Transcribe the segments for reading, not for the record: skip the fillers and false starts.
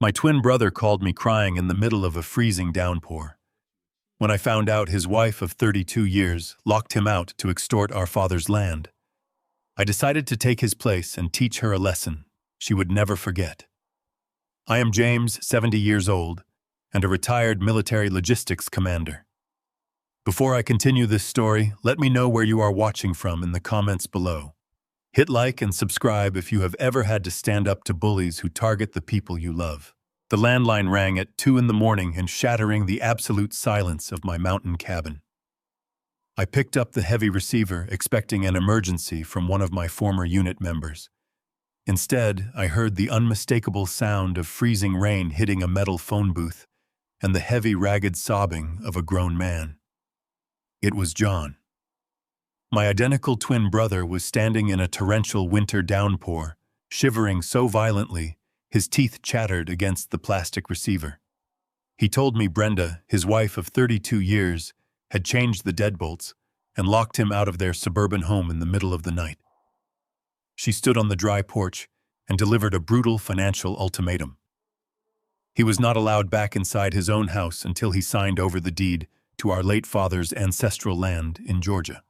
My twin brother called me crying in the middle of a freezing downpour. When I found out his wife of 32 years locked him out to extort our father's land, I decided to take his place and teach her a lesson she would never forget. I am James, 70 years old, and a retired military logistics commander. Before I continue this story, let me know where you are watching from in the comments below. Hit like and subscribe if you have ever had to stand up to bullies who target the people you love. The landline rang at 2 in the morning and shattering the absolute silence of my mountain cabin. I picked up the heavy receiver, expecting an emergency from one of my former unit members. Instead, I heard the unmistakable sound of freezing rain hitting a metal phone booth and the heavy, ragged sobbing of a grown man. It was John. My identical twin brother was standing in a torrential winter downpour, shivering so violently his teeth chattered against the plastic receiver. He told me Brenda, his wife of 32 years, had changed the deadbolts and locked him out of their suburban home in the middle of the night. She stood on the dry porch and delivered a brutal financial ultimatum. He was not allowed back inside his own house until he signed over the deed to our late father's ancestral land in Georgia.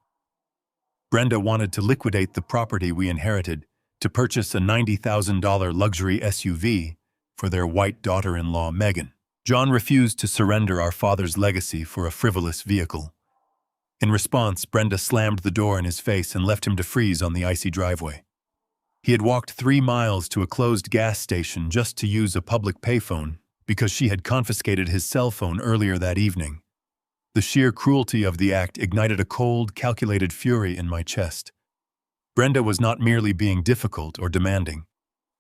Brenda wanted to liquidate the property we inherited to purchase a $90,000 luxury SUV for their white daughter-in-law, Megan. John refused to surrender our father's legacy for a frivolous vehicle. In response, Brenda slammed the door in his face and left him to freeze on the icy driveway. He had walked 3 miles to a closed gas station just to use a public payphone because she had confiscated his cell phone earlier that evening. The sheer cruelty of the act ignited a cold, calculated fury in my chest. Brenda was not merely being difficult or demanding.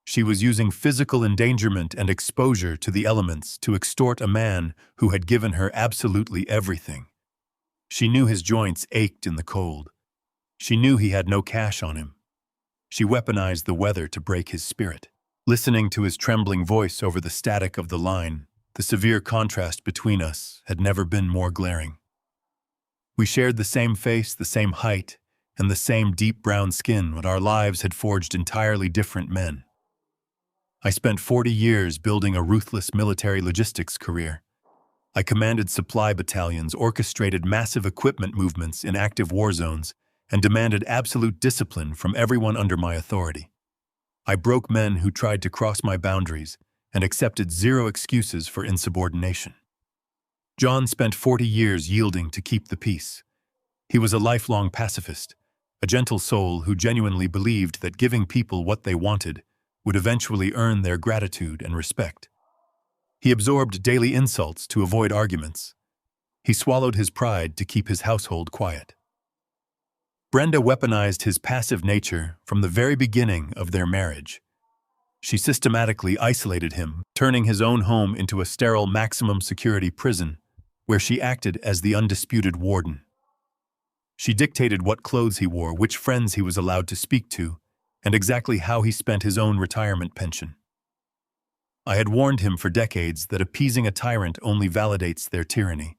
She was using physical endangerment and exposure to the elements to extort a man who had given her absolutely everything. She knew his joints ached in the cold. She knew he had no cash on him. She weaponized the weather to break his spirit. Listening to his trembling voice over the static of the line, the severe contrast between us had never been more glaring. We shared the same face, the same height, and the same deep brown skin, but our lives had forged entirely different men. I spent 40 years building a ruthless military logistics career. I commanded supply battalions, orchestrated massive equipment movements in active war zones, and demanded absolute discipline from everyone under my authority. I broke men who tried to cross my boundaries and accepted zero excuses for insubordination. John spent 40 years yielding to keep the peace. He was a lifelong pacifist, a gentle soul who genuinely believed that giving people what they wanted would eventually earn their gratitude and respect. He absorbed daily insults to avoid arguments. He swallowed his pride to keep his household quiet. Brenda weaponized his passive nature from the very beginning of their marriage. She systematically isolated him, turning his own home into a sterile maximum security prison where she acted as the undisputed warden. She dictated what clothes he wore, which friends he was allowed to speak to, and exactly how he spent his own retirement pension. I had warned him for decades that appeasing a tyrant only validates their tyranny.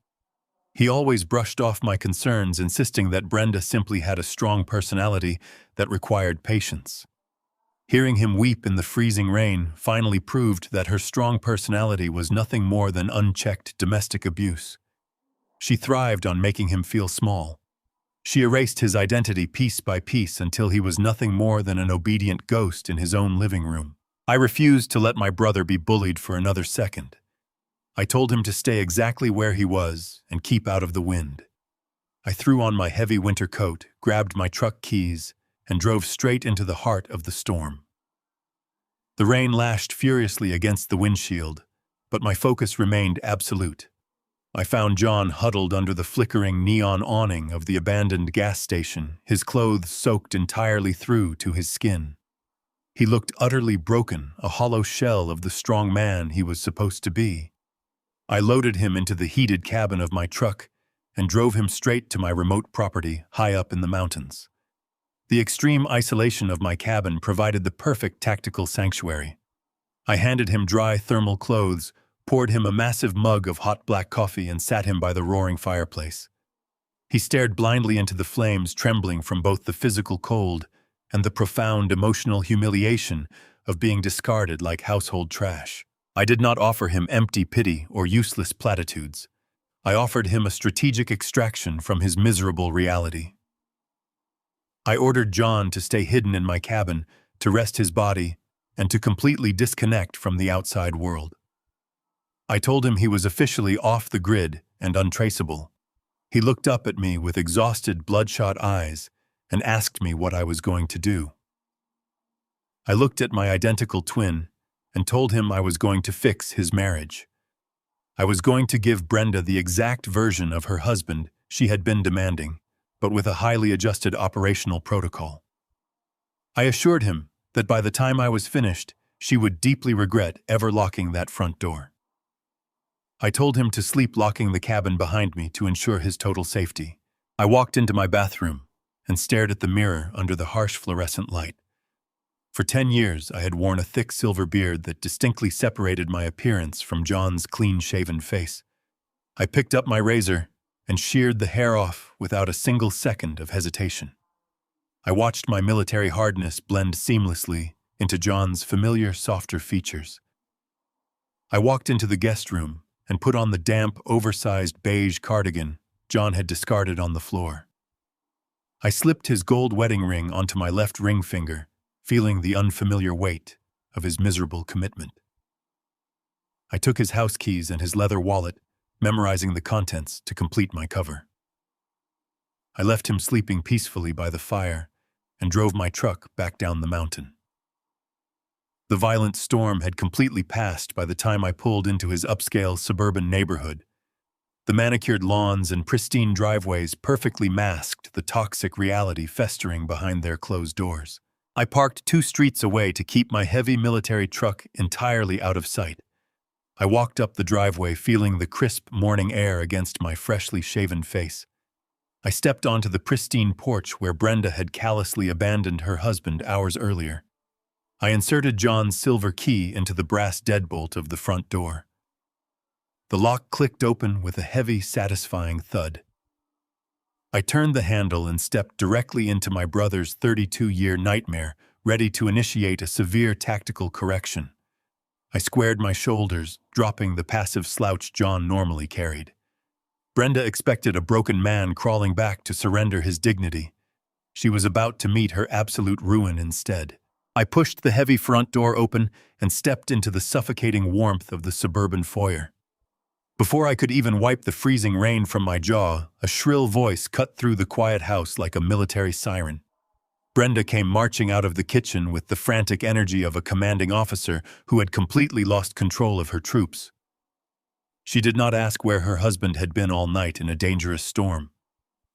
He always brushed off my concerns, insisting that Brenda simply had a strong personality that required patience. Hearing him weep in the freezing rain finally proved that her strong personality was nothing more than unchecked domestic abuse. She thrived on making him feel small. She erased his identity piece by piece until he was nothing more than an obedient ghost in his own living room. I refused to let my brother be bullied for another second. I told him to stay exactly where he was and keep out of the wind. I threw on my heavy winter coat, grabbed my truck keys, and drove straight into the heart of the storm. The rain lashed furiously against the windshield, but my focus remained absolute. I found John huddled under the flickering neon awning of the abandoned gas station, his clothes soaked entirely through to his skin. He looked utterly broken, a hollow shell of the strong man he was supposed to be. I loaded him into the heated cabin of my truck and drove him straight to my remote property high up in the mountains. The extreme isolation of my cabin provided the perfect tactical sanctuary. I handed him dry thermal clothes, poured him a massive mug of hot black coffee, and sat him by the roaring fireplace. He stared blindly into the flames, trembling from both the physical cold and the profound emotional humiliation of being discarded like household trash. I did not offer him empty pity or useless platitudes. I offered him a strategic extraction from his miserable reality. I ordered John to stay hidden in my cabin, to rest his body, and to completely disconnect from the outside world. I told him he was officially off the grid and untraceable. He looked up at me with exhausted, bloodshot eyes and asked me what I was going to do. I looked at my identical twin and told him I was going to fix his marriage. I was going to give Brenda the exact version of her husband she had been demanding, but with a highly adjusted operational protocol. I assured him that by the time I was finished, she would deeply regret ever locking that front door. I told him to sleep locking the cabin behind me to ensure his total safety. I walked into my bathroom and stared at the mirror under the harsh fluorescent light. For 10 years, I had worn a thick silver beard that distinctly separated my appearance from John's clean-shaven face. I picked up my razor and sheared the hair off without a single second of hesitation. I watched my military hardness blend seamlessly into John's familiar, softer features. I walked into the guest room and put on the damp, oversized beige cardigan John had discarded on the floor. I slipped his gold wedding ring onto my left ring finger, feeling the unfamiliar weight of his miserable commitment. I took his house keys and his leather wallet, memorizing the contents to complete my cover. I left him sleeping peacefully by the fire and drove my truck back down the mountain. The violent storm had completely passed by the time I pulled into his upscale suburban neighborhood. The manicured lawns and pristine driveways perfectly masked the toxic reality festering behind their closed doors. I parked 2 streets away to keep my heavy military truck entirely out of sight. I walked up the driveway feeling the crisp morning air against my freshly shaven face. I stepped onto the pristine porch where Brenda had callously abandoned her husband hours earlier. I inserted John's silver key into the brass deadbolt of the front door. The lock clicked open with a heavy, satisfying thud. I turned the handle and stepped directly into my brother's 32-year nightmare, ready to initiate a severe tactical correction. I squared my shoulders, dropping the passive slouch John normally carried. Brenda expected a broken man crawling back to surrender his dignity. She was about to meet her absolute ruin instead. I pushed the heavy front door open and stepped into the suffocating warmth of the suburban foyer. Before I could even wipe the freezing rain from my jaw, a shrill voice cut through the quiet house like a military siren. Brenda came marching out of the kitchen with the frantic energy of a commanding officer who had completely lost control of her troops. She did not ask where her husband had been all night in a dangerous storm.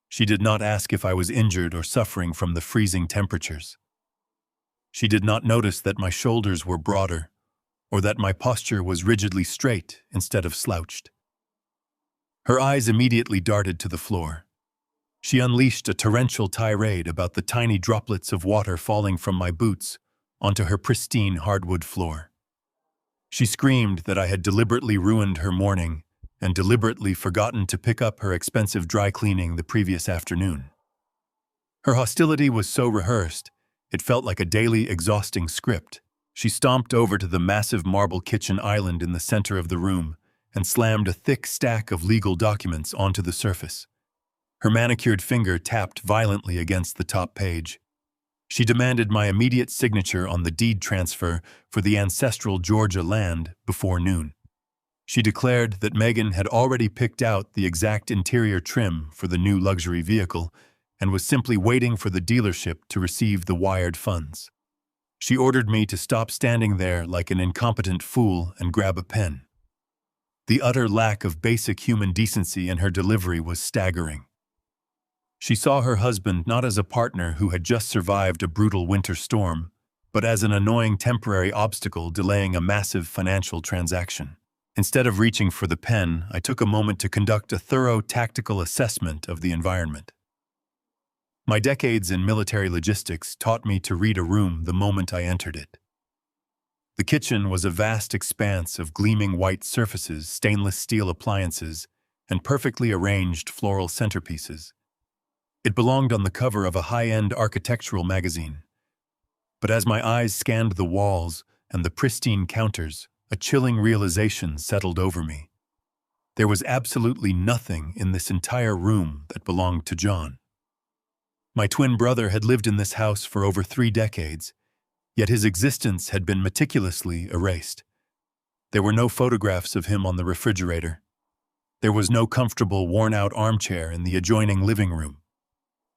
She did not ask if I was injured or suffering from the freezing temperatures. She did not notice that my shoulders were broader, or that my posture was rigidly straight instead of slouched. Her eyes immediately darted to the floor. She unleashed a torrential tirade about the tiny droplets of water falling from my boots onto her pristine hardwood floor. She screamed that I had deliberately ruined her morning and deliberately forgotten to pick up her expensive dry cleaning the previous afternoon. Her hostility was so rehearsed, it felt like a daily, exhausting script. She stomped over to the massive marble kitchen island in the center of the room and slammed a thick stack of legal documents onto the surface. Her manicured finger tapped violently against the top page. She demanded my immediate signature on the deed transfer for the ancestral Georgia land before noon. She declared that Megan had already picked out the exact interior trim for the new luxury vehicle and was simply waiting for the dealership to receive the wired funds. She ordered me to stop standing there like an incompetent fool and grab a pen. The utter lack of basic human decency in her delivery was staggering. She saw her husband not as a partner who had just survived a brutal winter storm, but as an annoying temporary obstacle delaying a massive financial transaction. Instead of reaching for the pen, I took a moment to conduct a thorough tactical assessment of the environment. My decades in military logistics taught me to read a room the moment I entered it. The kitchen was a vast expanse of gleaming white surfaces, stainless steel appliances, and perfectly arranged floral centerpieces. It belonged on the cover of a high-end architectural magazine. But as my eyes scanned the walls and the pristine counters, a chilling realization settled over me. There was absolutely nothing in this entire room that belonged to John. My twin brother had lived in this house for over 3 decades, yet his existence had been meticulously erased. There were no photographs of him on the refrigerator. There was no comfortable, worn-out armchair in the adjoining living room.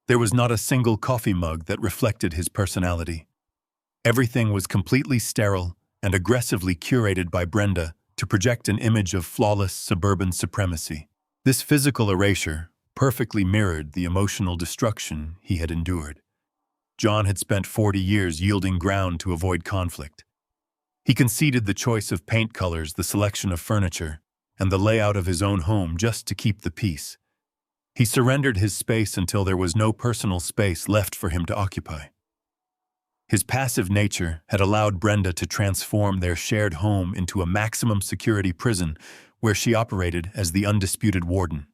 There was not a single coffee mug that reflected his personality. Everything was completely sterile and aggressively curated by Brenda to project an image of flawless suburban supremacy. This physical erasure perfectly mirrored the emotional destruction he had endured. John had spent 40 years yielding ground to avoid conflict. He conceded the choice of paint colors, the selection of furniture, and the layout of his own home just to keep the peace. He surrendered his space until there was no personal space left for him to occupy. His passive nature had allowed Brenda to transform their shared home into a maximum security prison where she operated as the undisputed warden.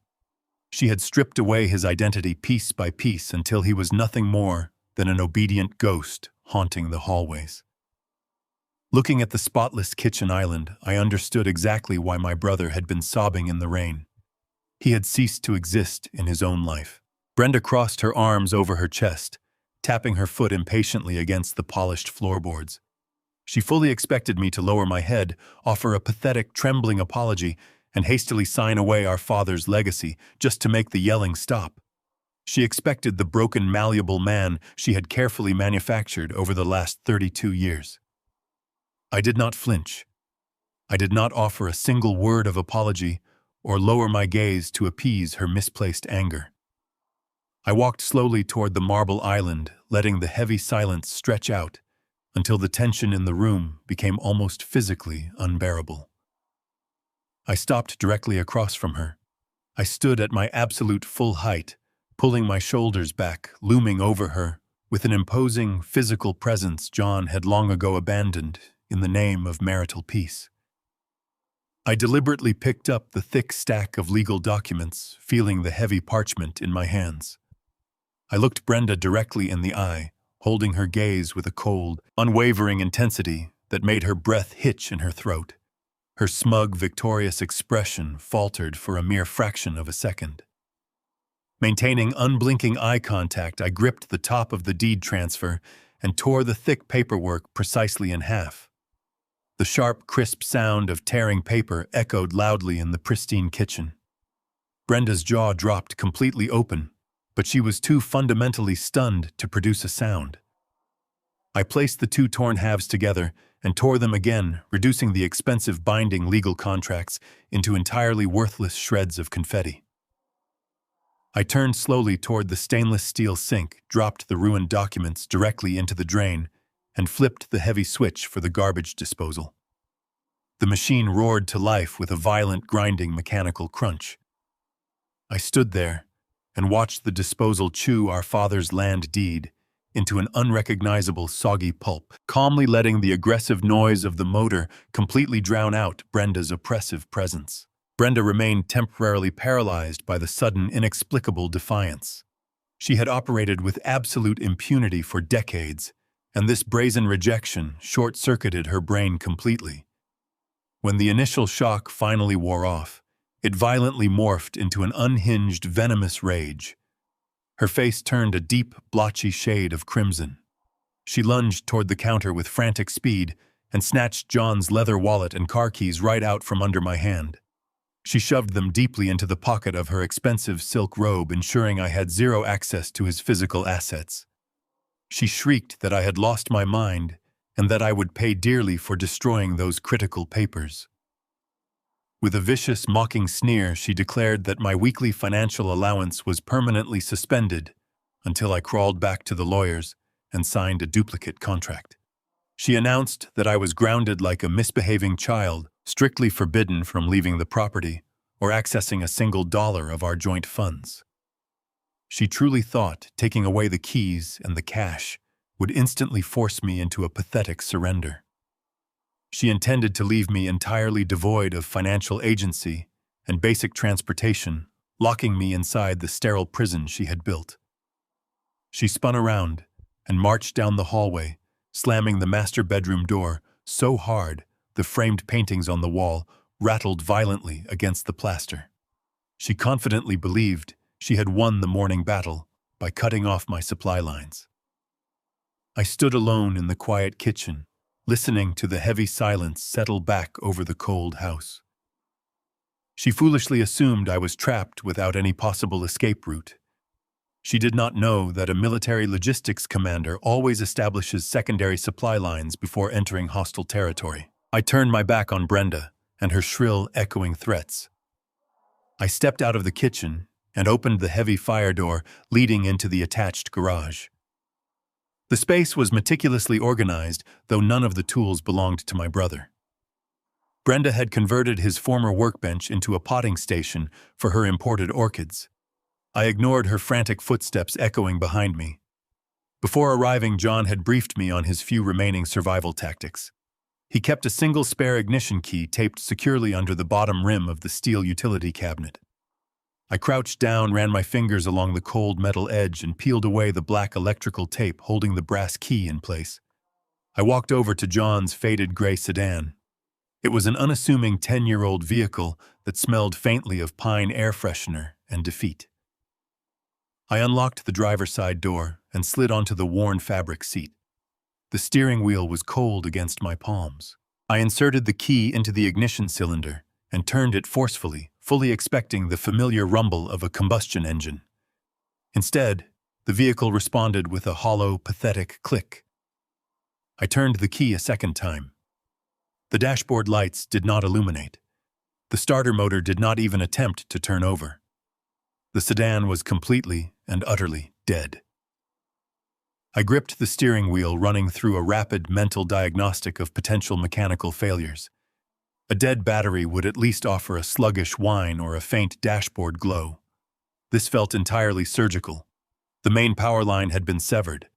She had stripped away his identity piece by piece until he was nothing more than an obedient ghost haunting the hallways. Looking at the spotless kitchen island, I understood exactly why my brother had been sobbing in the rain. He had ceased to exist in his own life. Brenda crossed her arms over her chest, tapping her foot impatiently against the polished floorboards. She fully expected me to lower my head, offer a pathetic, trembling apology, and hastily sign away our father's legacy just to make the yelling stop. She expected the broken, malleable man she had carefully manufactured over the last 32 years. I did not flinch. I did not offer a single word of apology or lower my gaze to appease her misplaced anger. I walked slowly toward the marble island, letting the heavy silence stretch out until the tension in the room became almost physically unbearable. I stopped directly across from her. I stood at my absolute full height, pulling my shoulders back, looming over her, with an imposing physical presence John had long ago abandoned in the name of marital peace. I deliberately picked up the thick stack of legal documents, feeling the heavy parchment in my hands. I looked Brenda directly in the eye, holding her gaze with a cold, unwavering intensity that made her breath hitch in her throat. Her smug, victorious expression faltered for a mere fraction of a second. Maintaining unblinking eye contact, I gripped the top of the deed transfer and tore the thick paperwork precisely in half. The sharp, crisp sound of tearing paper echoed loudly in the pristine kitchen. Brenda's jaw dropped completely open, but she was too fundamentally stunned to produce a sound. I placed the 2 torn halves together and tore them again, reducing the expensive binding legal contracts into entirely worthless shreds of confetti. I turned slowly toward the stainless steel sink, dropped the ruined documents directly into the drain, and flipped the heavy switch for the garbage disposal. The machine roared to life with a violent, grinding mechanical crunch. I stood there and watched the disposal chew our father's land deed into an unrecognizable soggy pulp, calmly letting the aggressive noise of the motor completely drown out Brenda's oppressive presence. Brenda remained temporarily paralyzed by the sudden, inexplicable defiance. She had operated with absolute impunity for decades, and this brazen rejection short-circuited her brain completely. When the initial shock finally wore off, it violently morphed into an unhinged, venomous rage. Her face turned a deep, blotchy shade of crimson. She lunged toward the counter with frantic speed and snatched John's leather wallet and car keys right out from under my hand. She shoved them deeply into the pocket of her expensive silk robe, ensuring I had zero access to his physical assets. She shrieked that I had lost my mind and that I would pay dearly for destroying those critical papers. With a vicious, mocking sneer, she declared that my weekly financial allowance was permanently suspended until I crawled back to the lawyers and signed a duplicate contract. She announced that I was grounded like a misbehaving child, strictly forbidden from leaving the property or accessing a single dollar of our joint funds. She truly thought taking away the keys and the cash would instantly force me into a pathetic surrender. She intended to leave me entirely devoid of financial agency and basic transportation, locking me inside the sterile prison she had built. She spun around and marched down the hallway, slamming the master bedroom door so hard the framed paintings on the wall rattled violently against the plaster. She confidently believed she had won the morning battle by cutting off my supply lines. I stood alone in the quiet kitchen, listening to the heavy silence settle back over the cold house. She foolishly assumed I was trapped without any possible escape route. She did not know that a military logistics commander always establishes secondary supply lines before entering hostile territory. I turned my back on Brenda and her shrill, echoing threats. I stepped out of the kitchen and opened the heavy fire door leading into the attached garage. The space was meticulously organized, though none of the tools belonged to my brother. Brenda had converted his former workbench into a potting station for her imported orchids. I ignored her frantic footsteps echoing behind me. Before arriving, John had briefed me on his few remaining survival tactics. He kept a single spare ignition key taped securely under the bottom rim of the steel utility cabinet. I crouched down, ran my fingers along the cold metal edge, and peeled away the black electrical tape holding the brass key in place. I walked over to John's faded gray sedan. It was an unassuming 10-year-old vehicle that smelled faintly of pine air freshener and defeat. I unlocked the driver's side door and slid onto the worn fabric seat. The steering wheel was cold against my palms. I inserted the key into the ignition cylinder and turned it forcefully, fully expecting the familiar rumble of a combustion engine. Instead, the vehicle responded with a hollow, pathetic click. I turned the key a second time. The dashboard lights did not illuminate. The starter motor did not even attempt to turn over. The sedan was completely and utterly dead. I gripped the steering wheel, running through a rapid mental diagnostic of potential mechanical failures. A dead battery would at least offer a sluggish whine or a faint dashboard glow. This felt entirely surgical. The main power line had been severed.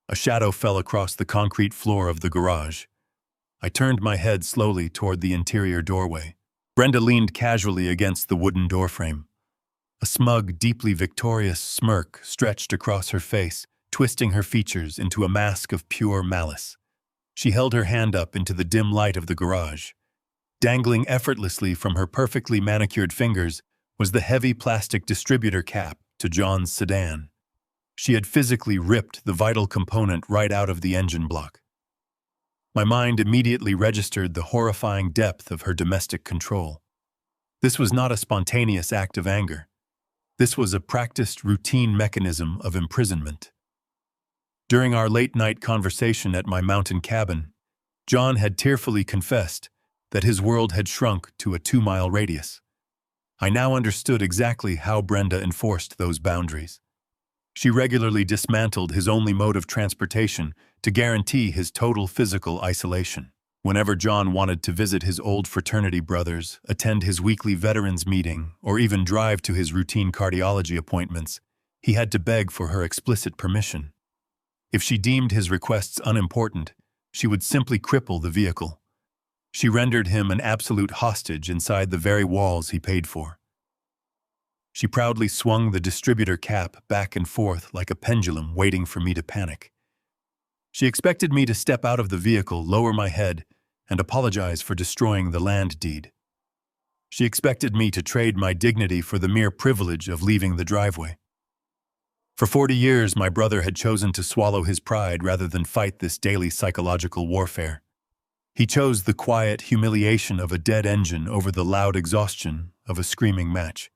A shadow fell across the concrete floor of the garage. I turned my head slowly toward the interior doorway. Brenda leaned casually against the wooden doorframe. A smug, deeply victorious smirk stretched across her face, twisting her features into a mask of pure malice. She held her hand up into the dim light of the garage. Dangling effortlessly from her perfectly manicured fingers was the heavy plastic distributor cap to John's sedan. She had physically ripped the vital component right out of the engine block. My mind immediately registered the horrifying depth of her domestic control. This was not a spontaneous act of anger. This was a practiced routine mechanism of imprisonment. During our late-night conversation at my mountain cabin, John had tearfully confessed that his world had shrunk to a 2-mile radius. I now understood exactly how Brenda enforced those boundaries. She regularly dismantled his only mode of transportation to guarantee his total physical isolation. Whenever John wanted to visit his old fraternity brothers, attend his weekly veterans meeting, or even drive to his routine cardiology appointments, he had to beg for her explicit permission. If she deemed his requests unimportant, she would simply cripple the vehicle. She rendered him an absolute hostage inside the very walls he paid for. She proudly swung the distributor cap back and forth like a pendulum, waiting for me to panic. She expected me to step out of the vehicle, lower my head, and apologize for destroying the land deed. She expected me to trade my dignity for the mere privilege of leaving the driveway. For 40 years, my brother had chosen to swallow his pride rather than fight this daily psychological warfare. He chose the quiet humiliation of a dead engine over the loud exhaustion of a screaming match.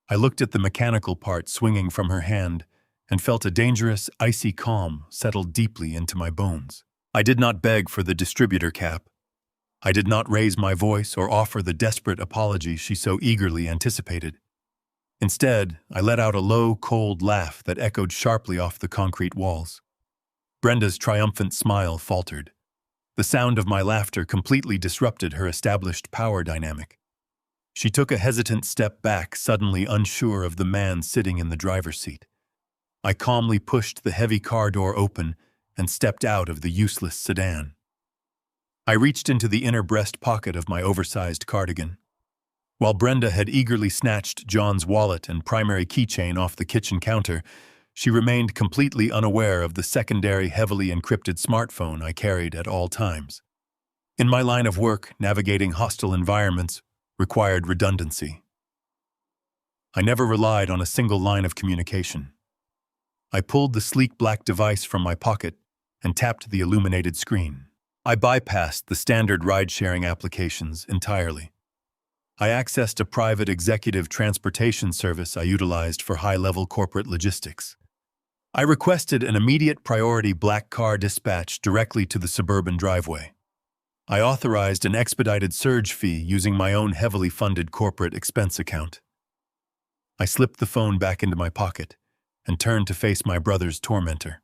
I looked at the mechanical part swinging from her hand and felt a dangerous, icy calm settle deeply into my bones. I did not beg for the distributor cap. I did not raise my voice or offer the desperate apology she so eagerly anticipated. Instead, I let out a low, cold laugh that echoed sharply off the concrete walls. Brenda's triumphant smile faltered. The sound of my laughter completely disrupted her established power dynamic. She took a hesitant step back, suddenly unsure of the man sitting in the driver's seat. I calmly pushed the heavy car door open and stepped out of the useless sedan. I reached into the inner breast pocket of my oversized cardigan. While Brenda had eagerly snatched John's wallet and primary keychain off the kitchen counter, she remained completely unaware of the secondary, heavily encrypted smartphone I carried at all times. In my line of work, navigating hostile environments required redundancy. I never relied on a single line of communication. I pulled the sleek black device from my pocket and tapped the illuminated screen. I bypassed the standard ride-sharing applications entirely. I accessed a private executive transportation service I utilized for high-level corporate logistics. I requested an immediate priority black car dispatch directly to the suburban driveway. I authorized an expedited surge fee using my own heavily funded corporate expense account. I slipped the phone back into my pocket and turned to face my brother's tormentor.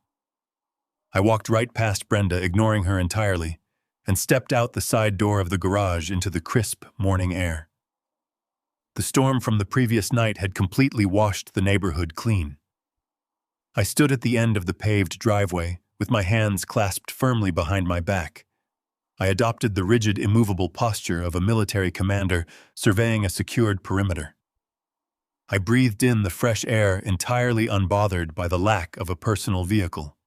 I walked right past Brenda, ignoring her entirely, and stepped out the side door of the garage into the crisp morning air. The storm from the previous night had completely washed the neighborhood clean. I stood at the end of the paved driveway, with my hands clasped firmly behind my back. I adopted the rigid, immovable posture of a military commander surveying a secured perimeter. I breathed in the fresh air, entirely unbothered by the lack of a personal vehicle.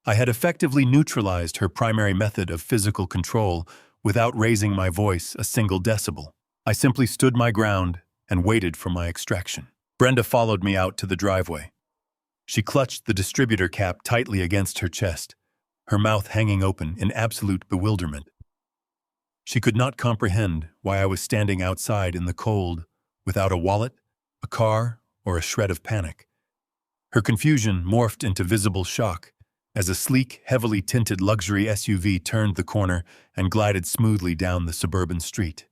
I had effectively neutralized her primary method of physical control without raising my voice a single decibel. I simply stood my ground and waited for my extraction. Brenda followed me out to the driveway. She clutched the distributor cap tightly against her chest, her mouth hanging open in absolute bewilderment. She could not comprehend why I was standing outside in the cold without a wallet, a car, or a shred of panic. Her confusion morphed into visible shock as a sleek, heavily tinted luxury SUV turned the corner and glided smoothly down the suburban street.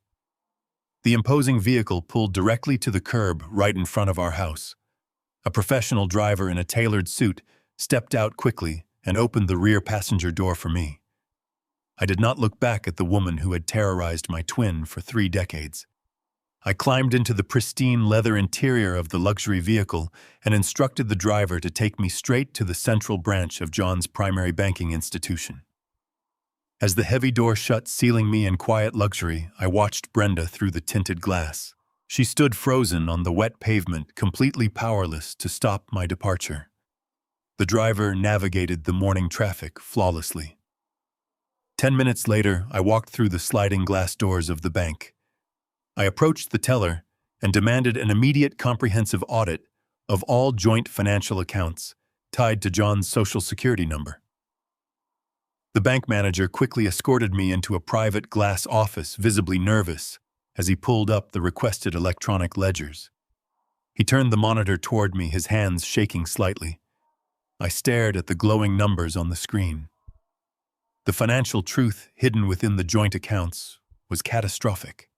The imposing vehicle pulled directly to the curb right in front of our house. A professional driver in a tailored suit stepped out quickly and opened the rear passenger door for me. I did not look back at the woman who had terrorized my twin for 3 decades. I climbed into the pristine leather interior of the luxury vehicle and instructed the driver to take me straight to the central branch of John's primary banking institution. As the heavy door shut, sealing me in quiet luxury, I watched Brenda through the tinted glass. She stood frozen on the wet pavement, completely powerless to stop my departure. The driver navigated the morning traffic flawlessly. 10 minutes later, I walked through the sliding glass doors of the bank. I approached the teller and demanded an immediate comprehensive audit of all joint financial accounts tied to John's Social Security number. The bank manager quickly escorted me into a private glass office, visibly nervous, as he pulled up the requested electronic ledgers. He turned the monitor toward me, his hands shaking slightly. I stared at the glowing numbers on the screen. The financial truth hidden within the joint accounts was catastrophic.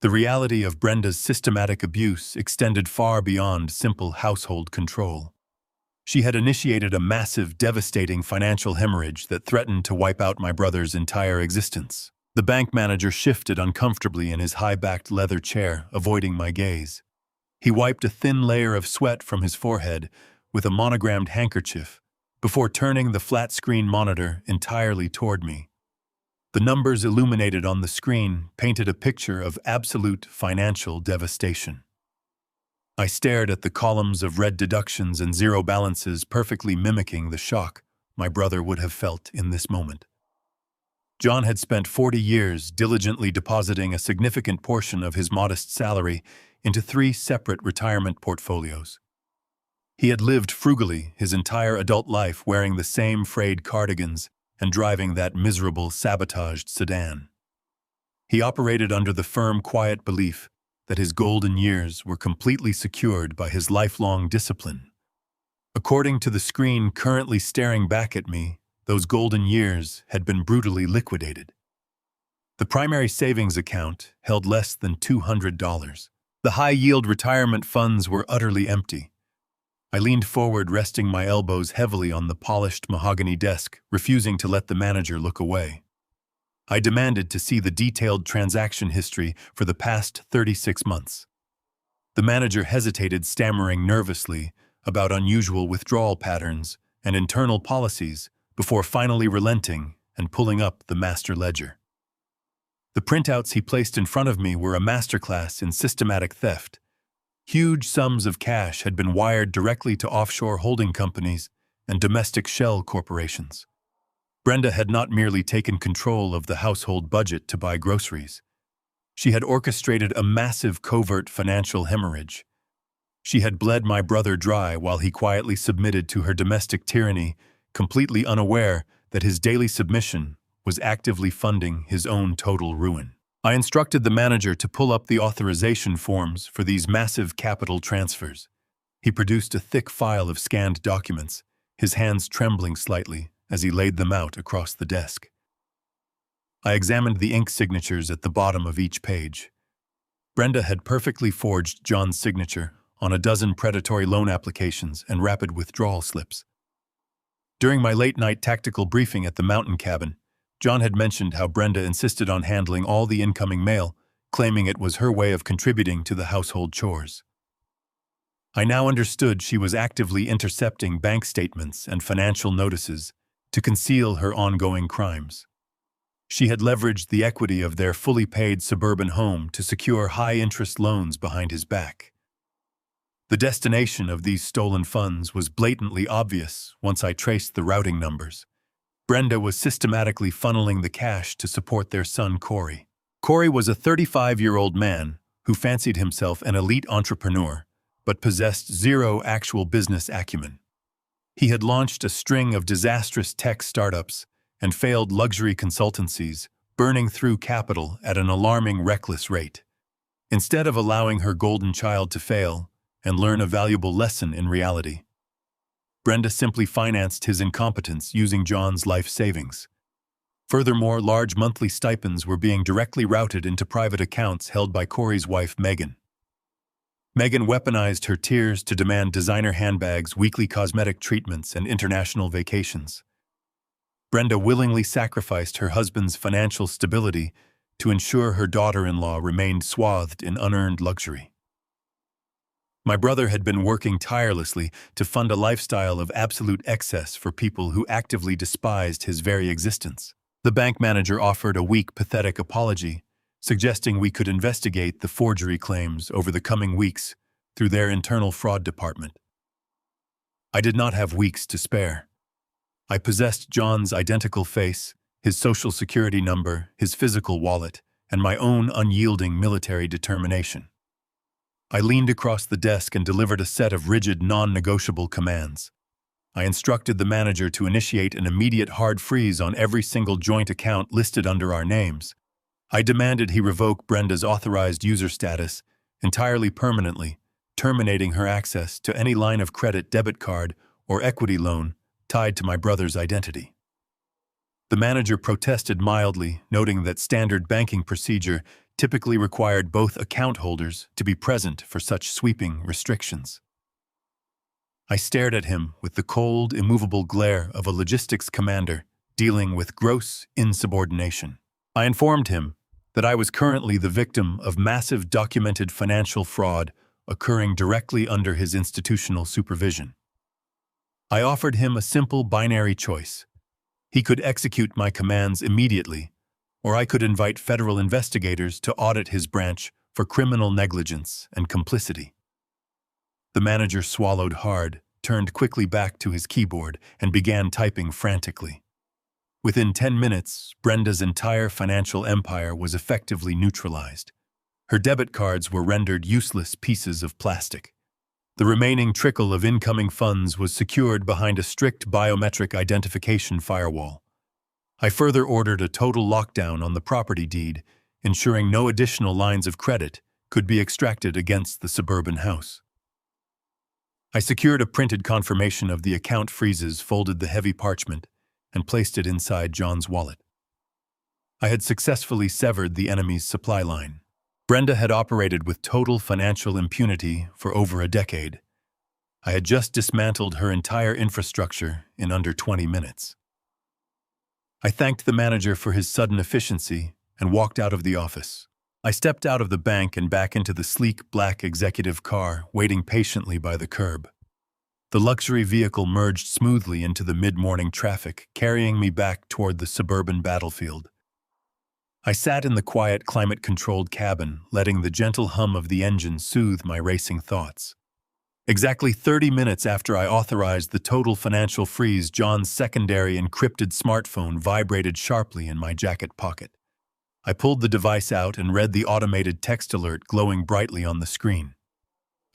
The reality of Brenda's systematic abuse extended far beyond simple household control. She had initiated a massive, devastating financial hemorrhage that threatened to wipe out my brother's entire existence. The bank manager shifted uncomfortably in his high-backed leather chair, avoiding my gaze. He wiped a thin layer of sweat from his forehead with a monogrammed handkerchief before turning the flat-screen monitor entirely toward me. The numbers illuminated on the screen painted a picture of absolute financial devastation. I stared at the columns of red deductions and zero balances, perfectly mimicking the shock my brother would have felt in this moment. John had spent 40 years diligently depositing a significant portion of his modest salary into 3 separate retirement portfolios. He had lived frugally his entire adult life, wearing the same frayed cardigans and driving that miserable, sabotaged sedan. He operated under the firm, quiet belief that his golden years were completely secured by his lifelong discipline. According to the screen currently staring back at me, those golden years had been brutally liquidated. The primary savings account held less than $200. The high-yield retirement funds were utterly empty. I leaned forward, resting my elbows heavily on the polished mahogany desk, refusing to let the manager look away. I demanded to see the detailed transaction history for the past 36 months. The manager hesitated, stammering nervously about unusual withdrawal patterns and internal policies before finally relenting and pulling up the master ledger. The printouts he placed in front of me were a masterclass in systematic theft. Huge sums of cash had been wired directly to offshore holding companies and domestic shell corporations. Brenda had not merely taken control of the household budget to buy groceries. She had orchestrated a massive covert financial hemorrhage. She had bled my brother dry while he quietly submitted to her domestic tyranny, completely unaware that his daily submission was actively funding his own total ruin. I instructed the manager to pull up the authorization forms for these massive capital transfers. He produced a thick file of scanned documents, his hands trembling slightly as he laid them out across the desk. I examined the ink signatures at the bottom of each page. Brenda had perfectly forged John's signature on a dozen predatory loan applications and rapid withdrawal slips. During my late-night tactical briefing at the mountain cabin, John had mentioned how Brenda insisted on handling all the incoming mail, claiming it was her way of contributing to the household chores. I now understood she was actively intercepting bank statements and financial notices to conceal her ongoing crimes. She had leveraged the equity of their fully paid suburban home to secure high-interest loans behind his back. The destination of these stolen funds was blatantly obvious once I traced the routing numbers. Brenda was systematically funneling the cash to support their son Corey. Corey was a 35-year-old man who fancied himself an elite entrepreneur, but possessed zero actual business acumen. He had launched a string of disastrous tech startups and failed luxury consultancies, burning through capital at an alarming reckless rate. Instead of allowing her golden child to fail and learn a valuable lesson in reality, Brenda simply financed his incompetence using John's life savings. Furthermore, large monthly stipends were being directly routed into private accounts held by Corey's wife, Megan. Megan weaponized her tears to demand designer handbags, weekly cosmetic treatments, and international vacations. Brenda willingly sacrificed her husband's financial stability to ensure her daughter-in-law remained swathed in unearned luxury. My brother had been working tirelessly to fund a lifestyle of absolute excess for people who actively despised his very existence. The bank manager offered a weak, pathetic apology, suggesting we could investigate the forgery claims over the coming weeks through their internal fraud department. I did not have weeks to spare. I possessed John's identical face, his social security number, his physical wallet, and my own unyielding military determination. I leaned across the desk and delivered a set of rigid, non-negotiable commands. I instructed the manager to initiate an immediate hard freeze on every single joint account listed under our names. I demanded he revoke Brenda's authorized user status entirely permanently, terminating her access to any line of credit, debit card, or equity loan tied to my brother's identity. The manager protested mildly, noting that standard banking procedure typically required both account holders to be present for such sweeping restrictions. I stared at him with the cold, immovable glare of a logistics commander dealing with gross insubordination. I informed him that I was currently the victim of massive documented financial fraud occurring directly under his institutional supervision. I offered him a simple binary choice. He could execute my commands immediately, or I could invite federal investigators to audit his branch for criminal negligence and complicity. The manager swallowed hard, turned quickly back to his keyboard, and began typing frantically. Within 10 minutes, Brenda's entire financial empire was effectively neutralized. Her debit cards were rendered useless pieces of plastic. The remaining trickle of incoming funds was secured behind a strict biometric identification firewall. I further ordered a total lockdown on the property deed, ensuring no additional lines of credit could be extracted against the suburban house. I secured a printed confirmation of the account freezes, folded the heavy parchment, and placed it inside John's wallet. I had successfully severed the enemy's supply line. Brenda had operated with total financial impunity for over a decade. I had just dismantled her entire infrastructure in under 20 minutes. I thanked the manager for his sudden efficiency and walked out of the office. I stepped out of the bank and back into the sleek black executive car, waiting patiently by the curb. The luxury vehicle merged smoothly into the mid-morning traffic, carrying me back toward the suburban battlefield. I sat in the quiet, climate-controlled cabin, letting the gentle hum of the engine soothe my racing thoughts. Exactly 30 minutes after I authorized the total financial freeze, John's secondary encrypted smartphone vibrated sharply in my jacket pocket. I pulled the device out and read the automated text alert glowing brightly on the screen.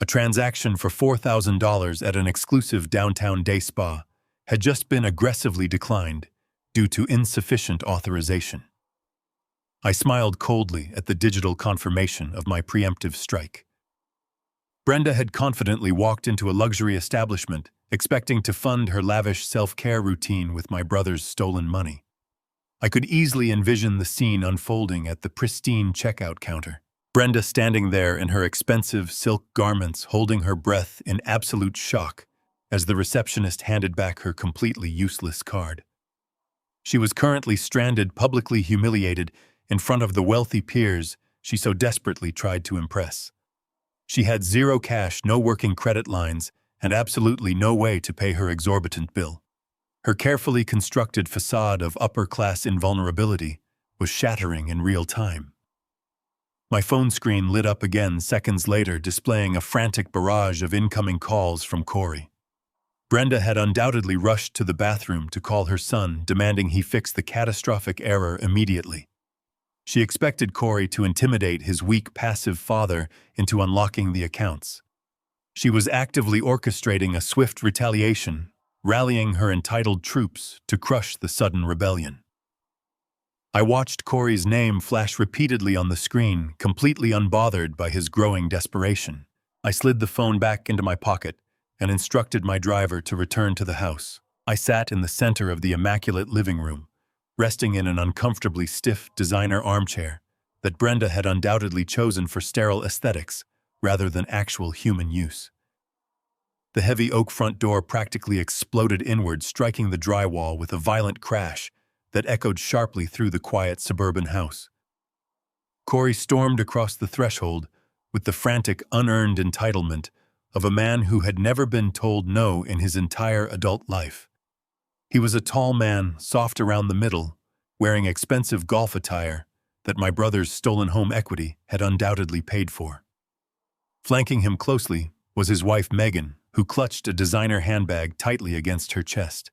A transaction for $4,000 at an exclusive downtown day spa had just been aggressively declined due to insufficient authorization. I smiled coldly at the digital confirmation of my preemptive strike. Brenda had confidently walked into a luxury establishment, expecting to fund her lavish self-care routine with my brother's stolen money. I could easily envision the scene unfolding at the pristine checkout counter. Brenda standing there in her expensive silk garments, holding her breath in absolute shock as the receptionist handed back her completely useless card. She was currently stranded, publicly humiliated, in front of the wealthy peers she so desperately tried to impress. She had zero cash, no working credit lines, and absolutely no way to pay her exorbitant bill. Her carefully constructed facade of upper-class invulnerability was shattering in real time. My phone screen lit up again seconds later, displaying a frantic barrage of incoming calls from Corey. Brenda had undoubtedly rushed to the bathroom to call her son, demanding he fix the catastrophic error immediately. She expected Corey to intimidate his weak, passive father into unlocking the accounts. She was actively orchestrating a swift retaliation, rallying her entitled troops to crush the sudden rebellion. I watched Corey's name flash repeatedly on the screen, completely unbothered by his growing desperation. I slid the phone back into my pocket and instructed my driver to return to the house. I sat in the center of the immaculate living room, resting in an uncomfortably stiff designer armchair that Brenda had undoubtedly chosen for sterile aesthetics rather than actual human use. The heavy oak front door practically exploded inward, striking the drywall with a violent crash that echoed sharply through the quiet suburban house. Corey stormed across the threshold with the frantic, unearned entitlement of a man who had never been told no in his entire adult life. He was a tall man, soft around the middle, wearing expensive golf attire that my brother's stolen home equity had undoubtedly paid for. Flanking him closely was his wife Megan, who clutched a designer handbag tightly against her chest.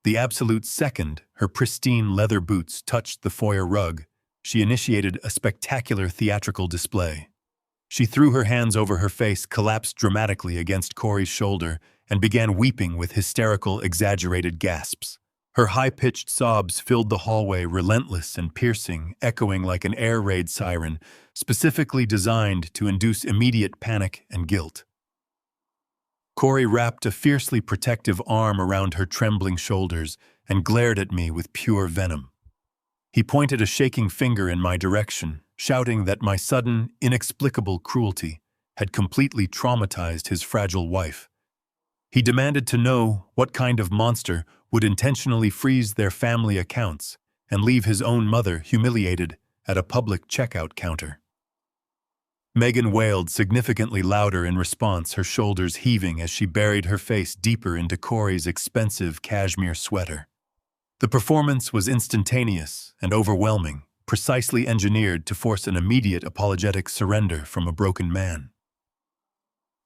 The absolute second her pristine leather boots touched the foyer rug, she initiated a spectacular theatrical display. She threw her hands over her face, collapsed dramatically against Corey's shoulder, and began weeping with hysterical, exaggerated gasps. Her high-pitched sobs filled the hallway, relentless and piercing, echoing like an air raid siren, specifically designed to induce immediate panic and guilt. Corey wrapped a fiercely protective arm around her trembling shoulders and glared at me with pure venom. He pointed a shaking finger in my direction, shouting that my sudden, inexplicable cruelty had completely traumatized his fragile wife. He demanded to know what kind of monster would intentionally freeze their family accounts and leave his own mother humiliated at a public checkout counter. Megan wailed significantly louder in response, her shoulders heaving as she buried her face deeper into Corey's expensive cashmere sweater. The performance was instantaneous and overwhelming, precisely engineered to force an immediate apologetic surrender from a broken man.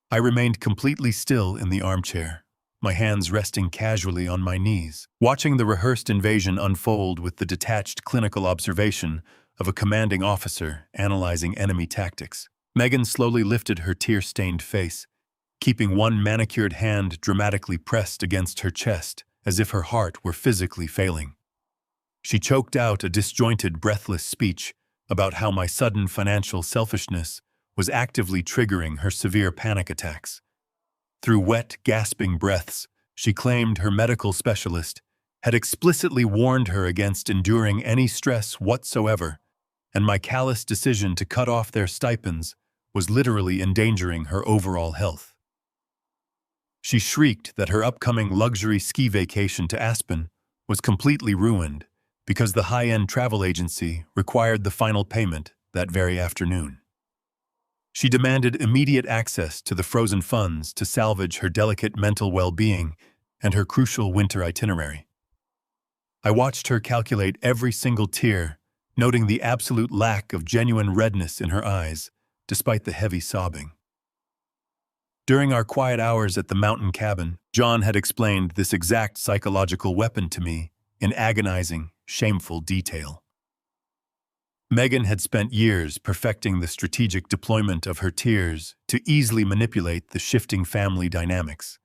I remained completely still in the armchair, my hands resting casually on my knees, watching the rehearsed invasion unfold with the detached clinical observation of a commanding officer analyzing enemy tactics. Megan slowly lifted her tear-stained face, keeping one manicured hand dramatically pressed against her chest as if her heart were physically failing. She choked out a disjointed, breathless speech about how my sudden financial selfishness was actively triggering her severe panic attacks. Through wet, gasping breaths, she claimed her medical specialist had explicitly warned her against enduring any stress whatsoever, and my callous decision to cut off their stipends was literally endangering her overall health. She shrieked that her upcoming luxury ski vacation to Aspen was completely ruined because the high-end travel agency required the final payment that very afternoon. She demanded immediate access to the frozen funds to salvage her delicate mental well-being and her crucial winter itinerary. I watched her calculate every single tear, noting the absolute lack of genuine redness in her eyes, despite the heavy sobbing. During our quiet hours at the mountain cabin, John had explained this exact psychological weapon to me in agonizing, shameful detail. Megan had spent years perfecting the strategic deployment of her tears to easily manipulate the shifting family dynamics.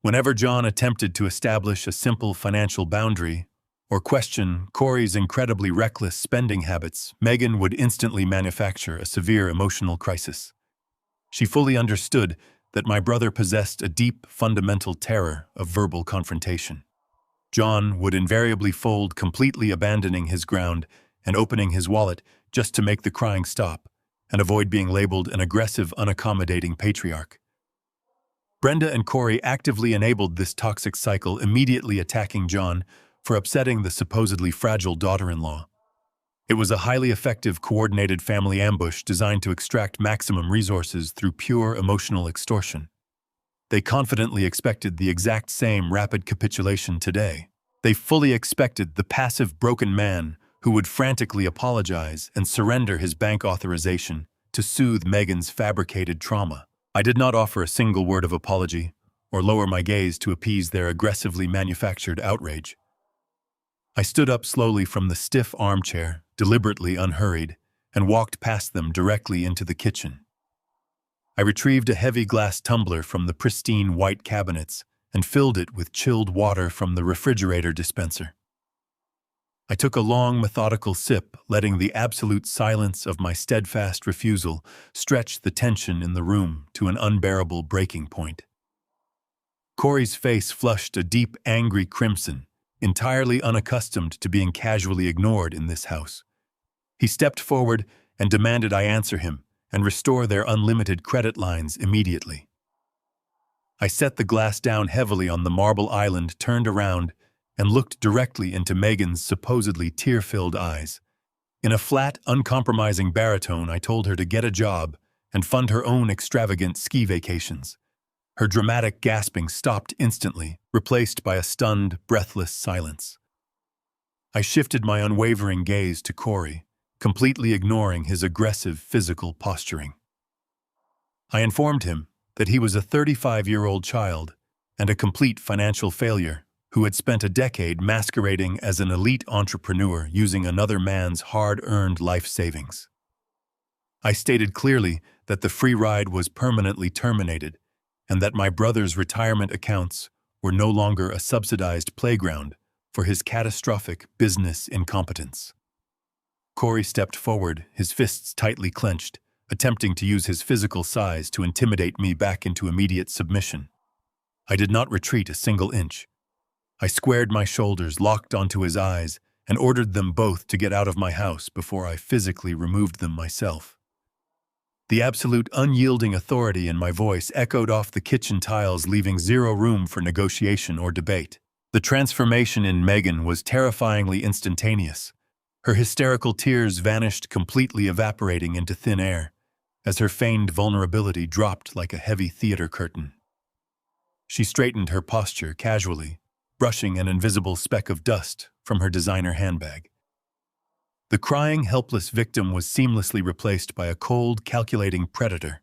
Whenever John attempted to establish a simple financial boundary or question Corey's incredibly reckless spending habits, Megan would instantly manufacture a severe emotional crisis. She fully understood that my brother possessed a deep, fundamental terror of verbal confrontation. John would invariably fold, completely abandoning his ground and opening his wallet just to make the crying stop and avoid being labeled an aggressive, unaccommodating patriarch. Brenda and Corey actively enabled this toxic cycle, immediately attacking John for upsetting the supposedly fragile daughter-in-law. It was a highly effective, coordinated family ambush designed to extract maximum resources through pure emotional extortion. They confidently expected the exact same rapid capitulation today. They fully expected the passive, broken man who would frantically apologize and surrender his bank authorization to soothe Megan's fabricated trauma. I did not offer a single word of apology or lower my gaze to appease their aggressively manufactured outrage. I stood up slowly from the stiff armchair, deliberately unhurried, and walked past them directly into the kitchen. I retrieved a heavy glass tumbler from the pristine white cabinets and filled it with chilled water from the refrigerator dispenser. I took a long, methodical sip, letting the absolute silence of my steadfast refusal stretch the tension in the room to an unbearable breaking point. Corey's face flushed a deep, angry crimson, entirely unaccustomed to being casually ignored in this house. He stepped forward and demanded I answer him and restore their unlimited credit lines immediately. I set the glass down heavily on the marble island, turned around, and looked directly into Megan's supposedly tear-filled eyes. In a flat, uncompromising baritone, I told her to get a job and fund her own extravagant ski vacations. Her dramatic gasping stopped instantly, replaced by a stunned, breathless silence. I shifted my unwavering gaze to Corey, completely ignoring his aggressive physical posturing. I informed him that he was a 35-year-old child and a complete financial failure who had spent a decade masquerading as an elite entrepreneur using another man's hard-earned life savings. I stated clearly that the free ride was permanently terminated and that my brother's retirement accounts were no longer a subsidized playground for his catastrophic business incompetence. Corey stepped forward, his fists tightly clenched, attempting to use his physical size to intimidate me back into immediate submission. I did not retreat a single inch. I squared my shoulders, locked onto his eyes, and ordered them both to get out of my house before I physically removed them myself. The absolute unyielding authority in my voice echoed off the kitchen tiles, leaving zero room for negotiation or debate. The transformation in Megan was terrifyingly instantaneous. Her hysterical tears vanished, completely evaporating into thin air, as her feigned vulnerability dropped like a heavy theater curtain. She straightened her posture casually, brushing an invisible speck of dust from her designer handbag. The crying, helpless victim was seamlessly replaced by a cold, calculating predator.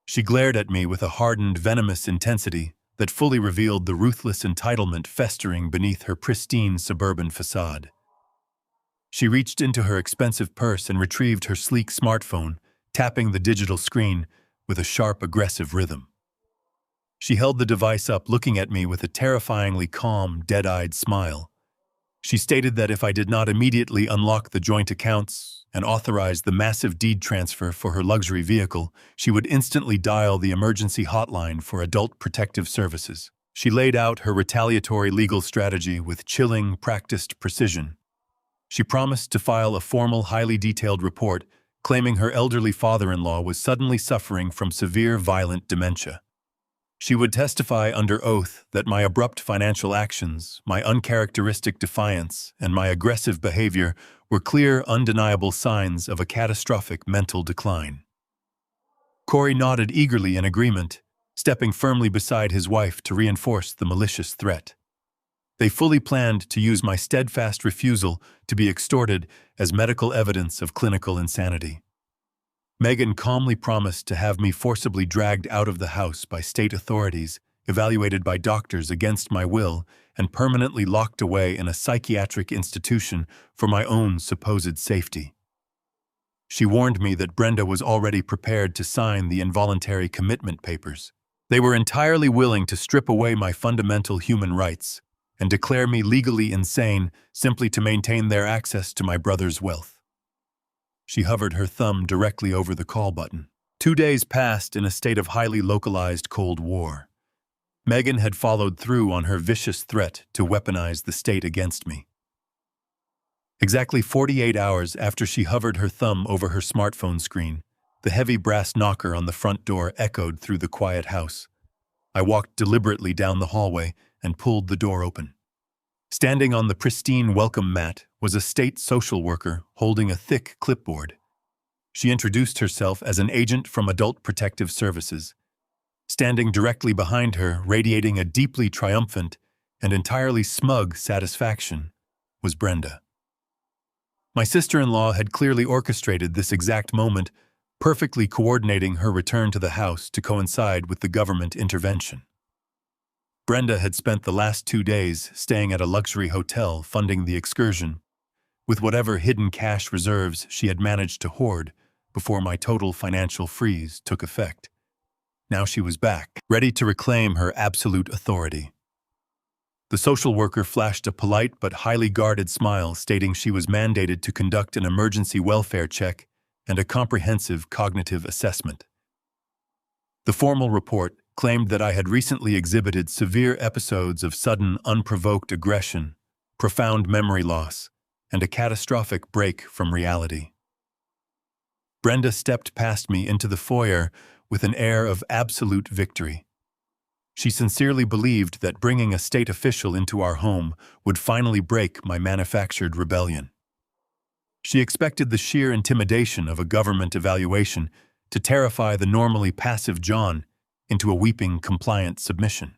She glared at me with a hardened, venomous intensity that fully revealed the ruthless entitlement festering beneath her pristine suburban facade. She reached into her expensive purse and retrieved her sleek smartphone, tapping the digital screen with a sharp, aggressive rhythm. She held the device up, looking at me with a terrifyingly calm, dead-eyed smile. She stated that if I did not immediately unlock the joint accounts and authorize the massive deed transfer for her luxury vehicle, she would instantly dial the emergency hotline for Adult Protective Services. She laid out her retaliatory legal strategy with chilling, practiced precision. She promised to file a formal, highly detailed report claiming her elderly father-in-law was suddenly suffering from severe, violent dementia. She would testify under oath that my abrupt financial actions, my uncharacteristic defiance, and my aggressive behavior were clear, undeniable signs of a catastrophic mental decline. Corey nodded eagerly in agreement, stepping firmly beside his wife to reinforce the malicious threat. They fully planned to use my steadfast refusal to be extorted as medical evidence of clinical insanity. Megan calmly promised to have me forcibly dragged out of the house by state authorities, evaluated by doctors against my will, and permanently locked away in a psychiatric institution for my own supposed safety. She warned me that Brenda was already prepared to sign the involuntary commitment papers. They were entirely willing to strip away my fundamental human rights and declare me legally insane simply to maintain their access to my brother's wealth. She hovered her thumb directly over the call button. 2 days passed in a state of highly localized Cold War. Megan had followed through on her vicious threat to weaponize the state against me. Exactly 48 hours after she hovered her thumb over her smartphone screen, the heavy brass knocker on the front door echoed through the quiet house. I walked deliberately down the hallway and pulled the door open. Standing on the pristine welcome mat was a state social worker holding a thick clipboard. She introduced herself as an agent from Adult Protective Services. Standing directly behind her, radiating a deeply triumphant and entirely smug satisfaction, was Brenda. My sister-in-law had clearly orchestrated this exact moment, perfectly coordinating her return to the house to coincide with the government intervention. Brenda had spent the last 2 days staying at a luxury hotel funding the excursion, with whatever hidden cash reserves she had managed to hoard before my total financial freeze took effect. Now she was back, ready to reclaim her absolute authority. The social worker flashed a polite but highly guarded smile, stating she was mandated to conduct an emergency welfare check and a comprehensive cognitive assessment. The formal report claimed that I had recently exhibited severe episodes of sudden, unprovoked aggression, profound memory loss, and a catastrophic break from reality. Brenda stepped past me into the foyer with an air of absolute victory. She sincerely believed that bringing a state official into our home would finally break my manufactured rebellion. She expected the sheer intimidation of a government evaluation to terrify the normally passive John into a weeping, compliant submission.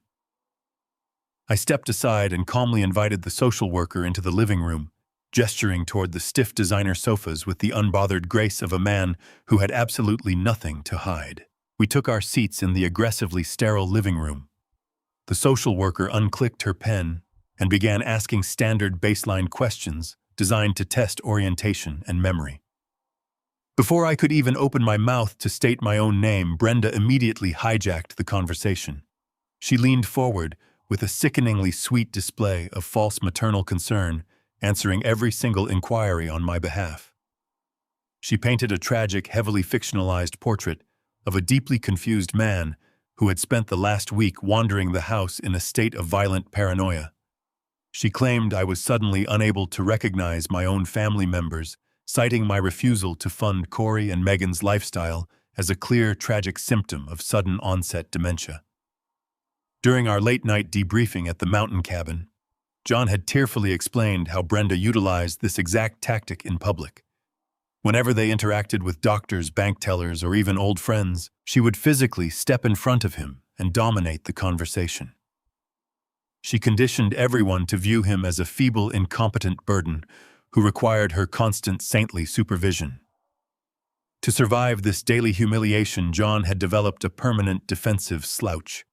I stepped aside and calmly invited the social worker into the living room, gesturing toward the stiff designer sofas with the unbothered grace of a man who had absolutely nothing to hide. We took our seats in the aggressively sterile living room. The social worker unclicked her pen and began asking standard baseline questions designed to test orientation and memory. Before I could even open my mouth to state my own name, Brenda immediately hijacked the conversation. She leaned forward with a sickeningly sweet display of false maternal concern, answering every single inquiry on my behalf. She painted a tragic, heavily fictionalized portrait of a deeply confused man who had spent the last week wandering the house in a state of violent paranoia. She claimed I was suddenly unable to recognize my own family members, citing my refusal to fund Corey and Megan's lifestyle as a clear, tragic symptom of sudden onset dementia. During our late-night debriefing at the mountain cabin, John had tearfully explained how Brenda utilized this exact tactic in public. Whenever they interacted with doctors, bank tellers, or even old friends, she would physically step in front of him and dominate the conversation. She conditioned everyone to view him as a feeble, incompetent burden who required her constant saintly supervision. To survive this daily humiliation, John had developed a permanent defensive slouch.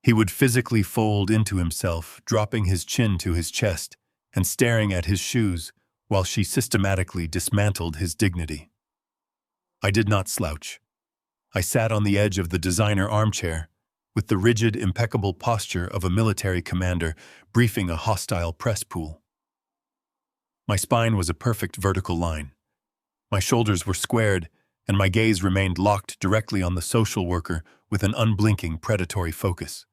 He would physically fold into himself, dropping his chin to his chest and staring at his shoes while she systematically dismantled his dignity. I did not slouch. I sat on the edge of the designer armchair, with the rigid, impeccable posture of a military commander briefing a hostile press pool. My spine was a perfect vertical line. My shoulders were squared, and my gaze remained locked directly on the social worker with an unblinking predatory focus.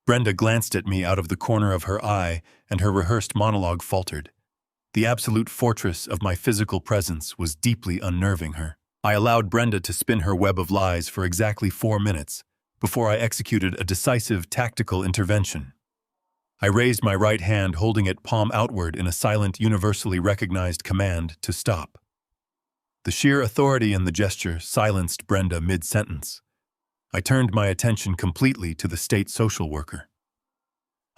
Brenda glanced at me out of the corner of her eye, and her rehearsed monologue faltered. The absolute fortress of my physical presence was deeply unnerving her. I allowed Brenda to spin her web of lies for exactly 4 minutes before I executed a decisive tactical intervention. I raised my right hand, holding it palm outward in a silent, universally recognized command to stop. The sheer authority in the gesture silenced Brenda mid-sentence. I turned my attention completely to the state social worker.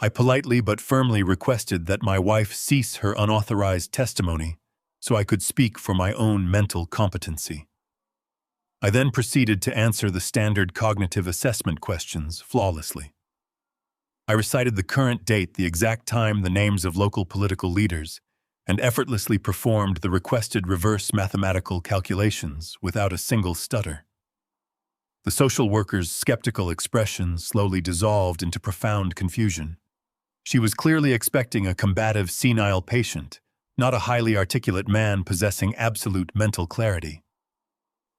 I politely but firmly requested that my wife cease her unauthorized testimony so I could speak for my own mental competency. I then proceeded to answer the standard cognitive assessment questions flawlessly. I recited the current date, the exact time, the names of local political leaders, and effortlessly performed the requested reverse mathematical calculations without a single stutter. The social worker's skeptical expression slowly dissolved into profound confusion. She was clearly expecting a combative, senile patient, not a highly articulate man possessing absolute mental clarity.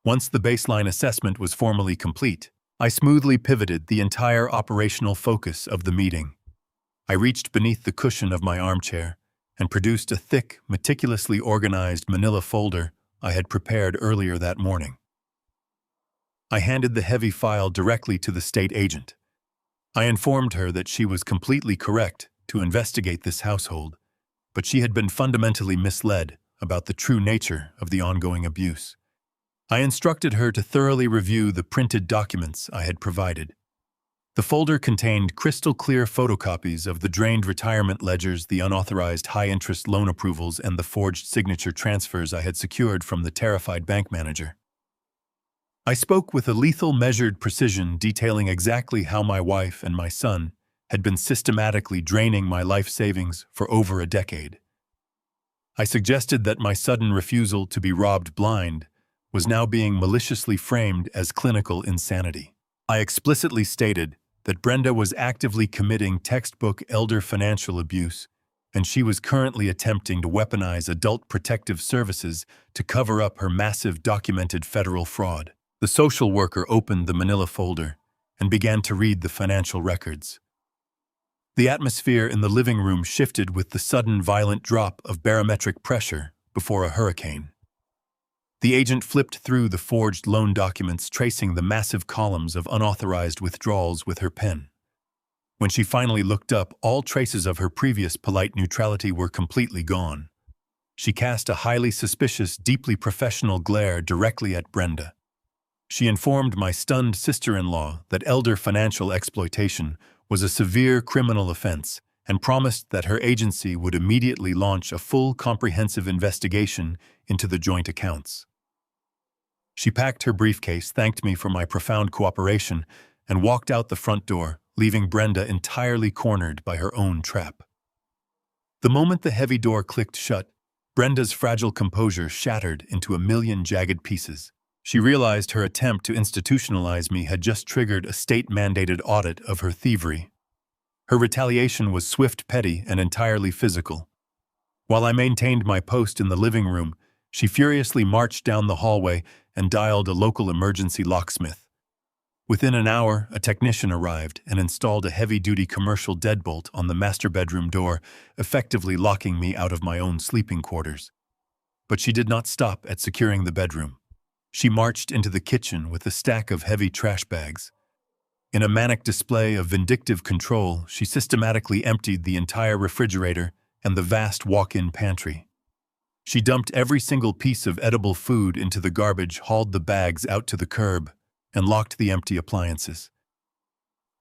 Once the baseline assessment was formally complete, I smoothly pivoted the entire operational focus of the meeting. I reached beneath the cushion of my armchair and produced a thick, meticulously organized manila folder I had prepared earlier that morning. I handed the heavy file directly to the state agent. I informed her that she was completely correct to investigate this household, but she had been fundamentally misled about the true nature of the ongoing abuse. I instructed her to thoroughly review the printed documents I had provided. The folder contained crystal-clear photocopies of the drained retirement ledgers, the unauthorized high-interest loan approvals, and the forged signature transfers I had secured from the terrified bank manager. I spoke with a lethal, measured precision, detailing exactly how my wife and my son had been systematically draining my life savings for over a decade. I suggested that my sudden refusal to be robbed blind was now being maliciously framed as clinical insanity. I explicitly stated that Brenda was actively committing textbook elder financial abuse, and she was currently attempting to weaponize adult protective services to cover up her massive documented federal fraud. The social worker opened the manila folder and began to read the financial records. The atmosphere in the living room shifted with the sudden violent drop of barometric pressure before a hurricane. The agent flipped through the forged loan documents, tracing the massive columns of unauthorized withdrawals with her pen. When she finally looked up, all traces of her previous polite neutrality were completely gone. She cast a highly suspicious, deeply professional glare directly at Brenda. She informed my stunned sister-in-law that elder financial exploitation was a severe criminal offense and promised that her agency would immediately launch a full, comprehensive investigation into the joint accounts. She packed her briefcase, thanked me for my profound cooperation, and walked out the front door, leaving Brenda entirely cornered by her own trap. The moment the heavy door clicked shut, Brenda's fragile composure shattered into a million jagged pieces. She realized her attempt to institutionalize me had just triggered a state-mandated audit of her thievery. Her retaliation was swift, petty, and entirely physical. While I maintained my post in the living room, she furiously marched down the hallway and dialed a local emergency locksmith. Within an hour, a technician arrived and installed a heavy-duty commercial deadbolt on the master bedroom door, effectively locking me out of my own sleeping quarters. But she did not stop at securing the bedroom. She marched into the kitchen with a stack of heavy trash bags. In a manic display of vindictive control, she systematically emptied the entire refrigerator and the vast walk-in pantry. She dumped every single piece of edible food into the garbage, hauled the bags out to the curb, and locked the empty appliances.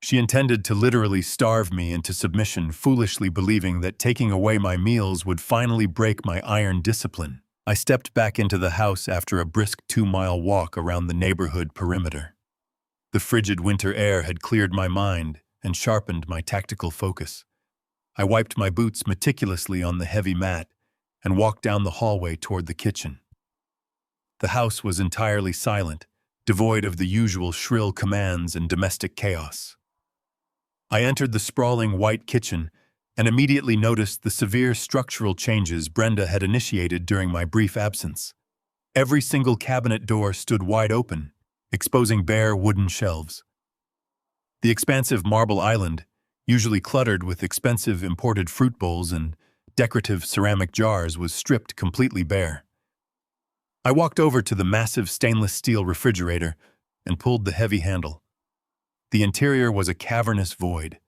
She intended to literally starve me into submission, foolishly believing that taking away my meals would finally break my iron discipline. I stepped back into the house after a brisk 2-mile walk around the neighborhood perimeter. The frigid winter air had cleared my mind and sharpened my tactical focus. I wiped my boots meticulously on the heavy mat and walked down the hallway toward the kitchen. The house was entirely silent, devoid of the usual shrill commands and domestic chaos. I entered the sprawling white kitchen and immediately noticed the severe structural changes Brenda had initiated during my brief absence. Every single cabinet door stood wide open, exposing bare wooden shelves. The expansive marble island, usually cluttered with expensive imported fruit bowls and decorative ceramic jars, was stripped completely bare. I walked over to the massive stainless steel refrigerator and pulled the heavy handle. The interior was a cavernous void.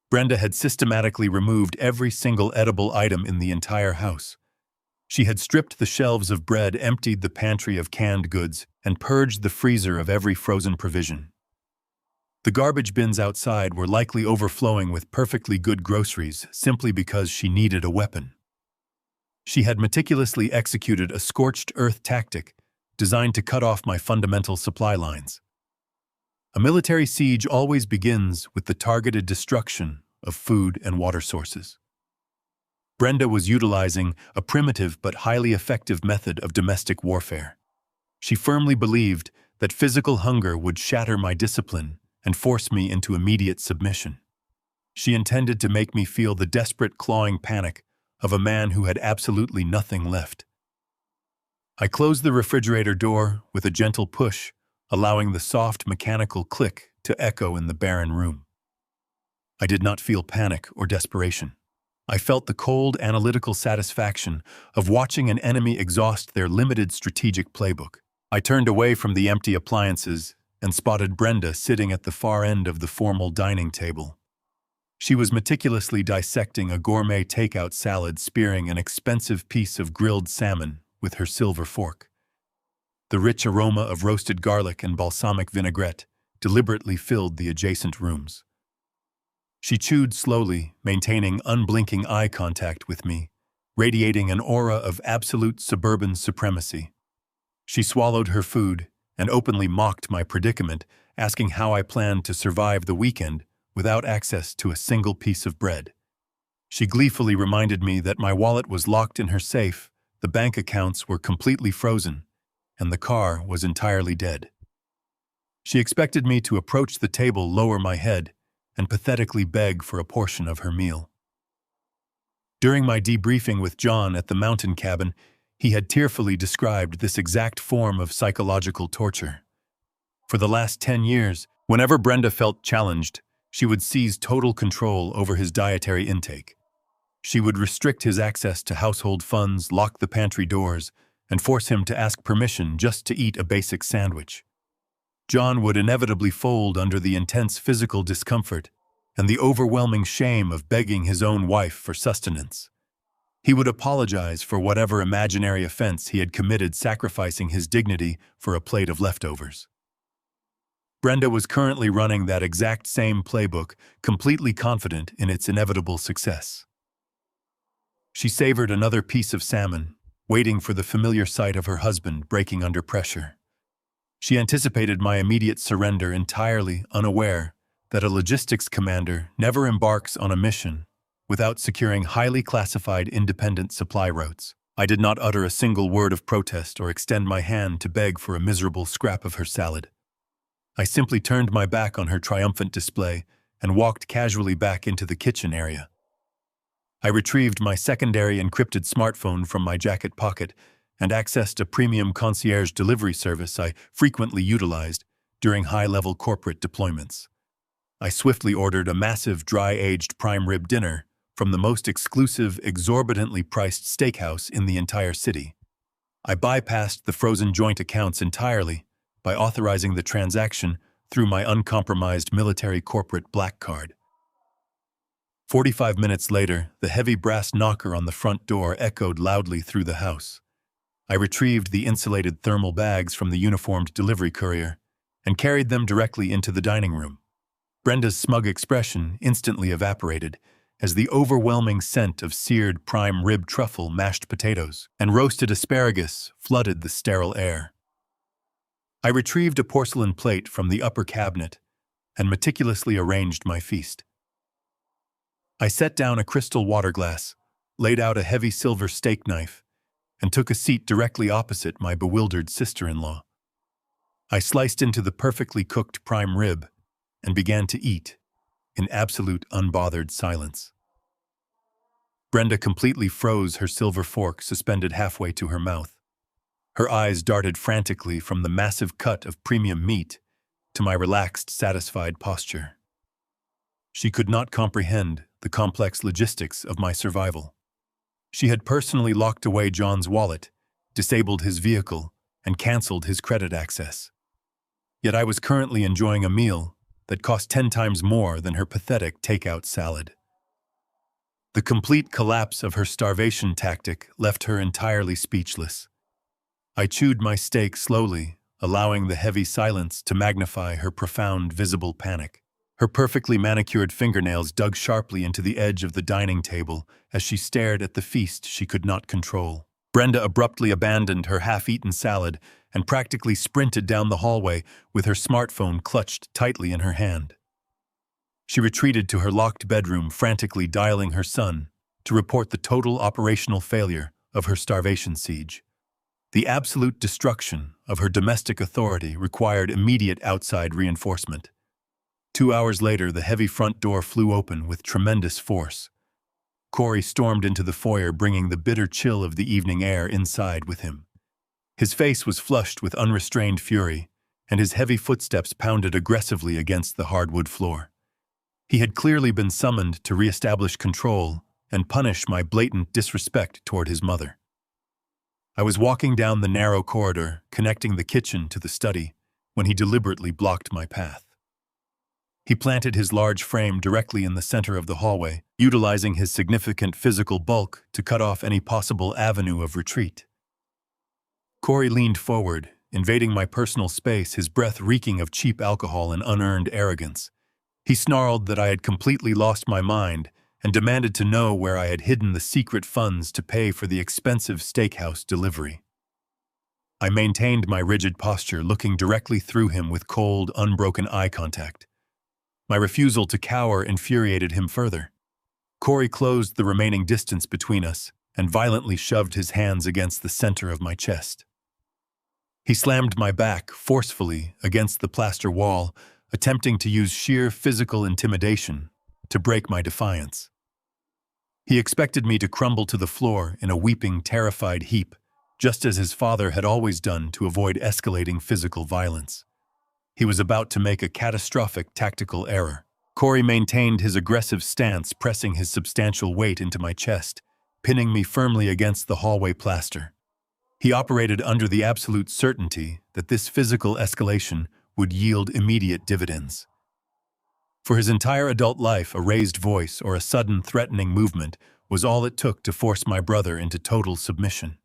Brenda had systematically removed every single edible item in the entire house. She had stripped the shelves of bread, emptied the pantry of canned goods, and purged the freezer of every frozen provision. The garbage bins outside were likely overflowing with perfectly good groceries simply because she needed a weapon. She had meticulously executed a scorched earth tactic designed to cut off my fundamental supply lines. A military siege always begins with the targeted destruction of food and water sources. Brenda was utilizing a primitive but highly effective method of domestic warfare. She firmly believed that physical hunger would shatter my discipline and force me into immediate submission. She intended to make me feel the desperate clawing panic of a man who had absolutely nothing left. I closed the refrigerator door with a gentle push, allowing the soft mechanical click to echo in the barren room. I did not feel panic or desperation. I felt the cold, analytical satisfaction of watching an enemy exhaust their limited strategic playbook. I turned away from the empty appliances and spotted Brenda sitting at the far end of the formal dining table. She was meticulously dissecting a gourmet takeout salad, spearing an expensive piece of grilled salmon with her silver fork. The rich aroma of roasted garlic and balsamic vinaigrette deliberately filled the adjacent rooms. She chewed slowly, maintaining unblinking eye contact with me, radiating an aura of absolute suburban supremacy. She swallowed her food and openly mocked my predicament, asking how I planned to survive the weekend without access to a single piece of bread. She gleefully reminded me that my wallet was locked in her safe, the bank accounts were completely frozen, and the car was entirely dead. She expected me to approach the table, lower my head, and pathetically beg for a portion of her meal. During my debriefing with John at the mountain cabin, he had tearfully described this exact form of psychological torture. For the last 10 years, whenever Brenda felt challenged, she would seize total control over his dietary intake. She would restrict his access to household funds, lock the pantry doors, and force him to ask permission just to eat a basic sandwich. John would inevitably fold under the intense physical discomfort and the overwhelming shame of begging his own wife for sustenance. He would apologize for whatever imaginary offense he had committed, sacrificing his dignity for a plate of leftovers. Brenda was currently running that exact same playbook, completely confident in its inevitable success. She savored another piece of salmon, waiting for the familiar sight of her husband breaking under pressure. She anticipated my immediate surrender, entirely unaware that a logistics commander never embarks on a mission without securing highly classified independent supply routes. I did not utter a single word of protest or extend my hand to beg for a miserable scrap of her salad. I simply turned my back on her triumphant display and walked casually back into the kitchen area. I retrieved my secondary encrypted smartphone from my jacket pocket and accessed a premium concierge delivery service I frequently utilized during high-level corporate deployments. I swiftly ordered a massive dry-aged prime rib dinner from the most exclusive, exorbitantly priced steakhouse in the entire city. I bypassed the frozen joint accounts entirely by authorizing the transaction through my uncompromised military corporate black card. 45 minutes later, the heavy brass knocker on the front door echoed loudly through the house. I retrieved the insulated thermal bags from the uniformed delivery courier and carried them directly into the dining room. Brenda's smug expression instantly evaporated as the overwhelming scent of seared prime rib truffle, mashed potatoes, and roasted asparagus flooded the sterile air. I retrieved a porcelain plate from the upper cabinet and meticulously arranged my feast. I set down a crystal water glass, laid out a heavy silver steak knife, and took a seat directly opposite my bewildered sister-in-law. I sliced into the perfectly cooked prime rib and began to eat in absolute unbothered silence. Brenda completely froze, her silver fork suspended halfway to her mouth. Her eyes darted frantically from the massive cut of premium meat to my relaxed, satisfied posture. She could not comprehend the complex logistics of my survival. She had personally locked away John's wallet, disabled his vehicle, and canceled his credit access. Yet I was currently enjoying a meal that cost 10 times more than her pathetic takeout salad. The complete collapse of her starvation tactic left her entirely speechless. I chewed my steak slowly, allowing the heavy silence to magnify her profound visible panic. Her perfectly manicured fingernails dug sharply into the edge of the dining table as she stared at the feast she could not control. Brenda abruptly abandoned her half-eaten salad and practically sprinted down the hallway with her smartphone clutched tightly in her hand. She retreated to her locked bedroom, frantically dialing her son to report the total operational failure of her starvation siege. The absolute destruction of her domestic authority required immediate outside reinforcement. 2 hours later, the heavy front door flew open with tremendous force. Corey stormed into the foyer, bringing the bitter chill of the evening air inside with him. His face was flushed with unrestrained fury, and his heavy footsteps pounded aggressively against the hardwood floor. He had clearly been summoned to reestablish control and punish my blatant disrespect toward his mother. I was walking down the narrow corridor, connecting the kitchen to the study, when he deliberately blocked my path. He planted his large frame directly in the center of the hallway, utilizing his significant physical bulk to cut off any possible avenue of retreat. Corey leaned forward, invading my personal space, his breath reeking of cheap alcohol and unearned arrogance. He snarled that I had completely lost my mind and demanded to know where I had hidden the secret funds to pay for the expensive steakhouse delivery. I maintained my rigid posture, looking directly through him with cold, unbroken eye contact. My refusal to cower infuriated him further. Corey closed the remaining distance between us and violently shoved his hands against the center of my chest. He slammed my back forcefully against the plaster wall, attempting to use sheer physical intimidation to break my defiance. He expected me to crumble to the floor in a weeping, terrified heap, just as his father had always done to avoid escalating physical violence. He was about to make a catastrophic tactical error. Corey maintained his aggressive stance, pressing his substantial weight into my chest, pinning me firmly against the hallway plaster. He operated under the absolute certainty that this physical escalation would yield immediate dividends. For his entire adult life, a raised voice or a sudden threatening movement was all it took to force my brother into total submission.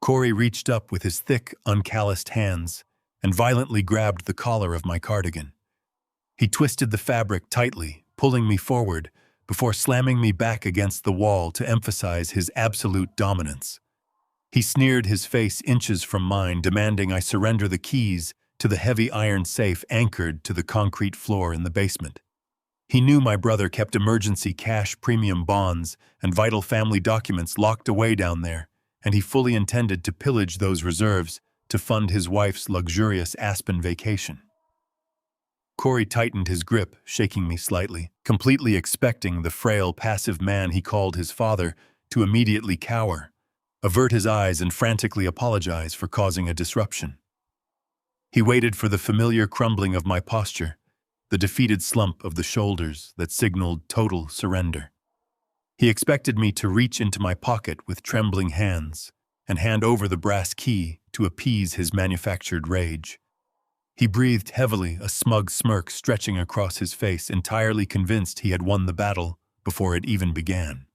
Corey reached up with his thick, uncalloused hands and violently grabbed the collar of my cardigan. He twisted the fabric tightly, pulling me forward before slamming me back against the wall to emphasize his absolute dominance. He sneered, his face inches from mine, demanding I surrender the keys to the heavy iron safe anchored to the concrete floor in the basement. He knew my brother kept emergency cash, premium bonds, and vital family documents locked away down there, and he fully intended to pillage those reserves to fund his wife's luxurious Aspen vacation. Corey tightened his grip, shaking me slightly, completely expecting the frail, passive man he called his father to immediately cower, avert his eyes, and frantically apologize for causing a disruption. He waited for the familiar crumbling of my posture, the defeated slump of the shoulders that signaled total surrender. He expected me to reach into my pocket with trembling hands and hand over the brass key to appease his manufactured rage. He breathed heavily, a smug smirk stretching across his face, entirely convinced he had won the battle before it even began.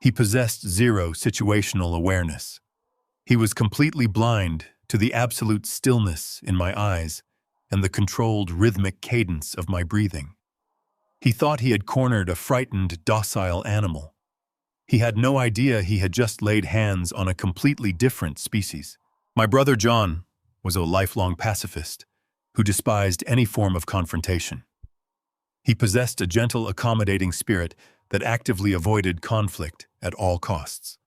He possessed zero situational awareness. He was completely blind to the absolute stillness in my eyes and the controlled rhythmic cadence of my breathing. He thought he had cornered a frightened, docile animal. He had no idea he had just laid hands on a completely different species. My brother John was a lifelong pacifist who despised any form of confrontation. He possessed a gentle, accommodating spirit that actively avoided conflict at all costs.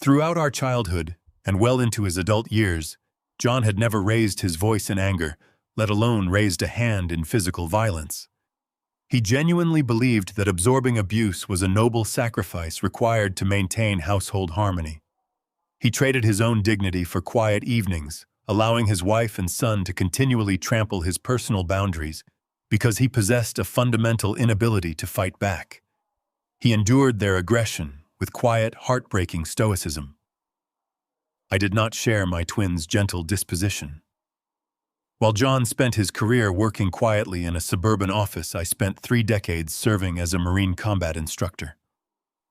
Throughout our childhood and well into his adult years, John had never raised his voice in anger, let alone raised a hand in physical violence. He genuinely believed that absorbing abuse was a noble sacrifice required to maintain household harmony. He traded his own dignity for quiet evenings, allowing his wife and son to continually trample his personal boundaries because he possessed a fundamental inability to fight back. He endured their aggression with quiet, heartbreaking stoicism. I did not share my twins' gentle disposition. While John spent his career working quietly in a suburban office, I spent 3 decades serving as a Marine combat instructor.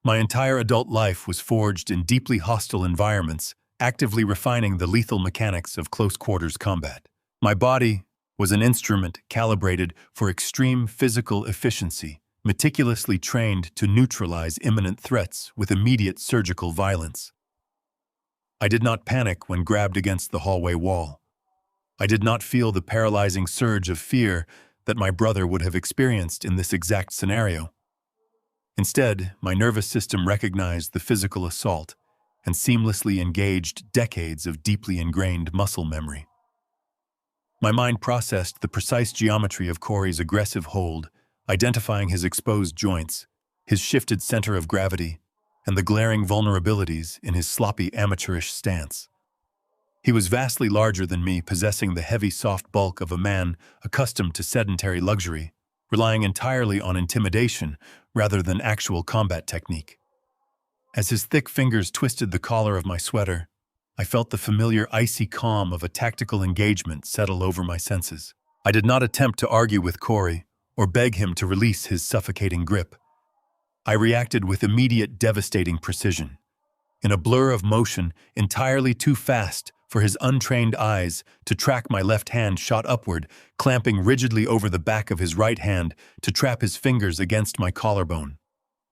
My entire adult life was forged in deeply hostile environments, actively refining the lethal mechanics of close-quarters combat. My body was an instrument calibrated for extreme physical efficiency, meticulously trained to neutralize imminent threats with immediate surgical violence. I did not panic when grabbed against the hallway wall. I did not feel the paralyzing surge of fear that my brother would have experienced in this exact scenario. Instead, my nervous system recognized the physical assault and seamlessly engaged decades of deeply ingrained muscle memory. My mind processed the precise geometry of Corey's aggressive hold, identifying his exposed joints, his shifted center of gravity, and the glaring vulnerabilities in his sloppy, amateurish stance. He was vastly larger than me, possessing the heavy, soft bulk of a man accustomed to sedentary luxury, relying entirely on intimidation rather than actual combat technique. As his thick fingers twisted the collar of my sweater, I felt the familiar icy calm of a tactical engagement settle over my senses. I did not attempt to argue with Corey or beg him to release his suffocating grip. I reacted with immediate, devastating precision. In a blur of motion, entirely too fast for his untrained eyes to track, my left hand shot upward, clamping rigidly over the back of his right hand to trap his fingers against my collarbone.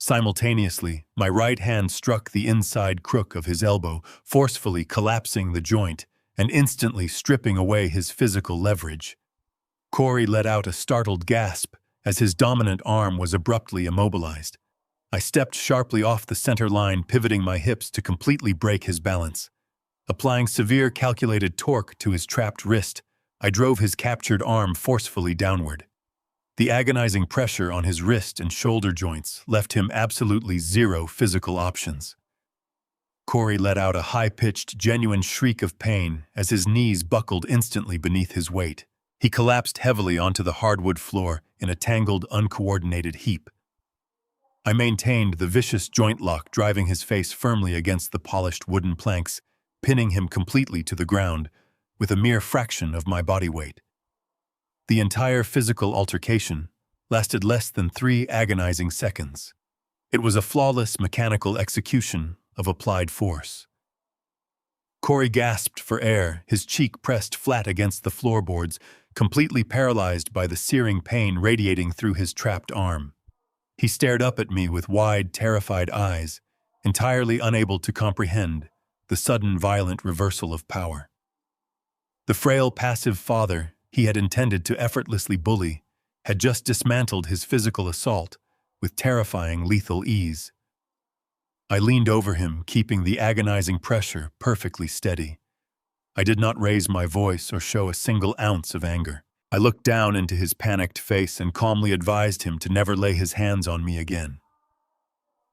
Simultaneously, my right hand struck the inside crook of his elbow, forcefully collapsing the joint and instantly stripping away his physical leverage. Corey let out a startled gasp as his dominant arm was abruptly immobilized. I stepped sharply off the center line, pivoting my hips to completely break his balance. Applying severe calculated torque to his trapped wrist, I drove his captured arm forcefully downward. The agonizing pressure on his wrist and shoulder joints left him absolutely zero physical options. Corey let out a high-pitched, genuine shriek of pain as his knees buckled instantly beneath his weight. He collapsed heavily onto the hardwood floor in a tangled, uncoordinated heap. I maintained the vicious joint lock, driving his face firmly against the polished wooden planks, pinning him completely to the ground with a mere fraction of my body weight. The entire physical altercation lasted less than 3 agonizing seconds. It was a flawless mechanical execution of applied force. Corey gasped for air, his cheek pressed flat against the floorboards, completely paralyzed by the searing pain radiating through his trapped arm. He stared up at me with wide, terrified eyes, entirely unable to comprehend the sudden, violent reversal of power. The frail, passive father he had intended to effortlessly bully had just dismantled his physical assault with terrifying, lethal ease. I leaned over him, keeping the agonizing pressure perfectly steady. I did not raise my voice or show a single ounce of anger. I looked down into his panicked face and calmly advised him to never lay his hands on me again.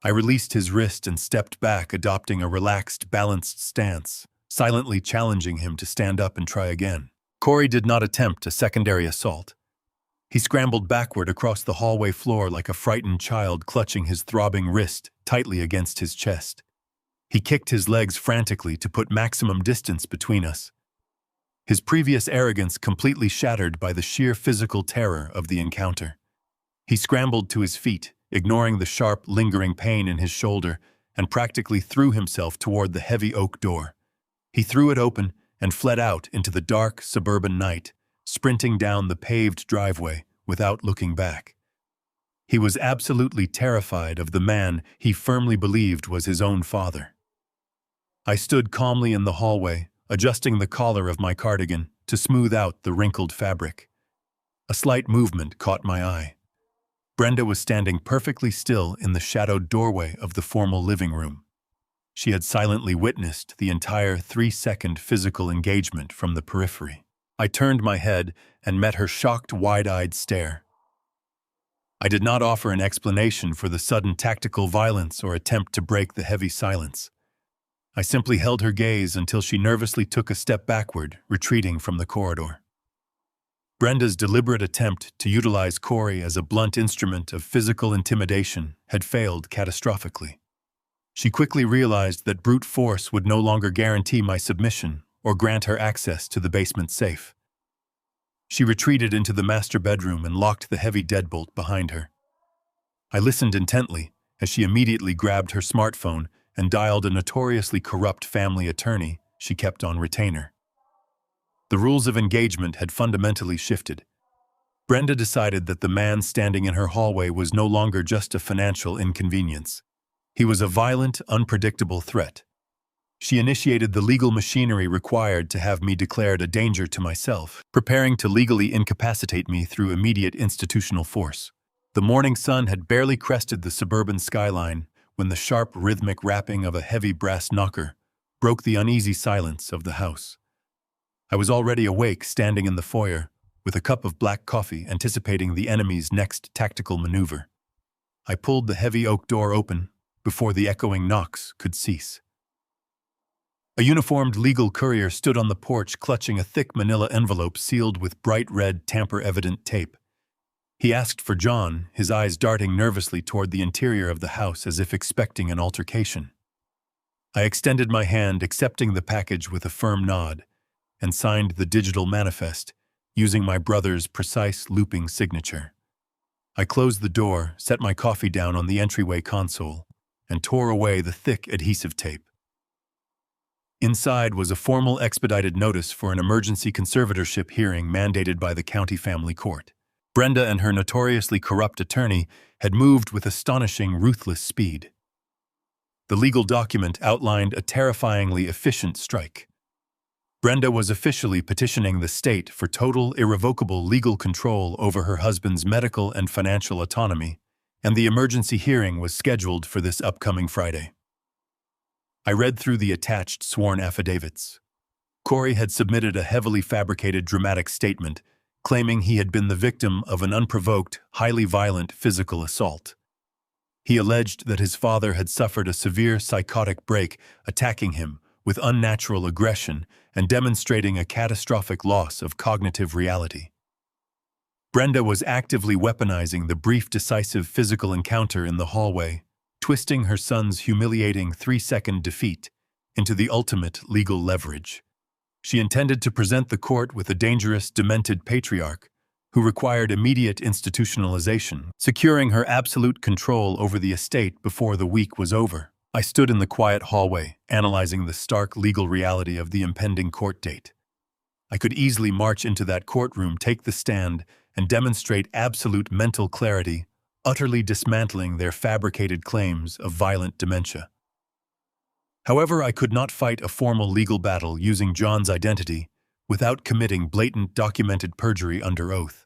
I released his wrist and stepped back, adopting a relaxed, balanced stance, silently challenging him to stand up and try again. Corey did not attempt a secondary assault. He scrambled backward across the hallway floor like a frightened child, clutching his throbbing wrist tightly against his chest. He kicked his legs frantically to put maximum distance between us. His previous arrogance completely shattered by the sheer physical terror of the encounter. He scrambled to his feet, ignoring the sharp, lingering pain in his shoulder, and practically threw himself toward the heavy oak door. He threw it open and fled out into the dark, suburban night, sprinting down the paved driveway without looking back. He was absolutely terrified of the man he firmly believed was his own father. I stood calmly in the hallway, adjusting the collar of my cardigan to smooth out the wrinkled fabric. A slight movement caught my eye. Brenda was standing perfectly still in the shadowed doorway of the formal living room. She had silently witnessed the entire 3-second physical engagement from the periphery. I turned my head and met her shocked, wide-eyed stare. I did not offer an explanation for the sudden tactical violence or attempt to break the heavy silence. I simply held her gaze until she nervously took a step backward, retreating from the corridor. Brenda's deliberate attempt to utilize Corey as a blunt instrument of physical intimidation had failed catastrophically. She quickly realized that brute force would no longer guarantee my submission or grant her access to the basement safe. She retreated into the master bedroom and locked the heavy deadbolt behind her. I listened intently as she immediately grabbed her smartphone and dialed a notoriously corrupt family attorney she kept on retainer. The rules of engagement had fundamentally shifted. Brenda decided that the man standing in her hallway was no longer just a financial inconvenience. He was a violent, unpredictable threat. She initiated the legal machinery required to have me declared a danger to myself, preparing to legally incapacitate me through immediate institutional force. The morning sun had barely crested the suburban skyline when the sharp, rhythmic rapping of a heavy brass knocker broke the uneasy silence of the house. I was already awake, standing in the foyer, with a cup of black coffee, anticipating the enemy's next tactical maneuver. I pulled the heavy oak door open before the echoing knocks could cease. A uniformed legal courier stood on the porch, clutching a thick manila envelope sealed with bright red, tamper-evident tape. He asked for John, his eyes darting nervously toward the interior of the house as if expecting an altercation. I extended my hand, accepting the package with a firm nod, and signed the digital manifest, using my brother's precise looping signature. I closed the door, set my coffee down on the entryway console, and tore away the thick adhesive tape. Inside was a formal expedited notice for an emergency conservatorship hearing mandated by the county family court. Brenda and her notoriously corrupt attorney had moved with astonishing, ruthless speed. The legal document outlined a terrifyingly efficient strike. Brenda was officially petitioning the state for total, irrevocable legal control over her husband's medical and financial autonomy, and the emergency hearing was scheduled for this upcoming Friday. I read through the attached sworn affidavits. Corey had submitted a heavily fabricated dramatic statement claiming he had been the victim of an unprovoked, highly violent physical assault. He alleged that his father had suffered a severe psychotic break, attacking him with unnatural aggression and demonstrating a catastrophic loss of cognitive reality. Brenda was actively weaponizing the brief, decisive physical encounter in the hallway, twisting her son's humiliating 3-second defeat into the ultimate legal leverage. She intended to present the court with a dangerous, demented patriarch who required immediate institutionalization, securing her absolute control over the estate before the week was over. I stood in the quiet hallway, analyzing the stark legal reality of the impending court date. I could easily march into that courtroom, take the stand, and demonstrate absolute mental clarity, utterly dismantling their fabricated claims of violent dementia. However, I could not fight a formal legal battle using John's identity without committing blatant documented perjury under oath.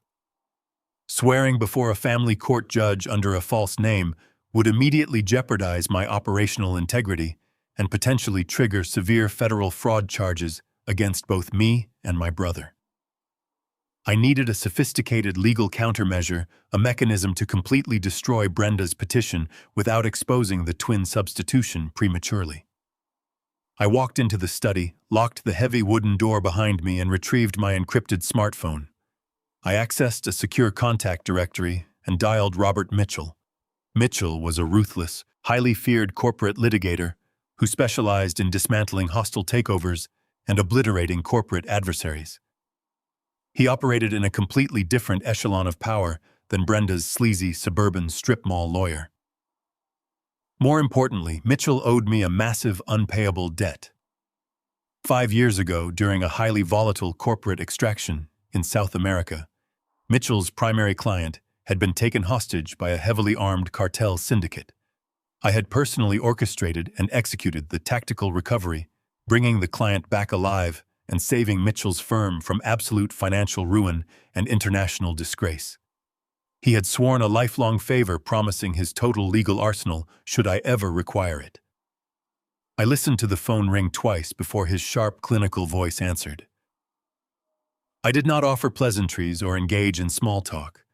Swearing before a family court judge under a false name would immediately jeopardize my operational integrity and potentially trigger severe federal fraud charges against both me and my brother. I needed a sophisticated legal countermeasure, a mechanism to completely destroy Brenda's petition without exposing the twin substitution prematurely. I walked into the study, locked the heavy wooden door behind me, and retrieved my encrypted smartphone. I accessed a secure contact directory and dialed Robert Mitchell. Mitchell was a ruthless, highly feared corporate litigator who specialized in dismantling hostile takeovers and obliterating corporate adversaries. He operated in a completely different echelon of power than Brenda's sleazy suburban strip mall lawyer. More importantly, Mitchell owed me a massive unpayable debt. 5 years ago, during a highly volatile corporate extraction in South America, Mitchell's primary client had been taken hostage by a heavily armed cartel syndicate. I had personally orchestrated and executed the tactical recovery, bringing the client back alive and saving Mitchell's firm from absolute financial ruin and international disgrace. He had sworn a lifelong favor, promising his total legal arsenal should I ever require it. I listened to the phone ring twice before his sharp, clinical voice answered. I did not offer pleasantries or engage in small talk.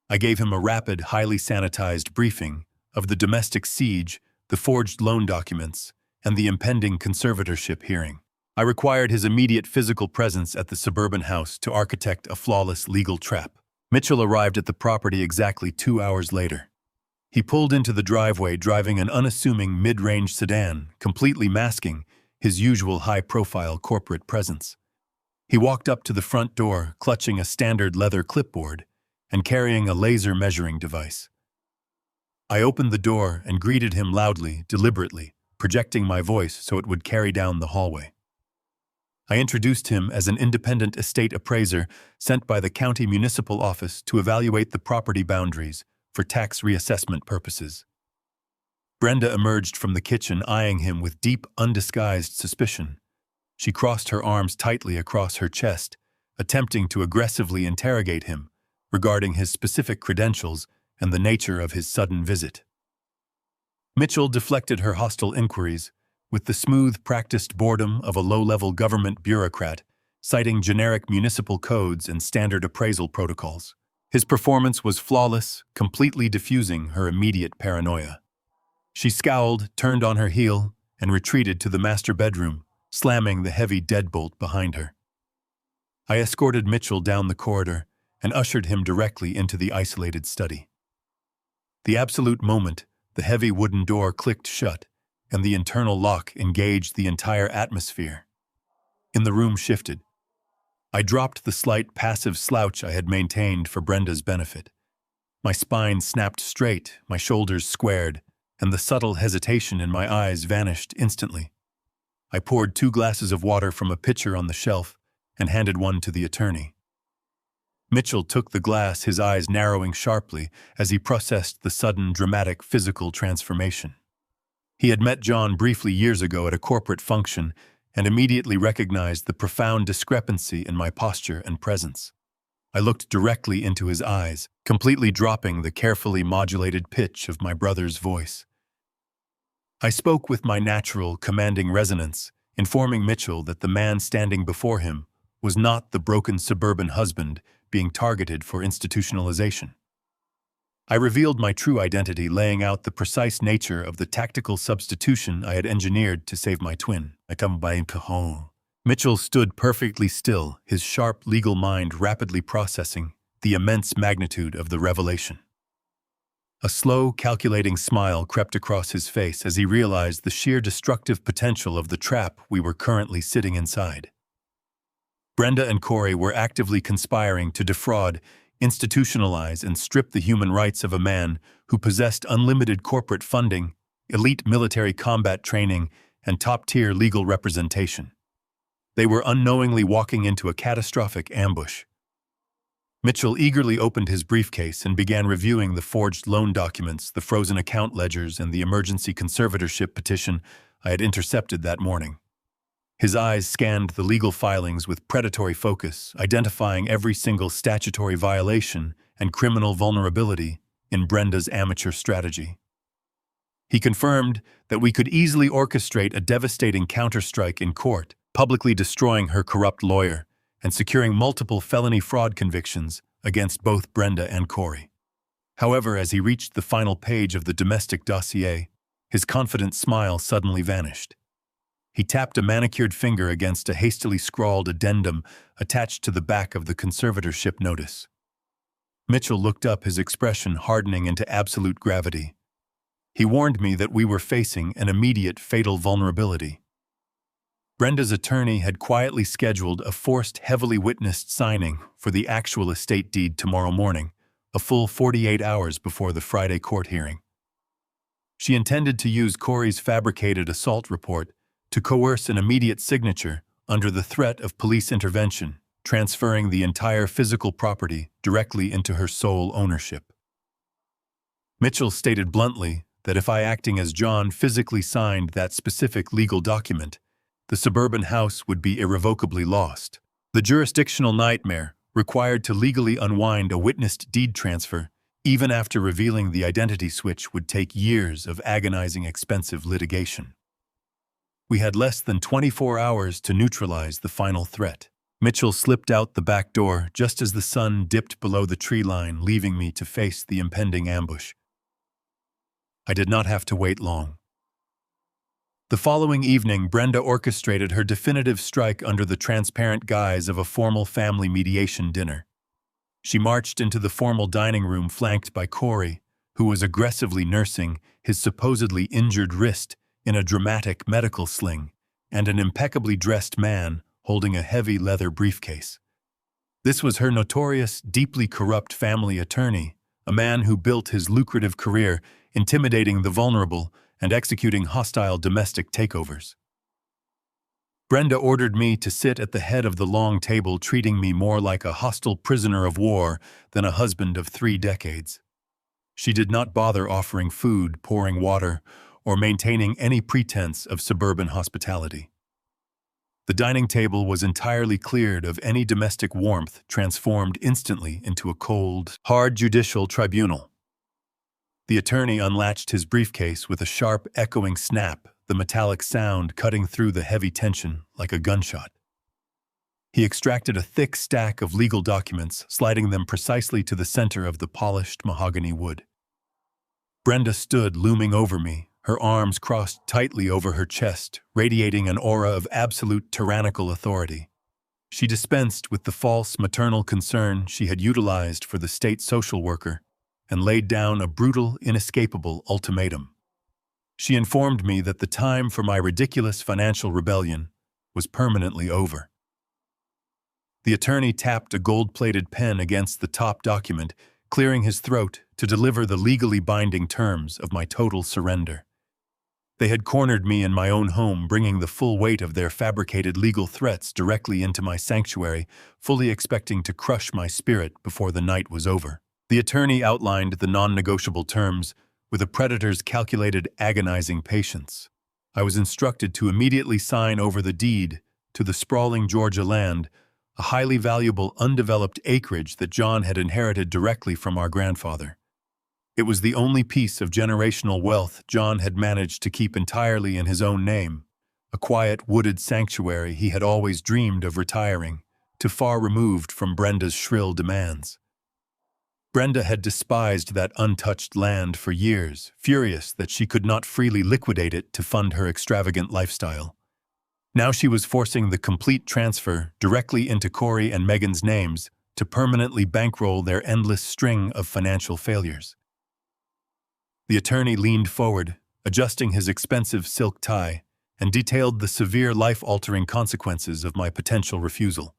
I gave him a rapid, highly sanitized briefing of the domestic siege, the forged loan documents, and the impending conservatorship hearing. I required his immediate physical presence at the suburban house to architect a flawless legal trap. Mitchell arrived at the property exactly 2 hours later. He pulled into the driveway driving an unassuming mid-range sedan, completely masking his usual high-profile corporate presence. He walked up to the front door, clutching a standard leather clipboard and carrying a laser measuring device. I opened the door and greeted him loudly, deliberately, projecting my voice so it would carry down the hallway. I introduced him as an independent estate appraiser sent by the county municipal office to evaluate the property boundaries for tax reassessment purposes. Brenda emerged from the kitchen eyeing him with deep, undisguised suspicion. She crossed her arms tightly across her chest, attempting to aggressively interrogate him regarding his specific credentials and the nature of his sudden visit. Mitchell deflected her hostile inquiries with the smooth, practiced boredom of a low-level government bureaucrat, citing generic municipal codes and standard appraisal protocols. His performance was flawless, completely diffusing her immediate paranoia. She scowled, turned on her heel, and retreated to the master bedroom, slamming the heavy deadbolt behind her. I escorted Mitchell down the corridor and ushered him directly into the isolated study. The absolute moment the heavy wooden door clicked shut and the internal lock engaged the entire atmosphere, the room shifted. I dropped the slight passive slouch I had maintained for Brenda's benefit. My spine snapped straight, my shoulders squared, and the subtle hesitation in my eyes vanished instantly. I poured 2 glasses of water from a pitcher on the shelf and handed one to the attorney. Mitchell took the glass, his eyes narrowing sharply as he processed the sudden, dramatic physical transformation. He had met John briefly years ago at a corporate function and immediately recognized the profound discrepancy in my posture and presence. I looked directly into his eyes, completely dropping the carefully modulated pitch of my brother's voice. I spoke with my natural, commanding resonance, informing Mitchell that the man standing before him was not the broken suburban husband being targeted for institutionalization. I revealed my true identity, laying out the precise nature of the tactical substitution I had engineered to save my twin. Mitchell stood perfectly still, his sharp legal mind rapidly processing the immense magnitude of the revelation. A slow, calculating smile crept across his face as he realized the sheer destructive potential of the trap we were currently sitting inside. Brenda and Corey were actively conspiring to defraud, institutionalize, and strip the human rights of a man who possessed unlimited corporate funding, elite military combat training, and top-tier legal representation. They were unknowingly walking into a catastrophic ambush. Mitchell eagerly opened his briefcase and began reviewing the forged loan documents, the frozen account ledgers, and the emergency conservatorship petition I had intercepted that morning. His eyes scanned the legal filings with predatory focus, identifying every single statutory violation and criminal vulnerability in Brenda's amateur strategy. He confirmed that we could easily orchestrate a devastating counterstrike in court, publicly destroying her corrupt lawyer and securing multiple felony fraud convictions against both Brenda and Corey. However, as he reached the final page of the domestic dossier, his confident smile suddenly vanished. He tapped a manicured finger against a hastily scrawled addendum attached to the back of the conservatorship notice. Mitchell looked up, his expression hardening into absolute gravity. He warned me that we were facing an immediate fatal vulnerability. Brenda's attorney had quietly scheduled a forced, heavily witnessed signing for the actual estate deed tomorrow morning, a full 48 hours before the Friday court hearing. She intended to use Corey's fabricated assault report to coerce an immediate signature under the threat of police intervention, transferring the entire physical property directly into her sole ownership. Mitchell stated bluntly that if I, acting as John, physically signed that specific legal document, the suburban house would be irrevocably lost. The jurisdictional nightmare required to legally unwind a witnessed deed transfer, even after revealing the identity switch, would take years of agonizing, expensive litigation. We had less than 24 hours to neutralize the final threat. Mitchell slipped out the back door just as the sun dipped below the tree line, leaving me to face the impending ambush. I did not have to wait long. The following evening, Brenda orchestrated her definitive strike under the transparent guise of a formal family mediation dinner. She marched into the formal dining room flanked by Corey, who was aggressively nursing his supposedly injured wrist in a dramatic medical sling, and an impeccably dressed man holding a heavy leather briefcase. This was her notorious, deeply corrupt family attorney, a man who built his lucrative career intimidating the vulnerable and executing hostile domestic takeovers. Brenda ordered me to sit at the head of the long table, treating me more like a hostile prisoner of war than a husband of 3 decades. She did not bother offering food, pouring water, or maintaining any pretense of suburban hospitality. The dining table was entirely cleared of any domestic warmth, transformed instantly into a cold, hard judicial tribunal. The attorney unlatched his briefcase with a sharp, echoing snap, the metallic sound cutting through the heavy tension like a gunshot. He extracted a thick stack of legal documents, sliding them precisely to the center of the polished mahogany wood. Brenda stood looming over me, her arms crossed tightly over her chest, radiating an aura of absolute tyrannical authority. She dispensed with the false maternal concern she had utilized for the state social worker and laid down a brutal, inescapable ultimatum. She informed me that the time for my ridiculous financial rebellion was permanently over. The attorney tapped a gold-plated pen against the top document, clearing his throat to deliver the legally binding terms of my total surrender. They had cornered me in my own home, bringing the full weight of their fabricated legal threats directly into my sanctuary, fully expecting to crush my spirit before the night was over. The attorney outlined the non-negotiable terms with a predator's calculated, agonizing patience. I was instructed to immediately sign over the deed to the sprawling Georgia land, a highly valuable, undeveloped acreage that John had inherited directly from our grandfather. It was the only piece of generational wealth John had managed to keep entirely in his own name, a quiet, wooded sanctuary he had always dreamed of retiring, too far removed from Brenda's shrill demands. Brenda had despised that untouched land for years, furious that she could not freely liquidate it to fund her extravagant lifestyle. Now she was forcing the complete transfer directly into Corey and Megan's names to permanently bankroll their endless string of financial failures. The attorney leaned forward, adjusting his expensive silk tie, and detailed the severe life-altering consequences of my potential refusal.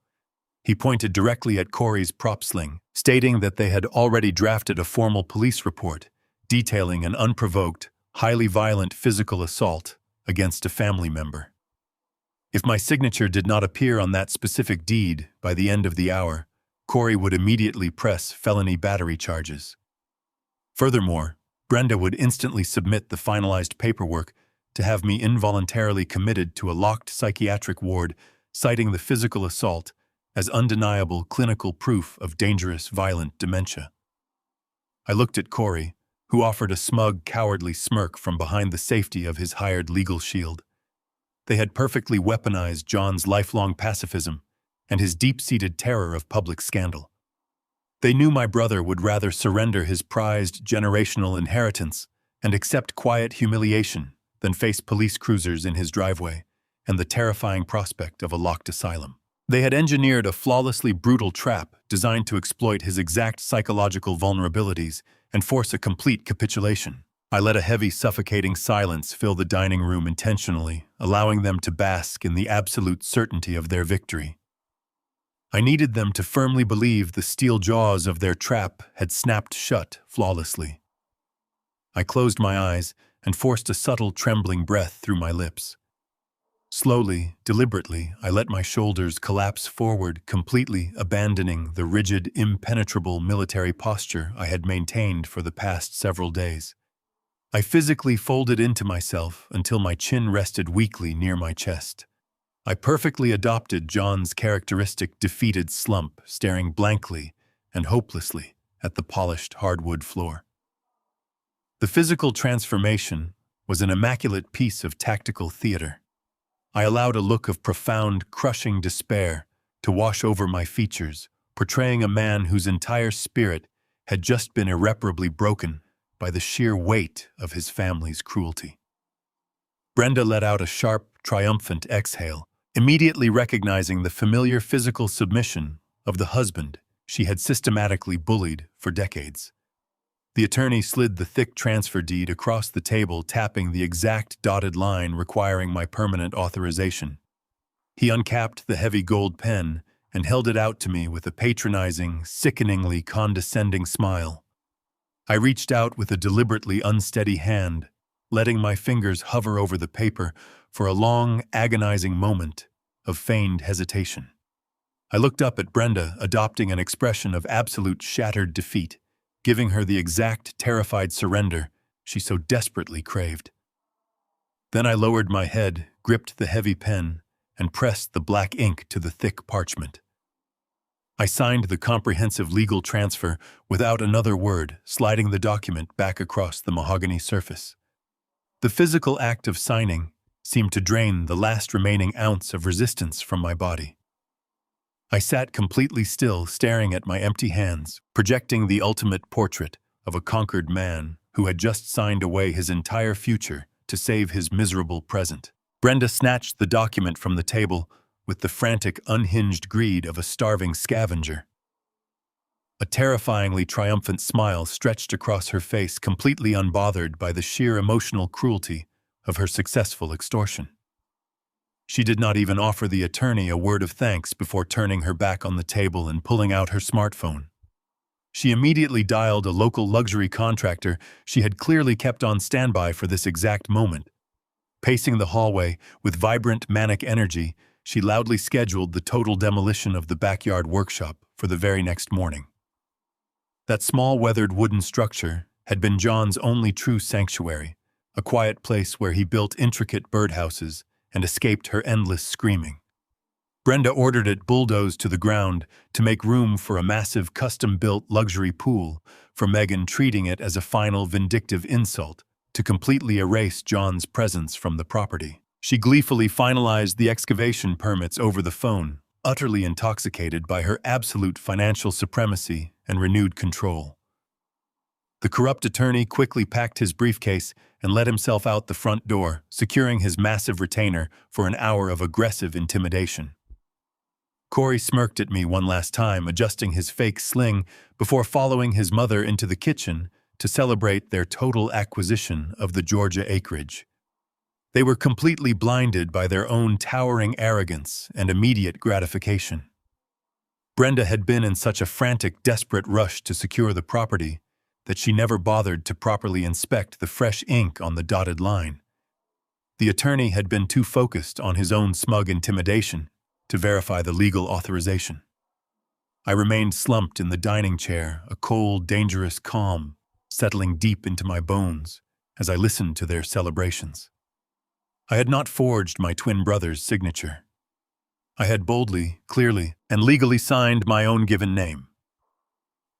He pointed directly at Corey's prop sling, stating that they had already drafted a formal police report detailing an unprovoked, highly violent physical assault against a family member. If my signature did not appear on that specific deed by the end of the hour, Corey would immediately press felony battery charges. Furthermore, Brenda would instantly submit the finalized paperwork to have me involuntarily committed to a locked psychiatric ward, citing the physical assault as undeniable clinical proof of dangerous, violent dementia. I looked at Corey, who offered a smug, cowardly smirk from behind the safety of his hired legal shield. They had perfectly weaponized John's lifelong pacifism and his deep-seated terror of public scandal. They knew my brother would rather surrender his prized generational inheritance and accept quiet humiliation than face police cruisers in his driveway and the terrifying prospect of a locked asylum. They had engineered a flawlessly brutal trap designed to exploit his exact psychological vulnerabilities and force a complete capitulation. I let a heavy, suffocating silence fill the dining room intentionally, allowing them to bask in the absolute certainty of their victory. I needed them to firmly believe the steel jaws of their trap had snapped shut flawlessly. I closed my eyes and forced a subtle, trembling breath through my lips. Slowly, deliberately, I let my shoulders collapse forward, completely abandoning the rigid, impenetrable military posture I had maintained for the past several days. I physically folded into myself until my chin rested weakly near my chest. I perfectly adopted John's characteristic defeated slump, staring blankly and hopelessly at the polished hardwood floor. The physical transformation was an immaculate piece of tactical theater. I allowed a look of profound, crushing despair to wash over my features, portraying a man whose entire spirit had just been irreparably broken by the sheer weight of his family's cruelty. Brenda let out a sharp, triumphant exhale, immediately recognizing the familiar physical submission of the husband she had systematically bullied for decades. The attorney slid the thick transfer deed across the table, tapping the exact dotted line requiring my permanent authorization. He uncapped the heavy gold pen and held it out to me with a patronizing, sickeningly condescending smile. I reached out with a deliberately unsteady hand, letting my fingers hover over the paper for a long, agonizing moment of feigned hesitation. I looked up at Brenda, adopting an expression of absolute shattered defeat, giving her the exact terrified surrender she so desperately craved. Then I lowered my head, gripped the heavy pen, and pressed the black ink to the thick parchment. I signed the comprehensive legal transfer without another word, sliding the document back across the mahogany surface. The physical act of signing seemed to drain the last remaining ounce of resistance from my body. I sat completely still, staring at my empty hands, projecting the ultimate portrait of a conquered man who had just signed away his entire future to save his miserable present. Brenda snatched the document from the table with the frantic, unhinged greed of a starving scavenger. A terrifyingly triumphant smile stretched across her face, completely unbothered by the sheer emotional cruelty of her successful extortion. She did not even offer the attorney a word of thanks before turning her back on the table and pulling out her smartphone. She immediately dialed a local luxury contractor she had clearly kept on standby for this exact moment. Pacing the hallway with vibrant, manic energy, she loudly scheduled the total demolition of the backyard workshop for the very next morning. That small, weathered wooden structure had been John's only true sanctuary, a quiet place where he built intricate birdhouses and escaped her endless screaming. Brenda ordered it bulldozed to the ground to make room for a massive custom-built luxury pool, for Megan, treating it as a final vindictive insult to completely erase John's presence from the property. She gleefully finalized the excavation permits over the phone, utterly intoxicated by her absolute financial supremacy and renewed control. The corrupt attorney quickly packed his briefcase and let himself out the front door, securing his massive retainer for an hour of aggressive intimidation. Corey smirked at me one last time, adjusting his fake sling before following his mother into the kitchen to celebrate their total acquisition of the Georgia acreage. They were completely blinded by their own towering arrogance and immediate gratification. Brenda had been in such a frantic, desperate rush to secure the property that she never bothered to properly inspect the fresh ink on the dotted line. The attorney had been too focused on his own smug intimidation to verify the legal authorization. I remained slumped in the dining chair, a cold, dangerous calm settling deep into my bones as I listened to their celebrations. I had not forged my twin brother's signature. I had boldly, clearly, and legally signed my own given name.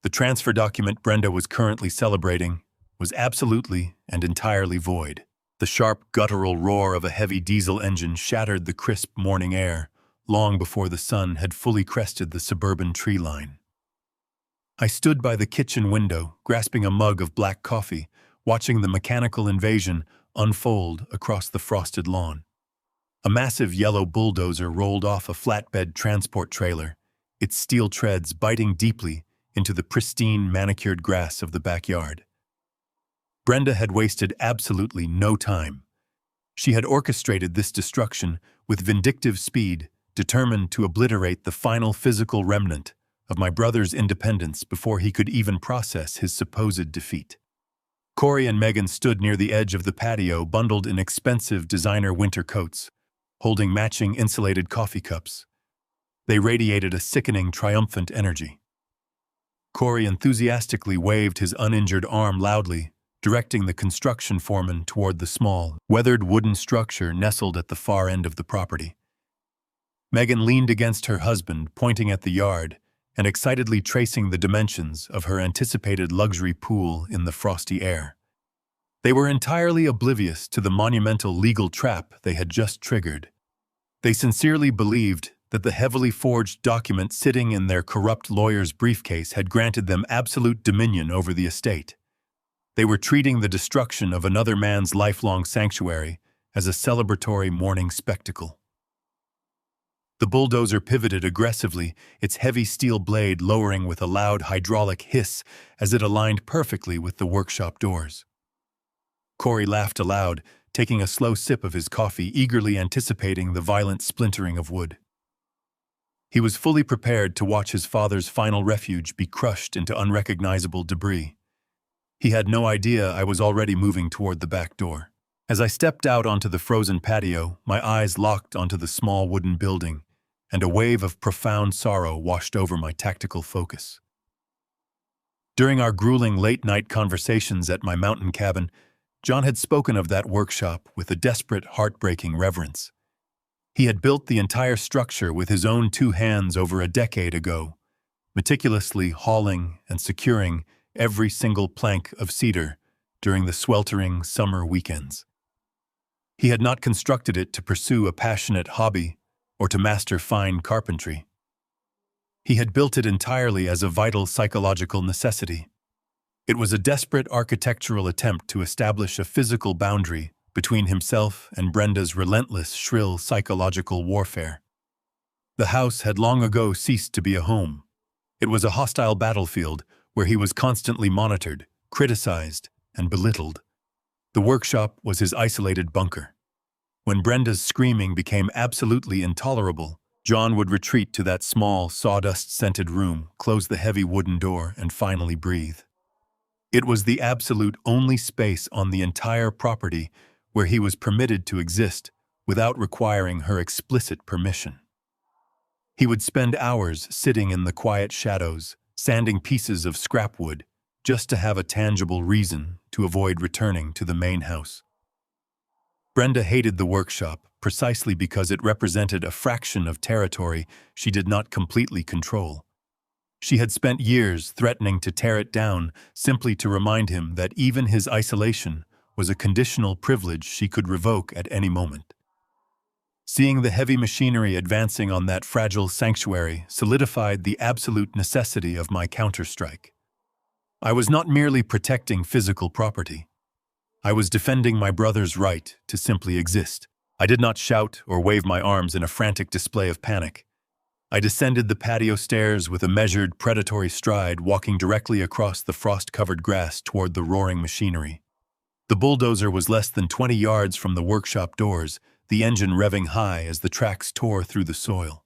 The transfer document Brenda was currently celebrating was absolutely and entirely void. The sharp, guttural roar of a heavy diesel engine shattered the crisp morning air long before the sun had fully crested the suburban tree line. I stood by the kitchen window, grasping a mug of black coffee, watching the mechanical invasion unfold across the frosted lawn. A massive yellow bulldozer rolled off a flatbed transport trailer, its steel treads biting deeply into the pristine, manicured grass of the backyard. Brenda had wasted absolutely no time. She had orchestrated this destruction with vindictive speed, determined to obliterate the final physical remnant of my brother's independence before he could even process his supposed defeat. Corey and Megan stood near the edge of the patio, bundled in expensive designer winter coats, holding matching insulated coffee cups. They radiated a sickening, triumphant energy. Corey enthusiastically waved his uninjured arm loudly, directing the construction foreman toward the small, weathered wooden structure nestled at the far end of the property. Megan leaned against her husband, pointing at the yard and excitedly tracing the dimensions of her anticipated luxury pool in the frosty air. They were entirely oblivious to the monumental legal trap they had just triggered. They sincerely believed that the heavily forged document sitting in their corrupt lawyer's briefcase had granted them absolute dominion over the estate. They were treating the destruction of another man's lifelong sanctuary as a celebratory morning spectacle. The bulldozer pivoted aggressively, its heavy steel blade lowering with a loud hydraulic hiss as it aligned perfectly with the workshop doors. Corey laughed aloud, taking a slow sip of his coffee, eagerly anticipating the violent splintering of wood. He was fully prepared to watch his father's final refuge be crushed into unrecognizable debris. He had no idea I was already moving toward the back door. As I stepped out onto the frozen patio, my eyes locked onto the small wooden building, and a wave of profound sorrow washed over my tactical focus. During our grueling late-night conversations at my mountain cabin, John had spoken of that workshop with a desperate, heartbreaking reverence. He had built the entire structure with his own 2 hands over a decade ago, meticulously hauling and securing every single plank of cedar during the sweltering summer weekends. He had not constructed it to pursue a passionate hobby or to master fine carpentry. He had built it entirely as a vital psychological necessity. It was a desperate architectural attempt to establish a physical boundary between himself and Brenda's relentless, shrill psychological warfare. The house had long ago ceased to be a home. It was a hostile battlefield where he was constantly monitored, criticized, and belittled. The workshop was his isolated bunker. When Brenda's screaming became absolutely intolerable, John would retreat to that small, sawdust-scented room, close the heavy wooden door, and finally breathe. It was the absolute only space on the entire property where he was permitted to exist without requiring her explicit permission. He would spend hours sitting in the quiet shadows, sanding pieces of scrap wood, just to have a tangible reason to avoid returning to the main house. Brenda hated the workshop precisely because it represented a fraction of territory she did not completely control. She had spent years threatening to tear it down simply to remind him that even his isolation was a conditional privilege she could revoke at any moment. Seeing the heavy machinery advancing on that fragile sanctuary solidified the absolute necessity of my counterstrike. I was not merely protecting physical property. I was defending my brother's right to simply exist. I did not shout or wave my arms in a frantic display of panic. I descended the patio stairs with a measured, predatory stride, walking directly across the frost-covered grass toward the roaring machinery. The bulldozer was less than 20 yards from the workshop doors, the engine revving high as the tracks tore through the soil.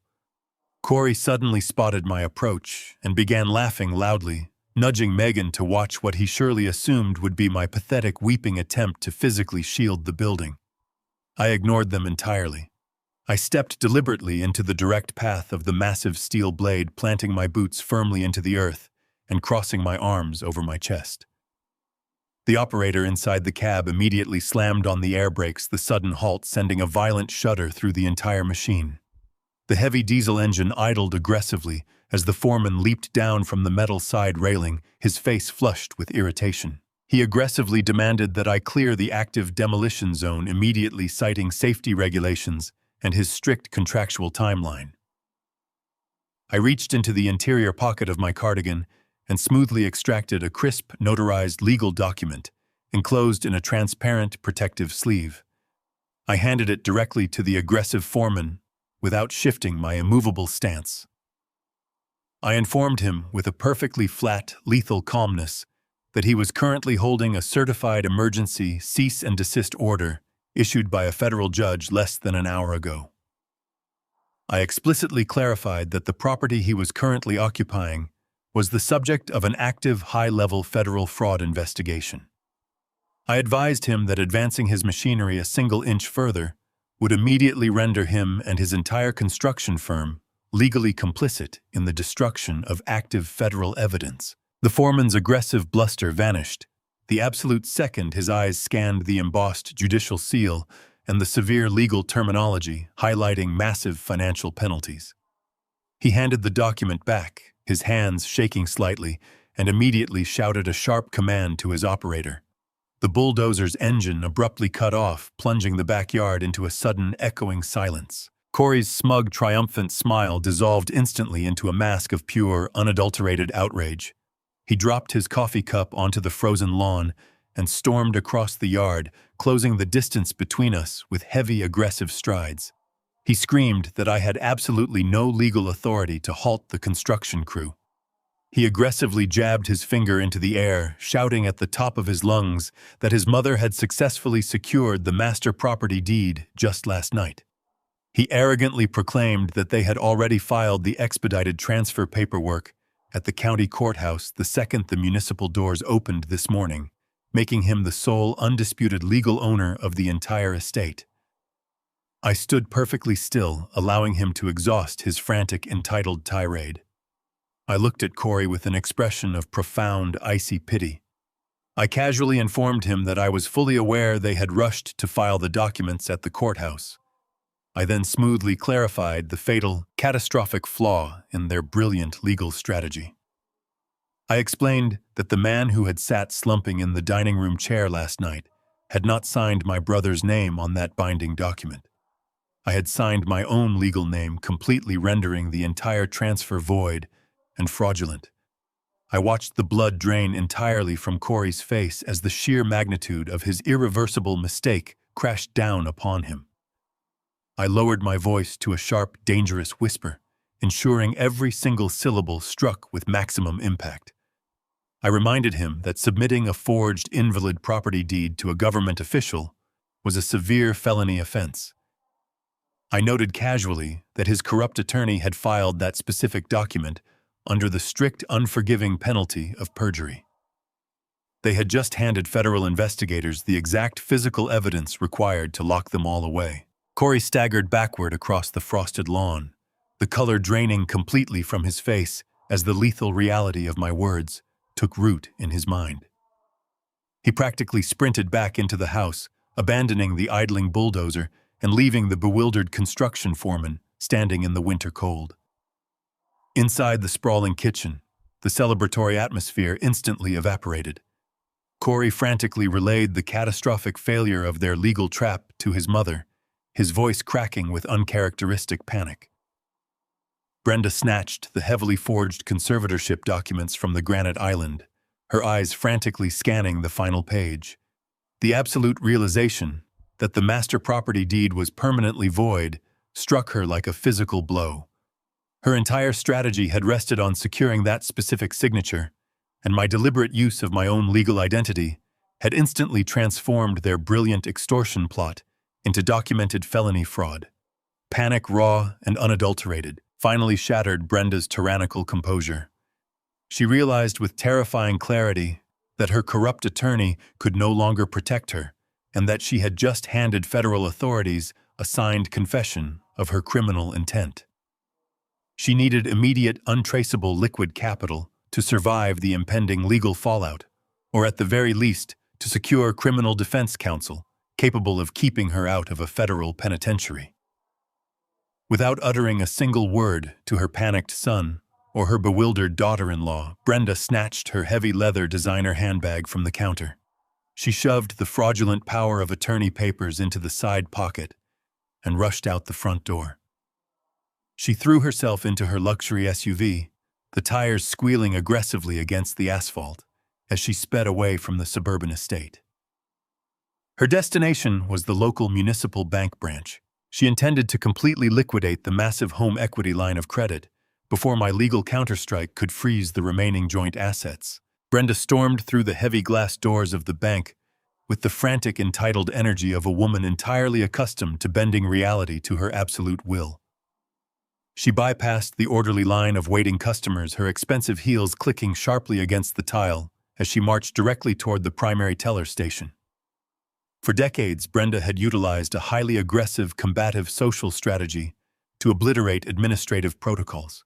Corey suddenly spotted my approach and began laughing loudly, nudging Megan to watch what he surely assumed would be my pathetic weeping attempt to physically shield the building. I ignored them entirely. I stepped deliberately into the direct path of the massive steel blade, planting my boots firmly into the earth and crossing my arms over my chest. The operator inside the cab immediately slammed on the air brakes, the sudden halt sending a violent shudder through the entire machine. The heavy diesel engine idled aggressively as the foreman leaped down from the metal side railing, his face flushed with irritation. He aggressively demanded that I clear the active demolition zone immediately, citing safety regulations and his strict contractual timeline. I reached into the interior pocket of my cardigan and smoothly extracted a crisp, notarized legal document, enclosed in a transparent, protective sleeve. I handed it directly to the aggressive foreman without shifting my immovable stance. I informed him with a perfectly flat, lethal calmness that he was currently holding a certified emergency cease and desist order issued by a federal judge less than an hour ago. I explicitly clarified that the property he was currently occupying was the subject of an active, high-level federal fraud investigation. I advised him that advancing his machinery a single inch further would immediately render him and his entire construction firm legally complicit in the destruction of active federal evidence. The foreman's aggressive bluster vanished the absolute second his eyes scanned the embossed judicial seal and the severe legal terminology highlighting massive financial penalties. He handed the document back, his hands shaking slightly, and immediately shouted a sharp command to his operator. The bulldozer's engine abruptly cut off, plunging the backyard into a sudden, echoing silence. Corey's smug, triumphant smile dissolved instantly into a mask of pure, unadulterated outrage. He dropped his coffee cup onto the frozen lawn and stormed across the yard, closing the distance between us with heavy, aggressive strides. He screamed that I had absolutely no legal authority to halt the construction crew. He aggressively jabbed his finger into the air, shouting at the top of his lungs that his mother had successfully secured the master property deed just last night. He arrogantly proclaimed that they had already filed the expedited transfer paperwork at the county courthouse the second the municipal doors opened this morning, making him the sole undisputed legal owner of the entire estate. I stood perfectly still, allowing him to exhaust his frantic, entitled tirade. I looked at Corey with an expression of profound, icy pity. I casually informed him that I was fully aware they had rushed to file the documents at the courthouse. I then smoothly clarified the fatal, catastrophic flaw in their brilliant legal strategy. I explained that the man who had sat slumping in the dining room chair last night had not signed my brother's name on that binding document. I had signed my own legal name, completely rendering the entire transfer void and fraudulent. I watched the blood drain entirely from Corey's face as the sheer magnitude of his irreversible mistake crashed down upon him. I lowered my voice to a sharp, dangerous whisper, ensuring every single syllable struck with maximum impact. I reminded him that submitting a forged invalid property deed to a government official was a severe felony offense. I noted casually that his corrupt attorney had filed that specific document under the strict, unforgiving penalty of perjury. They had just handed federal investigators the exact physical evidence required to lock them all away. Corey staggered backward across the frosted lawn, the color draining completely from his face as the lethal reality of my words took root in his mind. He practically sprinted back into the house, abandoning the idling bulldozer and leaving the bewildered construction foreman standing in the winter cold. Inside the sprawling kitchen, the celebratory atmosphere instantly evaporated. Corey frantically relayed the catastrophic failure of their legal trap to his mother, his voice cracking with uncharacteristic panic. Brenda snatched the heavily forged conservatorship documents from the granite island, her eyes frantically scanning the final page. The absolute realization that the master property deed was permanently void struck her like a physical blow. Her entire strategy had rested on securing that specific signature, and my deliberate use of my own legal identity had instantly transformed their brilliant extortion plot into documented felony fraud. Panic, raw and unadulterated, finally shattered Brenda's tyrannical composure. She realized with terrifying clarity that her corrupt attorney could no longer protect her, and that she had just handed federal authorities a signed confession of her criminal intent. She needed immediate, untraceable liquid capital to survive the impending legal fallout, or at the very least, to secure criminal defense counsel capable of keeping her out of a federal penitentiary. Without uttering a single word to her panicked son or her bewildered daughter-in-law, Brenda snatched her heavy leather designer handbag from the counter. She shoved the fraudulent power of attorney papers into the side pocket and rushed out the front door. She threw herself into her luxury SUV, the tires squealing aggressively against the asphalt as she sped away from the suburban estate. Her destination was the local municipal bank branch. She intended to completely liquidate the massive home equity line of credit before my legal counterstrike could freeze the remaining joint assets. Brenda stormed through the heavy glass doors of the bank with the frantic, entitled energy of a woman entirely accustomed to bending reality to her absolute will. She bypassed the orderly line of waiting customers, her expensive heels clicking sharply against the tile as she marched directly toward the primary teller station. For decades, Brenda had utilized a highly aggressive, combative social strategy to obliterate administrative protocols.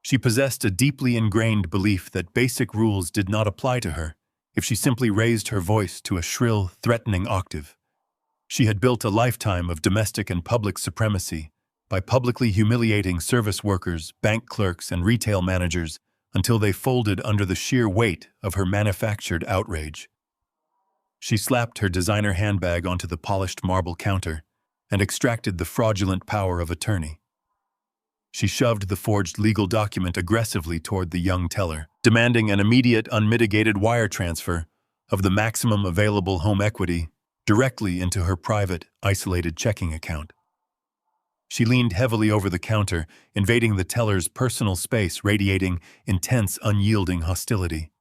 She possessed a deeply ingrained belief that basic rules did not apply to her if she simply raised her voice to a shrill, threatening octave. She had built a lifetime of domestic and public supremacy by publicly humiliating service workers, bank clerks, and retail managers until they folded under the sheer weight of her manufactured outrage. She slapped her designer handbag onto the polished marble counter and extracted the fraudulent power of attorney. She shoved the forged legal document aggressively toward the young teller, demanding an immediate, unmitigated wire transfer of the maximum available home equity directly into her private, isolated checking account. She leaned heavily over the counter, invading the teller's personal space, radiating intense, unyielding hostility.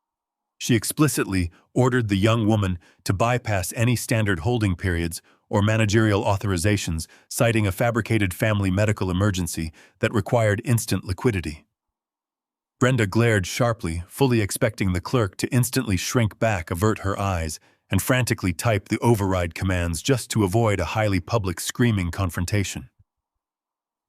She explicitly ordered the young woman to bypass any standard holding periods or managerial authorizations, citing a fabricated family medical emergency that required instant liquidity. Brenda glared sharply, fully expecting the clerk to instantly shrink back, avert her eyes, and frantically type the override commands just to avoid a highly public screaming confrontation.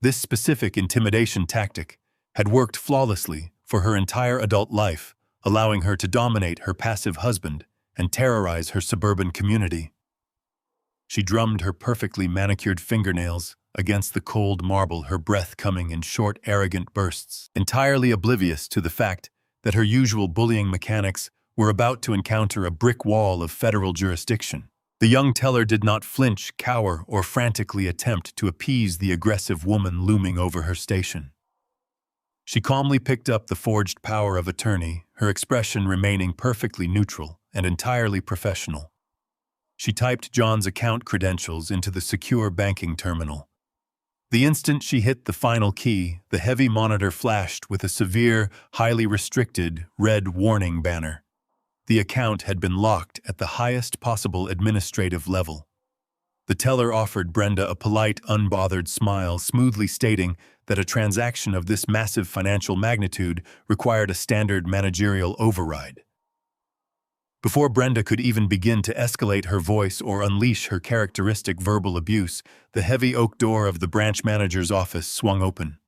This specific intimidation tactic had worked flawlessly for her entire adult life, allowing her to dominate her passive husband and terrorize her suburban community. She drummed her perfectly manicured fingernails against the cold marble, her breath coming in short, arrogant bursts, entirely oblivious to the fact that her usual bullying mechanics were about to encounter a brick wall of federal jurisdiction. The young teller did not flinch, cower, or frantically attempt to appease the aggressive woman looming over her station. She calmly picked up the forged power of attorney, her expression remaining perfectly neutral and entirely professional. She typed John's account credentials into the secure banking terminal. The instant she hit the final key, the heavy monitor flashed with a severe, highly restricted, red warning banner. The account had been locked at the highest possible administrative level. The teller offered Brenda a polite, unbothered smile, smoothly stating that a transaction of this massive financial magnitude required a standard managerial override. Before Brenda could even begin to escalate her voice or unleash her characteristic verbal abuse, the heavy oak door of the branch manager's office swung open.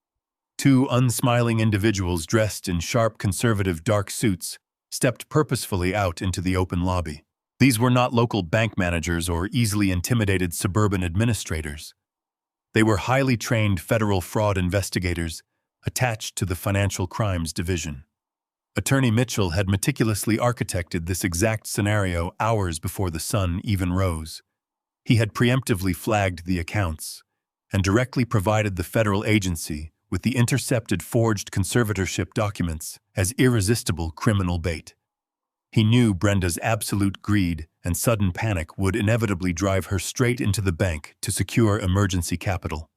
Two unsmiling individuals dressed in sharp conservative dark suits stepped purposefully out into the open lobby. These were not local bank managers or easily intimidated suburban administrators. They were highly trained federal fraud investigators attached to the Financial Crimes Division. Attorney Mitchell had meticulously architected this exact scenario hours before the sun even rose. He had preemptively flagged the accounts and directly provided the federal agency with the intercepted forged conservatorship documents as irresistible criminal bait. He knew Brenda's absolute greed and sudden panic would inevitably drive her straight into the bank to secure emergency capital.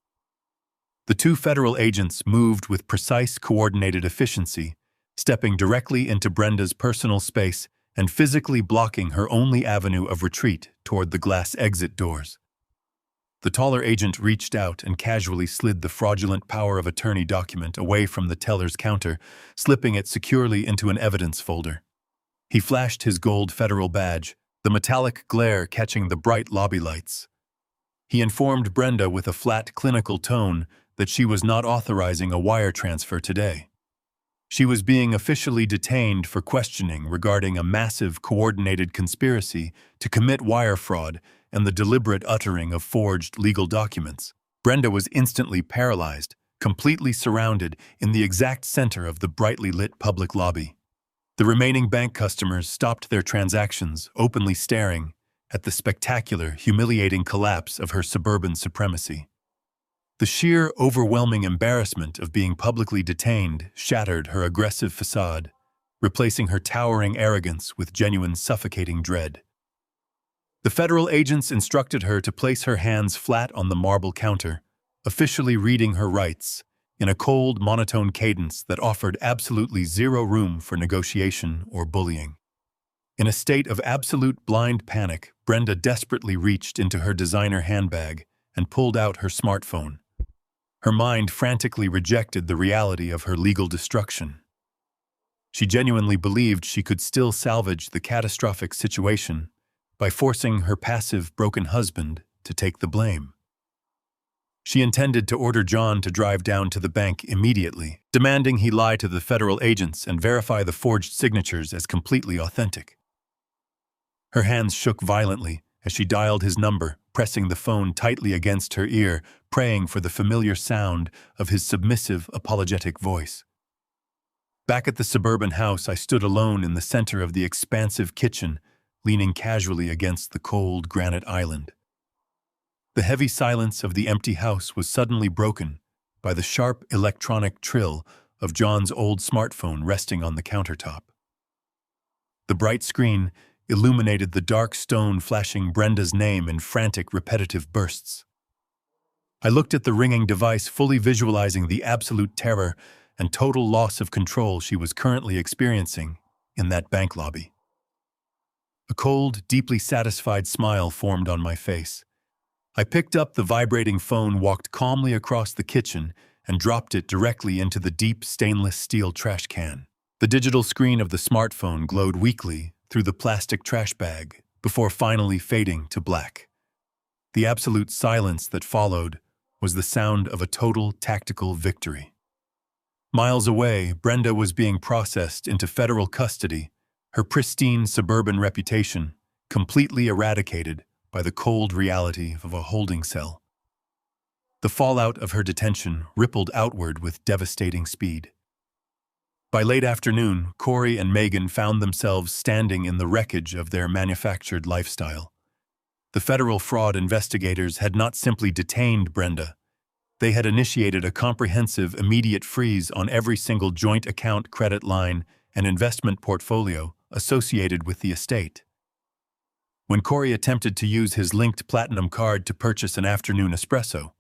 The two federal agents moved with precise, coordinated efficiency, stepping directly into Brenda's personal space and physically blocking her only avenue of retreat toward the glass exit doors. The taller agent reached out and casually slid the fraudulent power of attorney document away from the teller's counter, slipping it securely into an evidence folder. He flashed his gold federal badge, the metallic glare catching the bright lobby lights. He informed Brenda with a flat, clinical tone that she was not authorizing a wire transfer today. She was being officially detained for questioning regarding a massive, coordinated conspiracy to commit wire fraud and the deliberate uttering of forged legal documents. Brenda was instantly paralyzed, completely surrounded in the exact center of the brightly lit public lobby. The remaining bank customers stopped their transactions, openly staring at the spectacular, humiliating collapse of her suburban supremacy. The sheer, overwhelming embarrassment of being publicly detained shattered her aggressive facade, replacing her towering arrogance with genuine suffocating dread. The federal agents instructed her to place her hands flat on the marble counter, officially reading her rights, in a cold, monotone cadence that offered absolutely zero room for negotiation or bullying. In a state of absolute blind panic, Brenda desperately reached into her designer handbag and pulled out her smartphone. Her mind frantically rejected the reality of her legal destruction. She genuinely believed she could still salvage the catastrophic situation by forcing her passive, broken husband to take the blame. She intended to order John to drive down to the bank immediately, demanding he lie to the federal agents and verify the forged signatures as completely authentic. Her hands shook violently as she dialed his number, pressing the phone tightly against her ear, praying for the familiar sound of his submissive, apologetic voice. Back at the suburban house, I stood alone in the center of the expansive kitchen, leaning casually against the cold granite island. The heavy silence of the empty house was suddenly broken by the sharp electronic trill of John's old smartphone resting on the countertop. The bright screen illuminated the dark stone, flashing Brenda's name in frantic, repetitive bursts. I looked at the ringing device, fully visualizing the absolute terror and total loss of control she was currently experiencing in that bank lobby. A cold, deeply satisfied smile formed on my face. I picked up the vibrating phone, walked calmly across the kitchen, and dropped it directly into the deep stainless steel trash can. The digital screen of the smartphone glowed weakly through the plastic trash bag before finally fading to black. The absolute silence that followed was the sound of a total tactical victory. Miles away, Brenda was being processed into federal custody, her pristine suburban reputation completely eradicated by the cold reality of a holding cell. The fallout of her detention rippled outward with devastating speed. By late afternoon, Corey and Megan found themselves standing in the wreckage of their manufactured lifestyle. The federal fraud investigators had not simply detained Brenda. They had initiated a comprehensive immediate freeze on every single joint account, credit line, and investment portfolio associated with the estate. When Corey attempted to use his linked platinum card to purchase an afternoon espresso,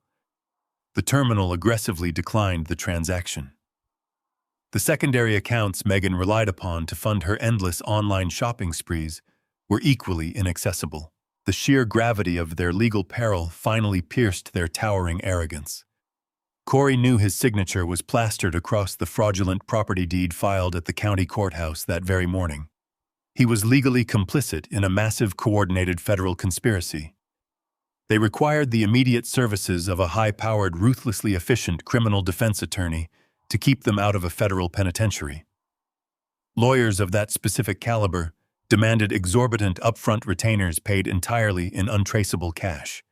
the terminal aggressively declined the transaction. The secondary accounts Megan relied upon to fund her endless online shopping sprees were equally inaccessible. The sheer gravity of their legal peril finally pierced their towering arrogance. Corey knew his signature was plastered across the fraudulent property deed filed at the county courthouse that very morning. He was legally complicit in a massive coordinated federal conspiracy. They required the immediate services of a high-powered, ruthlessly efficient criminal defense attorney to keep them out of a federal penitentiary. Lawyers of that specific caliber demanded exorbitant upfront retainers paid entirely in untraceable cash.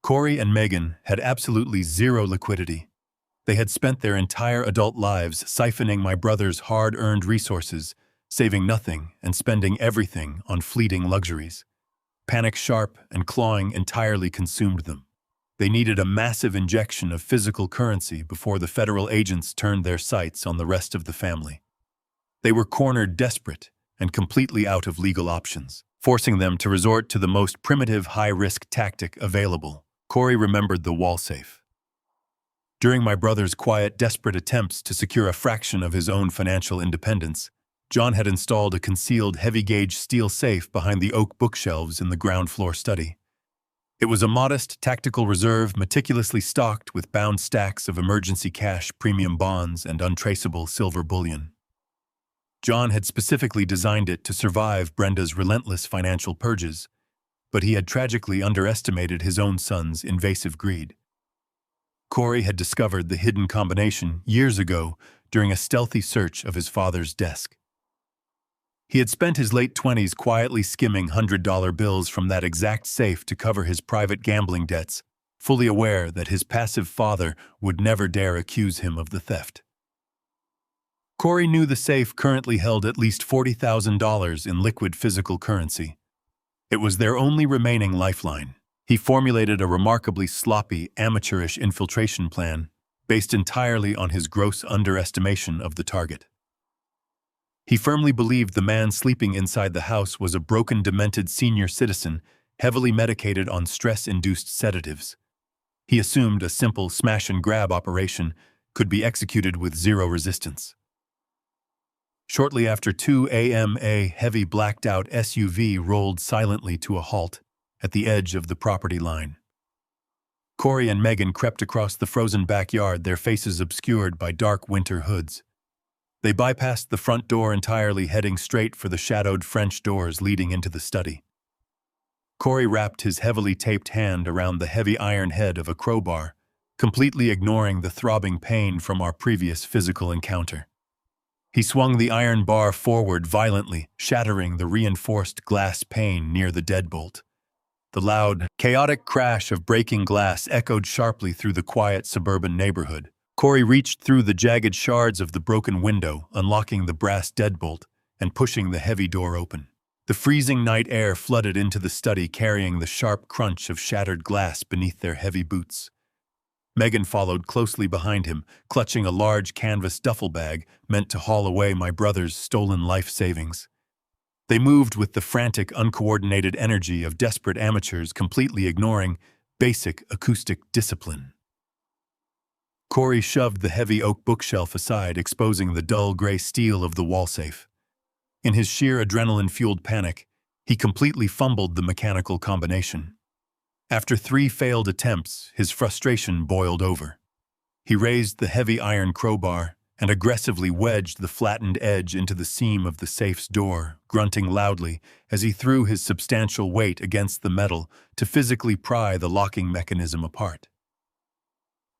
Corey and Megan had absolutely zero liquidity. They had spent their entire adult lives siphoning my brother's hard-earned resources, saving nothing and spending everything on fleeting luxuries. Panic sharp and clawing entirely consumed them. They needed a massive injection of physical currency before the federal agents turned their sights on the rest of the family. They were cornered desperate and completely out of legal options, forcing them to resort to the most primitive high-risk tactic available. Corey remembered the wall safe. During my brother's quiet, desperate attempts to secure a fraction of his own financial independence, John had installed a concealed heavy-gauge steel safe behind the oak bookshelves in the ground-floor study. It was a modest, tactical reserve meticulously stocked with bound stacks of emergency cash, premium bonds, and untraceable silver bullion. John had specifically designed it to survive Brenda's relentless financial purges, but he had tragically underestimated his own son's invasive greed. Corey had discovered the hidden combination years ago during a stealthy search of his father's desk. He had spent his late 20s quietly skimming $100 bills from that exact safe to cover his private gambling debts, fully aware that his passive father would never dare accuse him of the theft. Corey knew the safe currently held at least $40,000 in liquid physical currency. It was their only remaining lifeline. He formulated a remarkably sloppy, amateurish infiltration plan based entirely on his gross underestimation of the target. He firmly believed the man sleeping inside the house was a broken, demented senior citizen, heavily medicated on stress-induced sedatives. He assumed a simple smash-and-grab operation could be executed with zero resistance. Shortly after 2 a.m., a heavy blacked-out SUV rolled silently to a halt at the edge of the property line. Corey and Megan crept across the frozen backyard, their faces obscured by dark winter hoods. They bypassed the front door entirely, heading straight for the shadowed French doors leading into the study. Corey wrapped his heavily taped hand around the heavy iron head of a crowbar, completely ignoring the throbbing pain from our previous physical encounter. He swung the iron bar forward violently, shattering the reinforced glass pane near the deadbolt. The loud, chaotic crash of breaking glass echoed sharply through the quiet suburban neighborhood. Corey reached through the jagged shards of the broken window, unlocking the brass deadbolt and pushing the heavy door open. The freezing night air flooded into the study, carrying the sharp crunch of shattered glass beneath their heavy boots. Megan followed closely behind him, clutching a large canvas duffel bag meant to haul away my brother's stolen life savings. They moved with the frantic, uncoordinated energy of desperate amateurs, completely ignoring basic acoustic discipline. Corey shoved the heavy oak bookshelf aside, exposing the dull gray steel of the wall safe. In his sheer adrenaline-fueled panic, he completely fumbled the mechanical combination. After 3 failed attempts, his frustration boiled over. He raised the heavy iron crowbar and aggressively wedged the flattened edge into the seam of the safe's door, grunting loudly as he threw his substantial weight against the metal to physically pry the locking mechanism apart.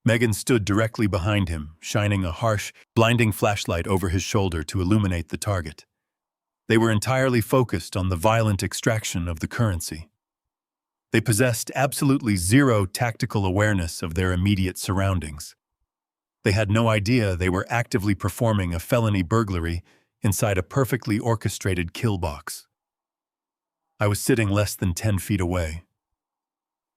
Megan stood directly behind him, shining a harsh, blinding flashlight over his shoulder to illuminate the target. They were entirely focused on the violent extraction of the currency. They possessed absolutely zero tactical awareness of their immediate surroundings. They had no idea they were actively performing a felony burglary inside a perfectly orchestrated kill box. I was sitting less than 10 feet away.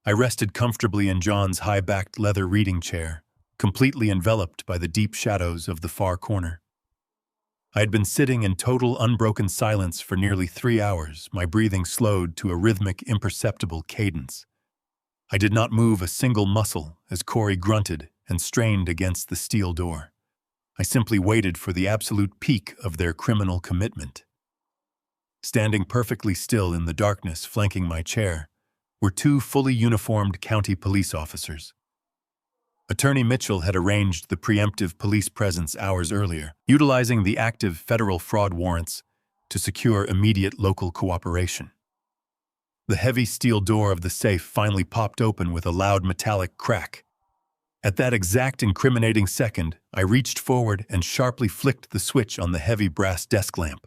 I rested comfortably in John's high-backed leather reading chair, completely enveloped by the deep shadows of the far corner. I had been sitting in total unbroken silence for nearly 3 hours, my breathing slowed to a rhythmic, imperceptible cadence. I did not move a single muscle as Corey grunted and strained against the steel door. I simply waited for the absolute peak of their criminal commitment. Standing perfectly still in the darkness flanking my chair were 2 fully uniformed county police officers. Attorney Mitchell had arranged the preemptive police presence hours earlier, utilizing the active federal fraud warrants to secure immediate local cooperation. The heavy steel door of the safe finally popped open with a loud metallic crack. At that exact incriminating second, I reached forward and sharply flicked the switch on the heavy brass desk lamp.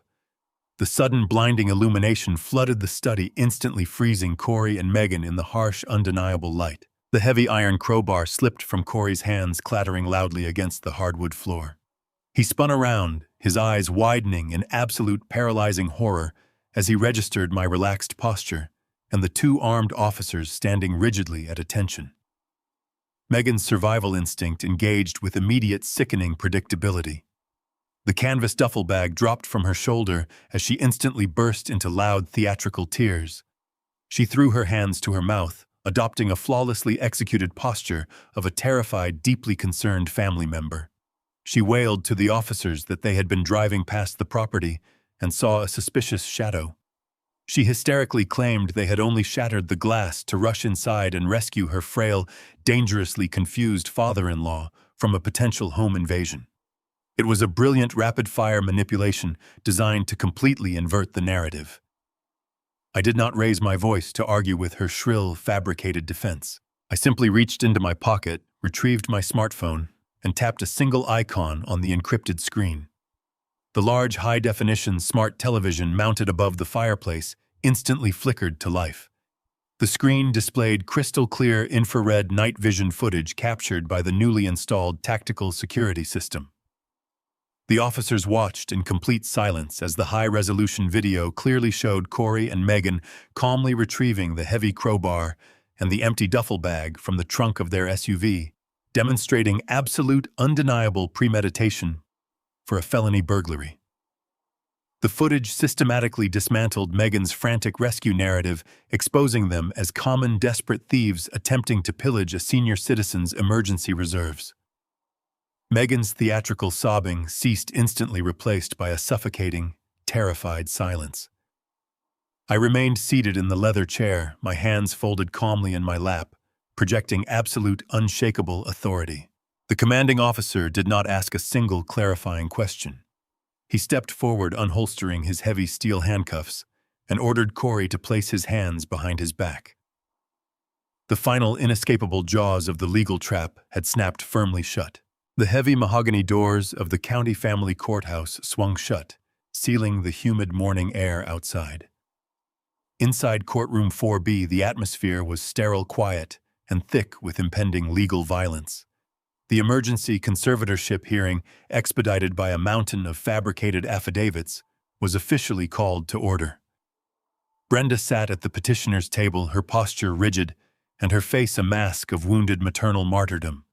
The sudden blinding illumination flooded the study, instantly freezing Corey and Megan in the harsh, undeniable light. The heavy iron crowbar slipped from Corey's hands, clattering loudly against the hardwood floor. He spun around, his eyes widening in absolute paralyzing horror as he registered my relaxed posture and the 2 armed officers standing rigidly at attention. Megan's survival instinct engaged with immediate sickening predictability. The canvas duffel bag dropped from her shoulder as she instantly burst into loud theatrical tears. She threw her hands to her mouth, adopting a flawlessly executed posture of a terrified, deeply concerned family member. She wailed to the officers that they had been driving past the property and saw a suspicious shadow. She hysterically claimed they had only shattered the glass to rush inside and rescue her frail, dangerously confused father-in-law from a potential home invasion. It was a brilliant rapid-fire manipulation designed to completely invert the narrative. I did not raise my voice to argue with her shrill, fabricated defense. I simply reached into my pocket, retrieved my smartphone, and tapped a single icon on the encrypted screen. The large, high-definition smart television mounted above the fireplace instantly flickered to life. The screen displayed crystal-clear infrared night vision footage captured by the newly installed tactical security system. The officers watched in complete silence as the high-resolution video clearly showed Corey and Megan calmly retrieving the heavy crowbar and the empty duffel bag from the trunk of their SUV, demonstrating absolute, undeniable premeditation for a felony burglary. The footage systematically dismantled Megan's frantic rescue narrative, exposing them as common, desperate thieves attempting to pillage a senior citizen's emergency reserves. Megan's theatrical sobbing ceased, instantly replaced by a suffocating, terrified silence. I remained seated in the leather chair, my hands folded calmly in my lap, projecting absolute, unshakable authority. The commanding officer did not ask a single clarifying question. He stepped forward, unholstering his heavy steel handcuffs, and ordered Corey to place his hands behind his back. The final, inescapable jaws of the legal trap had snapped firmly shut. The heavy mahogany doors of the county family courthouse swung shut, sealing the humid morning air outside. Inside courtroom 4B, the atmosphere was sterile quiet and thick with impending legal violence. The emergency conservatorship hearing, expedited by a mountain of fabricated affidavits, was officially called to order. Brenda sat at the petitioner's table, her posture rigid, and her face a mask of wounded maternal martyrdom.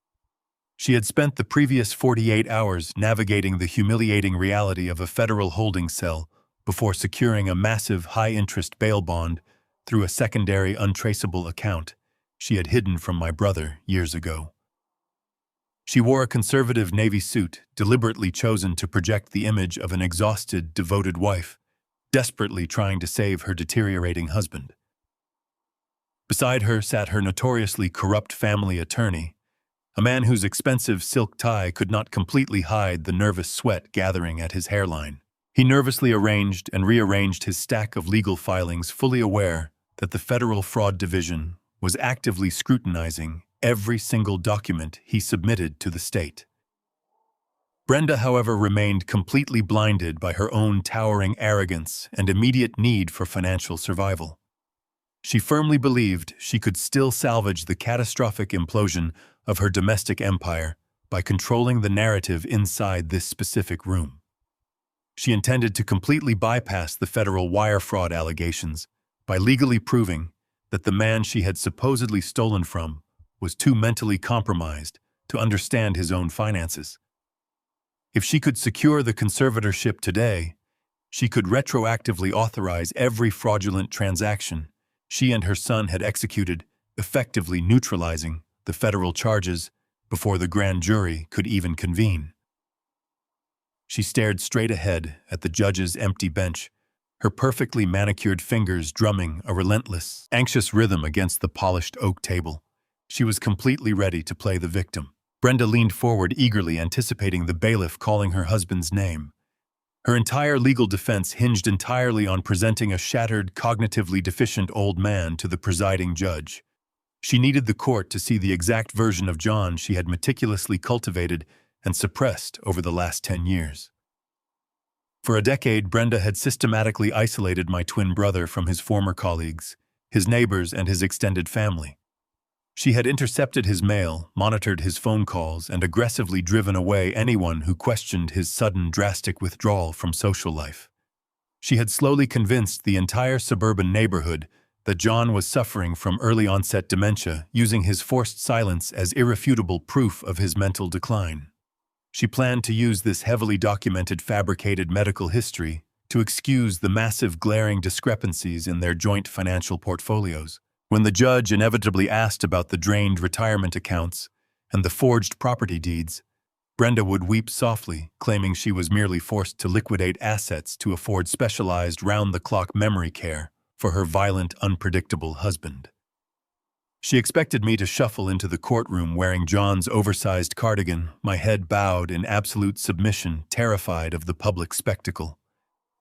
She had spent the previous 48 hours navigating the humiliating reality of a federal holding cell before securing a massive high-interest bail bond through a secondary untraceable account she had hidden from my brother years ago. She wore a conservative navy suit, deliberately chosen to project the image of an exhausted, devoted wife, desperately trying to save her deteriorating husband. Beside her sat her notoriously corrupt family attorney, a man whose expensive silk tie could not completely hide the nervous sweat gathering at his hairline. He nervously arranged and rearranged his stack of legal filings, fully aware that the Federal Fraud Division was actively scrutinizing every single document he submitted to the state. Brenda, however, remained completely blinded by her own towering arrogance and immediate need for financial survival. She firmly believed she could still salvage the catastrophic implosion of her domestic empire by controlling the narrative inside this specific room. She intended to completely bypass the federal wire fraud allegations by legally proving that the man she had supposedly stolen from was too mentally compromised to understand his own finances. If she could secure the conservatorship today, she could retroactively authorize every fraudulent transaction she and her son had executed, effectively neutralizing the federal charges before the grand jury could even convene. She stared straight ahead at the judge's empty bench, her perfectly manicured fingers drumming a relentless, anxious rhythm against the polished oak table. She was completely ready to play the victim. Brenda leaned forward eagerly, anticipating the bailiff calling her husband's name. Her entire legal defense hinged entirely on presenting a shattered, cognitively deficient old man to the presiding judge. She needed the court to see the exact version of John she had meticulously cultivated and suppressed over the last 10 years. For a decade, Brenda had systematically isolated my twin brother from his former colleagues, his neighbors, and his extended family. She had intercepted his mail, monitored his phone calls, and aggressively driven away anyone who questioned his sudden, drastic withdrawal from social life. She had slowly convinced the entire suburban neighborhood that John was suffering from early-onset dementia, using his forced silence as irrefutable proof of his mental decline. She planned to use this heavily documented fabricated medical history to excuse the massive glaring discrepancies in their joint financial portfolios. When the judge inevitably asked about the drained retirement accounts and the forged property deeds, Brenda would weep softly, claiming she was merely forced to liquidate assets to afford specialized round-the-clock memory care for her violent, unpredictable husband. She expected me to shuffle into the courtroom wearing John's oversized cardigan, my head bowed in absolute submission, terrified of the public spectacle.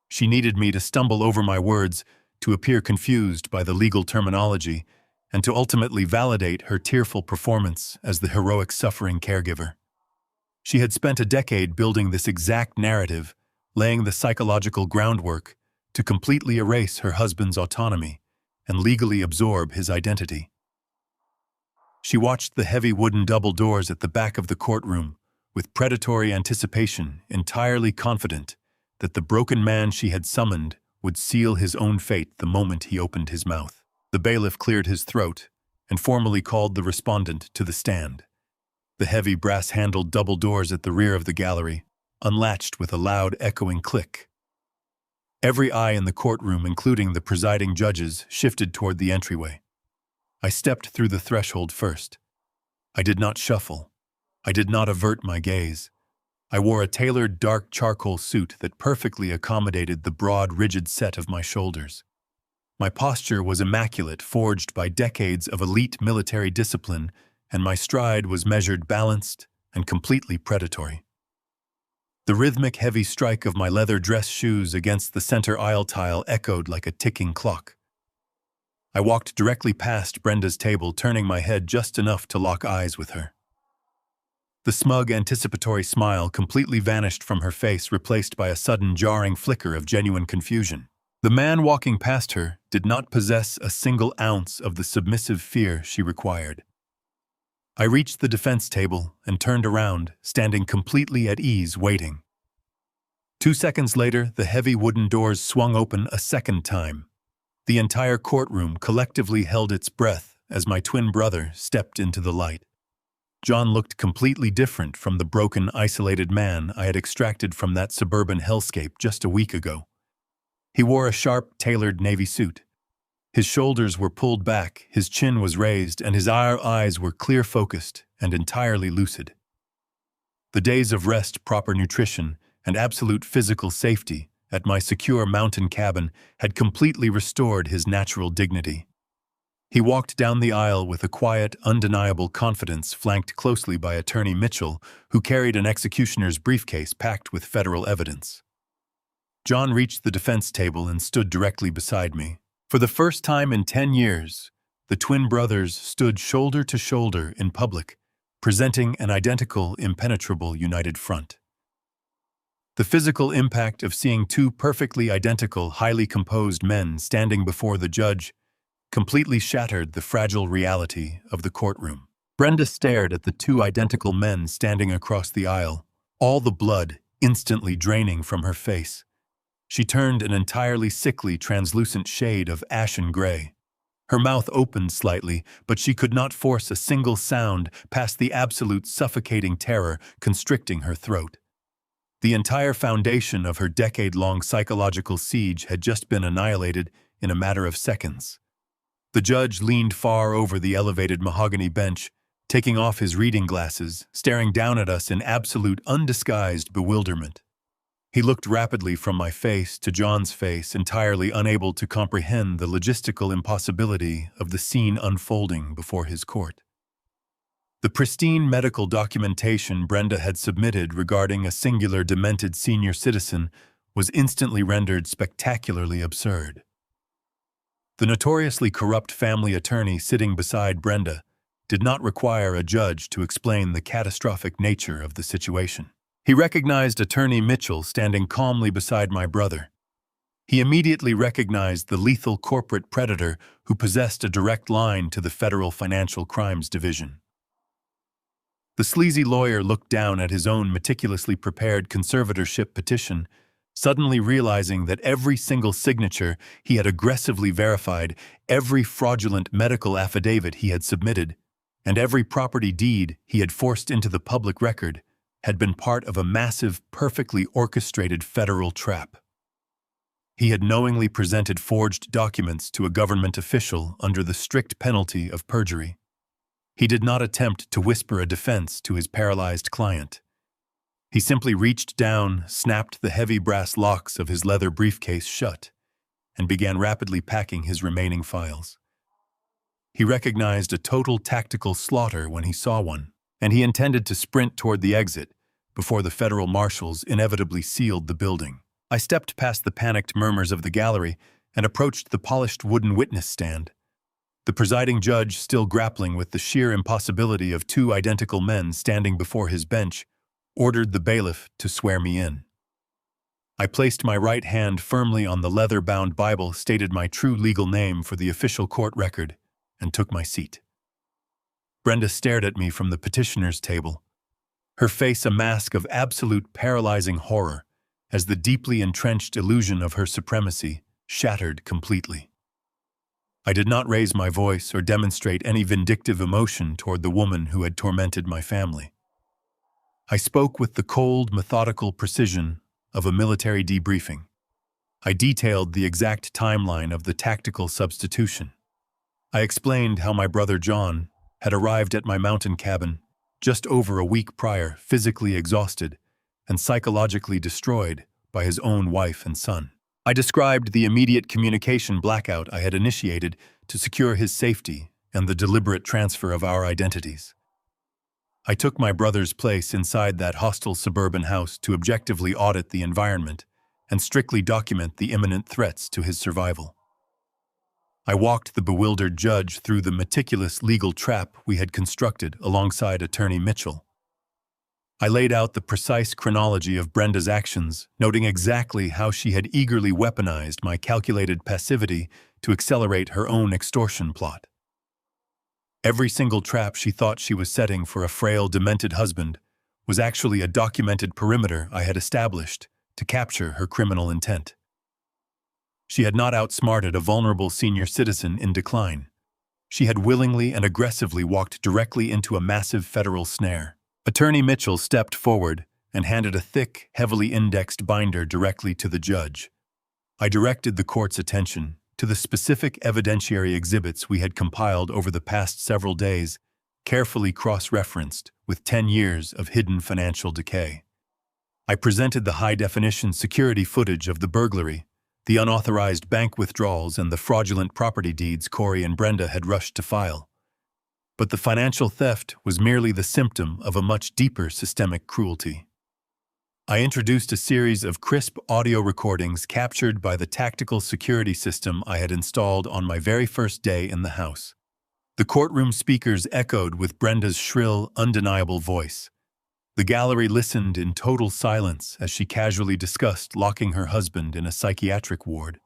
She needed me to stumble over my words, to appear confused by the legal terminology, and to ultimately validate her tearful performance as the heroic suffering caregiver. She had spent a decade building this exact narrative, laying the psychological groundwork to completely erase her husband's autonomy and legally absorb his identity. She watched the heavy wooden double doors at the back of the courtroom with predatory anticipation, entirely confident that the broken man she had summoned would seal his own fate the moment he opened his mouth. The bailiff cleared his throat and formally called the respondent to the stand. The heavy brass-handled double doors at the rear of the gallery unlatched with a loud, echoing click. Every eye in the courtroom, including the presiding judges, shifted toward the entryway. I stepped through the threshold first. I did not shuffle. I did not avert my gaze. I wore a tailored dark charcoal suit that perfectly accommodated the broad, rigid set of my shoulders. My posture was immaculate, forged by decades of elite military discipline, and my stride was measured, balanced, and completely predatory. The rhythmic, heavy strike of my leather dress shoes against the center aisle tile echoed like a ticking clock. I walked directly past Brenda's table, turning my head just enough to lock eyes with her. The smug, anticipatory smile completely vanished from her face, replaced by a sudden, jarring flicker of genuine confusion. The man walking past her did not possess a single ounce of the submissive fear she required. I reached the defense table and turned around, standing completely at ease, waiting. 2 seconds later, the heavy wooden doors swung open a second time. The entire courtroom collectively held its breath as my twin brother stepped into the light. John looked completely different from the broken, isolated man I had extracted from that suburban hellscape just a week ago. He wore a sharp, tailored navy suit. His shoulders were pulled back, his chin was raised, and his eyes were clear-focused and entirely lucid. The days of rest, proper nutrition, and absolute physical safety at my secure mountain cabin had completely restored his natural dignity. He walked down the aisle with a quiet, undeniable confidence, flanked closely by Attorney Mitchell, who carried an executioner's briefcase packed with federal evidence. John reached the defense table and stood directly beside me. For the first time in 10 years, the twin brothers stood shoulder to shoulder in public, presenting an identical, impenetrable, united front. The physical impact of seeing two perfectly identical, highly composed men standing before the judge completely shattered the fragile reality of the courtroom. Brenda stared at the two identical men standing across the aisle, all the blood instantly draining from her face. She turned an entirely sickly, translucent shade of ashen gray. Her mouth opened slightly, but she could not force a single sound past the absolute suffocating terror constricting her throat. The entire foundation of her decade-long psychological siege had just been annihilated in a matter of seconds. The judge leaned far over the elevated mahogany bench, taking off his reading glasses, staring down at us in absolute, undisguised bewilderment. He looked rapidly from my face to John's face, entirely unable to comprehend the logistical impossibility of the scene unfolding before his court. The pristine medical documentation Brenda had submitted regarding a singular demented senior citizen was instantly rendered spectacularly absurd. The notoriously corrupt family attorney sitting beside Brenda did not require a judge to explain the catastrophic nature of the situation. He recognized Attorney Mitchell standing calmly beside my brother. He immediately recognized the lethal corporate predator who possessed a direct line to the Federal Financial Crimes Division. The sleazy lawyer looked down at his own meticulously prepared conservatorship petition, suddenly realizing that every single signature he had aggressively verified, every fraudulent medical affidavit he had submitted, and every property deed he had forced into the public record had been part of a massive, perfectly orchestrated federal trap. He had knowingly presented forged documents to a government official under the strict penalty of perjury. He did not attempt to whisper a defense to his paralyzed client. He simply reached down, snapped the heavy brass locks of his leather briefcase shut, and began rapidly packing his remaining files. He recognized a total tactical slaughter when he saw one, and he intended to sprint toward the exit before the federal marshals inevitably sealed the building. I stepped past the panicked murmurs of the gallery and approached the polished wooden witness stand. The presiding judge, still grappling with the sheer impossibility of two identical men standing before his bench, ordered the bailiff to swear me in. I placed my right hand firmly on the leather-bound Bible, stated my true legal name for the official court record, and took my seat. Brenda stared at me from the petitioner's table, her face a mask of absolute paralyzing horror as the deeply entrenched illusion of her supremacy shattered completely. I did not raise my voice or demonstrate any vindictive emotion toward the woman who had tormented my family. I spoke with the cold, methodical precision of a military debriefing. I detailed the exact timeline of the tactical substitution. I explained how my brother John had arrived at my mountain cabin just over a week prior, physically exhausted and psychologically destroyed by his own wife and son. I described the immediate communication blackout I had initiated to secure his safety and the deliberate transfer of our identities. I took my brother's place inside that hostile suburban house to objectively audit the environment and strictly document the imminent threats to his survival. I walked the bewildered judge through the meticulous legal trap we had constructed alongside Attorney Mitchell. I laid out the precise chronology of Brenda's actions, noting exactly how she had eagerly weaponized my calculated passivity to accelerate her own extortion plot. Every single trap she thought she was setting for a frail, demented husband was actually a documented perimeter I had established to capture her criminal intent. She had not outsmarted a vulnerable senior citizen in decline. She had willingly and aggressively walked directly into a massive federal snare. Attorney Mitchell stepped forward and handed a thick, heavily indexed binder directly to the judge. I directed the court's attention to the specific evidentiary exhibits we had compiled over the past several days, carefully cross-referenced with 10 years of hidden financial decay. I presented the high-definition security footage of the burglary, the unauthorized bank withdrawals, and the fraudulent property deeds Corey and Brenda had rushed to file. But the financial theft was merely the symptom of a much deeper systemic cruelty. I introduced a series of crisp audio recordings captured by the tactical security system I had installed on my very first day in the house. The courtroom speakers echoed with Brenda's shrill, undeniable voice. The gallery listened in total silence as she casually discussed locking her husband in a psychiatric ward,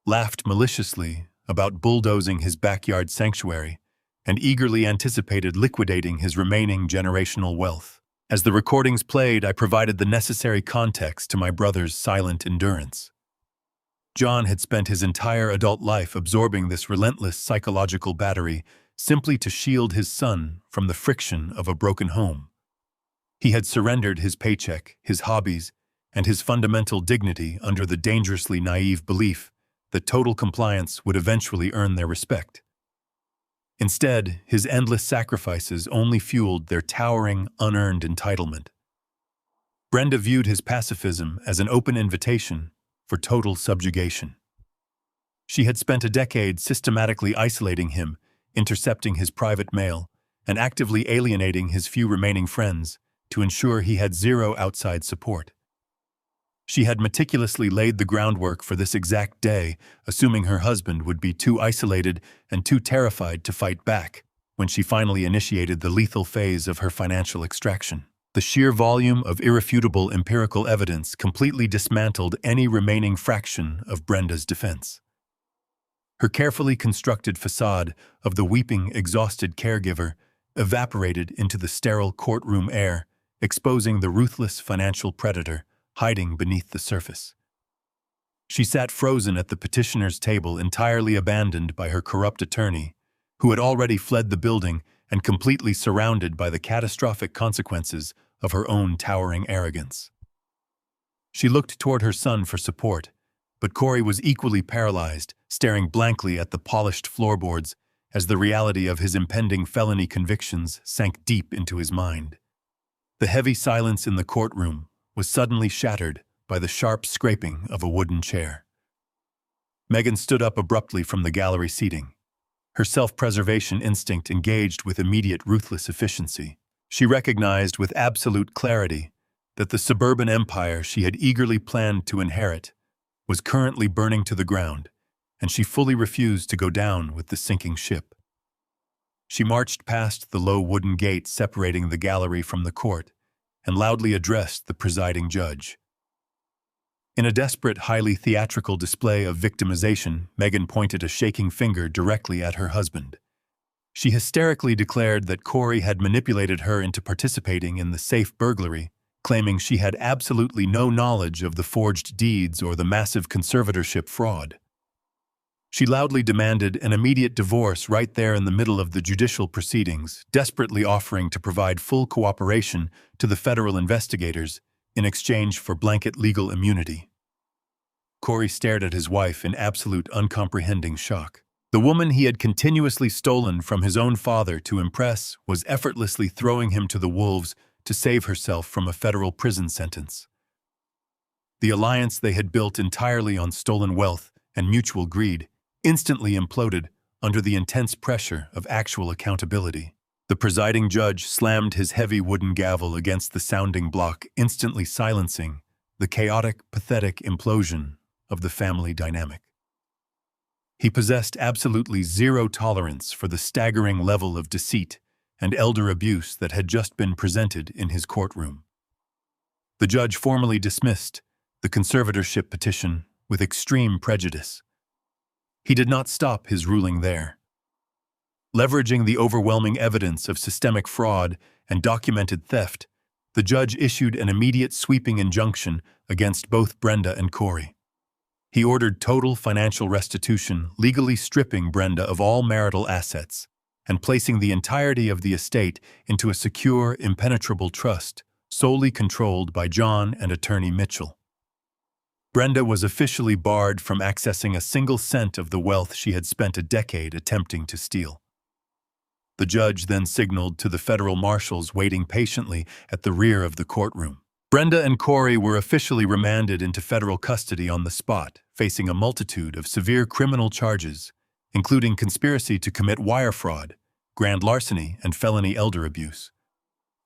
laughed maliciously about bulldozing his backyard sanctuary, and eagerly anticipated liquidating his remaining generational wealth. As the recordings played, I provided the necessary context to my brother's silent endurance. John had spent his entire adult life absorbing this relentless psychological battery simply to shield his son from the friction of a broken home. He had surrendered his paycheck, his hobbies, and his fundamental dignity under the dangerously naive belief that total compliance would eventually earn their respect. Instead, his endless sacrifices only fueled their towering, unearned entitlement. Brenda viewed his pacifism as an open invitation for total subjugation. She had spent a decade systematically isolating him, intercepting his private mail, and actively alienating his few remaining friends to ensure he had zero outside support. She had meticulously laid the groundwork for this exact day, assuming her husband would be too isolated and too terrified to fight back when she finally initiated the lethal phase of her financial extraction. The sheer volume of irrefutable empirical evidence completely dismantled any remaining fraction of Brenda's defense. Her carefully constructed facade of the weeping, exhausted caregiver evaporated into the sterile courtroom air, exposing the ruthless financial predator hiding beneath the surface. She sat frozen at the petitioner's table, entirely abandoned by her corrupt attorney, who had already fled the building and completely surrounded by the catastrophic consequences of her own towering arrogance. She looked toward her son for support, but Corey was equally paralyzed, staring blankly at the polished floorboards as the reality of his impending felony convictions sank deep into his mind. The heavy silence in the courtroom was suddenly shattered by the sharp scraping of a wooden chair. Megan stood up abruptly from the gallery seating, her self-preservation instinct engaged with immediate ruthless efficiency. She recognized with absolute clarity that the suburban empire she had eagerly planned to inherit was currently burning to the ground, and she fully refused to go down with the sinking ship. She marched past the low wooden gate separating the gallery from the court and loudly addressed the presiding judge. In a desperate, highly theatrical display of victimization, Megan pointed a shaking finger directly at her husband. She hysterically declared that Corey had manipulated her into participating in the safe burglary, claiming she had absolutely no knowledge of the forged deeds or the massive conservatorship fraud. She loudly demanded an immediate divorce right there in the middle of the judicial proceedings, desperately offering to provide full cooperation to the federal investigators in exchange for blanket legal immunity. Corey stared at his wife in absolute uncomprehending shock. The woman he had continuously stolen from his own father to impress was effortlessly throwing him to the wolves to save herself from a federal prison sentence. The alliance they had built entirely on stolen wealth and mutual greed instantly imploded under the intense pressure of actual accountability. The presiding judge slammed his heavy wooden gavel against the sounding block, instantly silencing the chaotic, pathetic implosion of the family dynamic. He possessed absolutely zero tolerance for the staggering level of deceit and elder abuse that had just been presented in his courtroom. The judge formally dismissed the conservatorship petition with extreme prejudice. He did not stop his ruling there. Leveraging the overwhelming evidence of systemic fraud and documented theft, the judge issued an immediate sweeping injunction against both Brenda and Corey. He ordered total financial restitution, legally stripping Brenda of all marital assets and placing the entirety of the estate into a secure, impenetrable trust solely controlled by John and attorney Mitchell. Brenda was officially barred from accessing a single cent of the wealth she had spent a decade attempting to steal. The judge then signaled to the federal marshals waiting patiently at the rear of the courtroom. Brenda and Corey were officially remanded into federal custody on the spot, facing a multitude of severe criminal charges, including conspiracy to commit wire fraud, grand larceny, and felony elder abuse.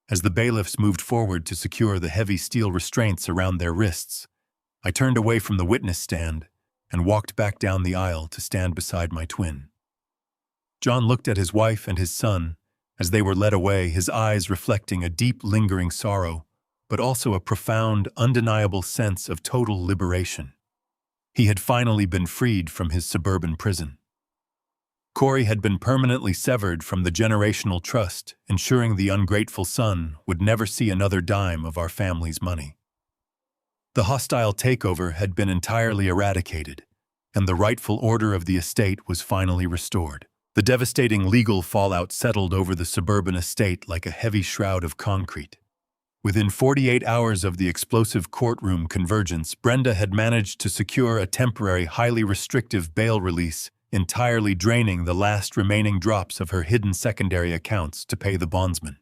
As the bailiffs moved forward to secure the heavy steel restraints around their wrists, I turned away from the witness stand and walked back down the aisle to stand beside my twin. John looked at his wife and his son as they were led away, his eyes reflecting a deep, lingering sorrow, but also a profound, undeniable sense of total liberation. He had finally been freed from his suburban prison. Corey had been permanently severed from the generational trust, ensuring the ungrateful son would never see another dime of our family's money. The hostile takeover had been entirely eradicated, and the rightful order of the estate was finally restored. The devastating legal fallout settled over the suburban estate like a heavy shroud of concrete. Within 48 hours of the explosive courtroom convergence, Brenda had managed to secure a temporary, highly restrictive bail release, entirely draining the last remaining drops of her hidden secondary accounts to pay the bondsman.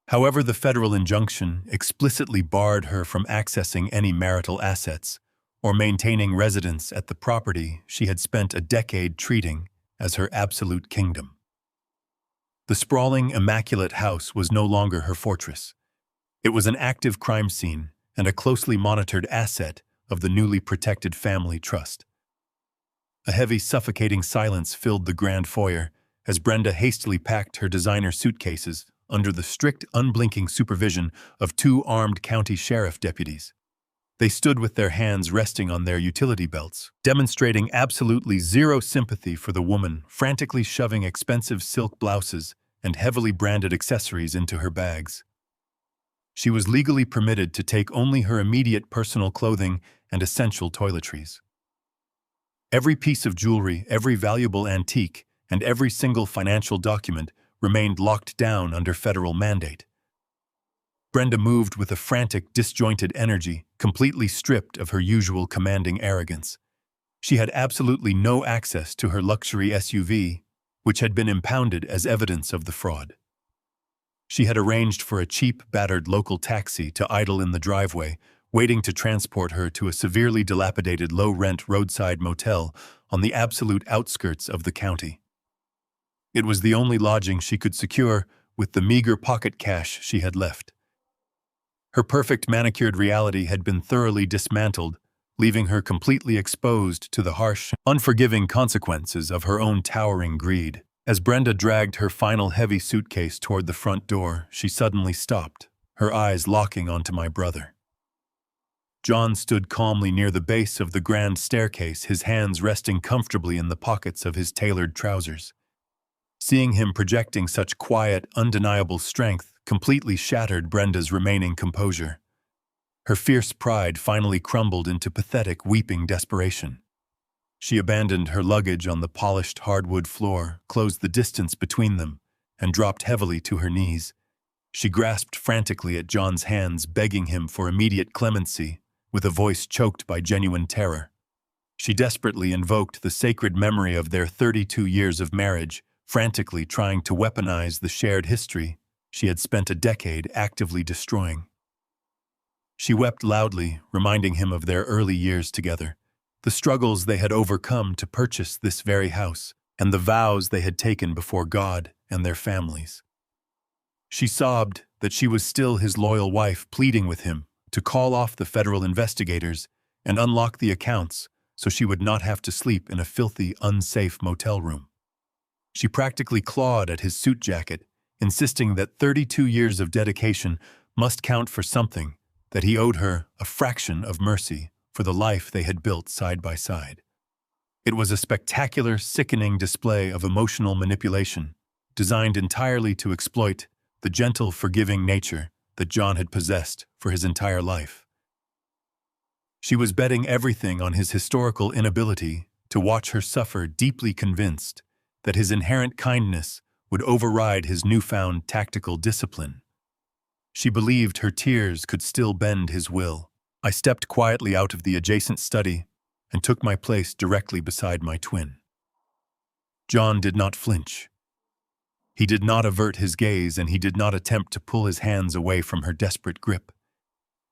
However, the federal injunction explicitly barred her from accessing any marital assets or maintaining residence at the property she had spent a decade treating as her absolute kingdom. The sprawling, immaculate house was no longer her fortress. It was an active crime scene and a closely monitored asset of the newly protected family trust. A heavy, suffocating silence filled the grand foyer as Brenda hastily packed her designer suitcases under the strict, unblinking supervision of two armed county sheriff deputies. They stood with their hands resting on their utility belts, demonstrating absolutely zero sympathy for the woman, frantically shoving expensive silk blouses and heavily branded accessories into her bags. She was legally permitted to take only her immediate personal clothing and essential toiletries. Every piece of jewelry, every valuable antique, and every single financial document remained locked down under federal mandate. Brenda moved with a frantic, disjointed energy, completely stripped of her usual commanding arrogance. She had absolutely no access to her luxury SUV, which had been impounded as evidence of the fraud. She had arranged for a cheap, battered local taxi to idle in the driveway, waiting to transport her to a severely dilapidated low-rent roadside motel on the absolute outskirts of the county. It was the only lodging she could secure with the meager pocket cash she had left. Her perfect manicured reality had been thoroughly dismantled, leaving her completely exposed to the harsh, unforgiving consequences of her own towering greed. As Brenda dragged her final heavy suitcase toward the front door, she suddenly stopped, her eyes locking onto my brother. John stood calmly near the base of the grand staircase, his hands resting comfortably in the pockets of his tailored trousers. Seeing him projecting such quiet, undeniable strength completely shattered Brenda's remaining composure. Her fierce pride finally crumbled into pathetic, weeping desperation. She abandoned her luggage on the polished hardwood floor, closed the distance between them, and dropped heavily to her knees. She grasped frantically at John's hands, begging him for immediate clemency, with a voice choked by genuine terror. She desperately invoked the sacred memory of their 32 years of marriage, frantically trying to weaponize the shared history she had spent a decade actively destroying. She wept loudly, reminding him of their early years together, the struggles they had overcome to purchase this very house, and the vows they had taken before God and their families. She sobbed that she was still his loyal wife, pleading with him to call off the federal investigators and unlock the accounts so she would not have to sleep in a filthy, unsafe motel room. She practically clawed at his suit jacket, insisting that 32 years of dedication must count for something, that he owed her a fraction of mercy for the life they had built side by side. It was a spectacular, sickening display of emotional manipulation, designed entirely to exploit the gentle, forgiving nature that John had possessed for his entire life. She was betting everything on his historical inability to watch her suffer, deeply convinced that his inherent kindness would override his newfound tactical discipline. She believed her tears could still bend his will. I stepped quietly out of the adjacent study and took my place directly beside my twin. John did not flinch. He did not avert his gaze, and he did not attempt to pull his hands away from her desperate grip.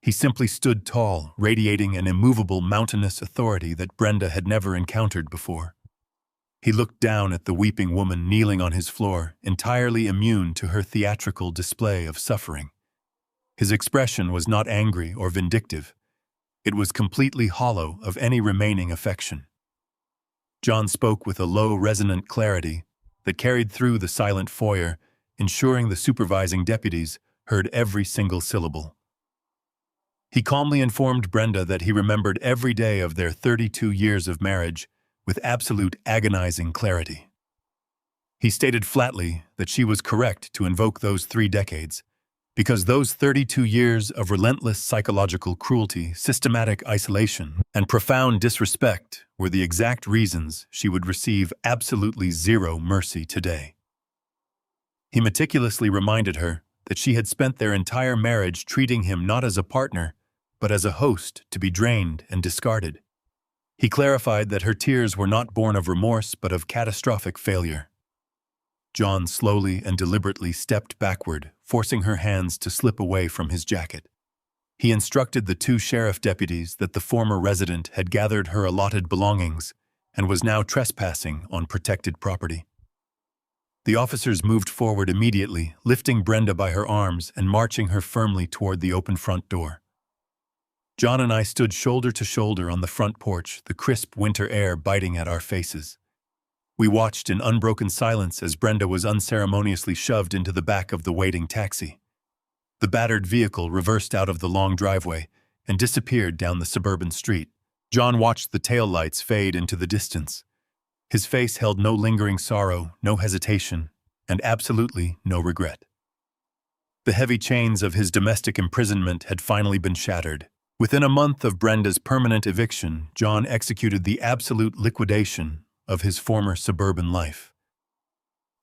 He simply stood tall, radiating an immovable, mountainous authority that Brenda had never encountered before. He looked down at the weeping woman kneeling on his floor, entirely immune to her theatrical display of suffering. His expression was not angry or vindictive. It was completely hollow of any remaining affection. John spoke with a low, resonant clarity that carried through the silent foyer, ensuring the supervising deputies heard every single syllable. He calmly informed Brenda that he remembered every day of their 32 years of marriage with absolute agonizing clarity. He stated flatly that she was correct to invoke those 3 decades, because those 32 years of relentless psychological cruelty, systematic isolation, and profound disrespect were the exact reasons she would receive absolutely zero mercy today. He meticulously reminded her that she had spent their entire marriage treating him not as a partner, but as a host to be drained and discarded. He clarified that her tears were not born of remorse but of catastrophic failure. John slowly and deliberately stepped backward, forcing her hands to slip away from his jacket. He instructed the 2 sheriff deputies that the former resident had gathered her allotted belongings and was now trespassing on protected property. The officers moved forward immediately, lifting Brenda by her arms and marching her firmly toward the open front door. John and I stood shoulder to shoulder on the front porch, the crisp winter air biting at our faces. We watched in unbroken silence as Brenda was unceremoniously shoved into the back of the waiting taxi. The battered vehicle reversed out of the long driveway and disappeared down the suburban street. John watched the taillights fade into the distance. His face held no lingering sorrow, no hesitation, and absolutely no regret. The heavy chains of his domestic imprisonment had finally been shattered. Within a month of Brenda's permanent eviction, John executed the absolute liquidation of his former suburban life.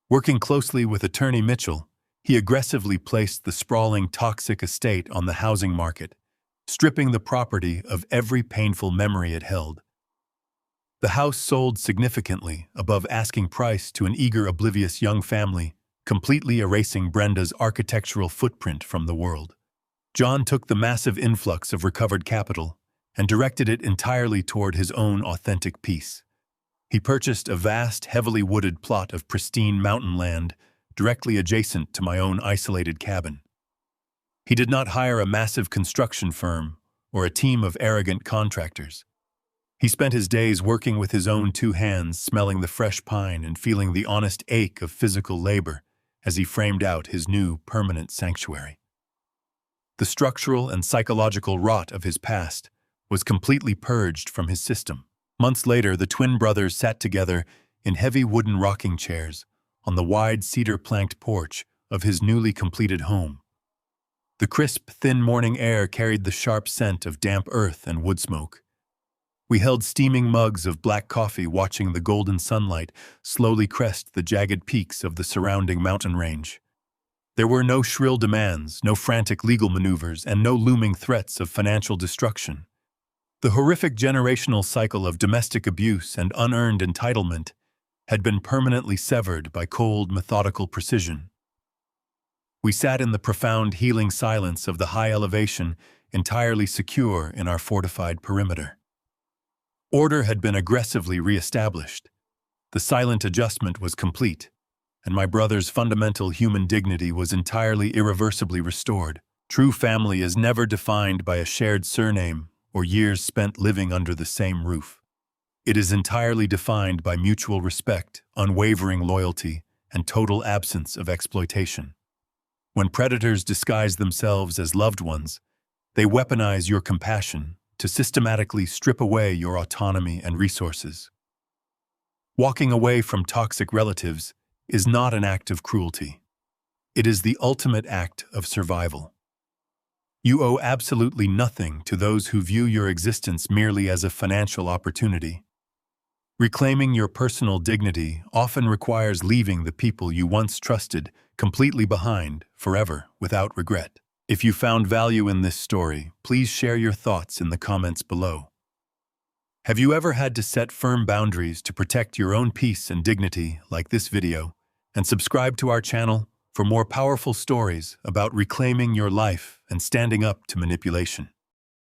Working closely with attorney Mitchell, he aggressively placed the sprawling, toxic estate on the housing market, stripping the property of every painful memory it held. The house sold significantly above asking price to an eager, oblivious young family, completely erasing Brenda's architectural footprint from the world. John took the massive influx of recovered capital and directed it entirely toward his own authentic peace. He purchased a vast, heavily wooded plot of pristine mountain land directly adjacent to my own isolated cabin. He did not hire a massive construction firm or a team of arrogant contractors. He spent his days working with his own 2 hands, smelling the fresh pine and feeling the honest ache of physical labor as he framed out his new permanent sanctuary. The structural and psychological rot of his past was completely purged from his system. Months later, the twin brothers sat together in heavy wooden rocking chairs on the wide cedar-planked porch of his newly completed home. The crisp, thin morning air carried the sharp scent of damp earth and wood smoke. We held steaming mugs of black coffee, watching the golden sunlight slowly crest the jagged peaks of the surrounding mountain range. There were no shrill demands, no frantic legal maneuvers, and no looming threats of financial destruction. The horrific generational cycle of domestic abuse and unearned entitlement had been permanently severed by cold, methodical precision. We sat in the profound, healing silence of the high elevation, entirely secure in our fortified perimeter. Order had been aggressively re-established. The silent adjustment was complete, and my brother's fundamental human dignity was entirely irreversibly restored. True family is never defined by a shared surname or years spent living under the same roof. It is entirely defined by mutual respect, unwavering loyalty, and total absence of exploitation. When predators disguise themselves as loved ones, they weaponize your compassion to systematically strip away your autonomy and resources. Walking away from toxic relatives is not an act of cruelty. It is the ultimate act of survival. You owe absolutely nothing to those who view your existence merely as a financial opportunity. Reclaiming your personal dignity often requires leaving the people you once trusted completely behind, forever, without regret. If you found value in this story, please share your thoughts in the comments below. Have you ever had to set firm boundaries to protect your own peace and dignity like this video? And subscribe to our channel for more powerful stories about reclaiming your life and standing up to manipulation.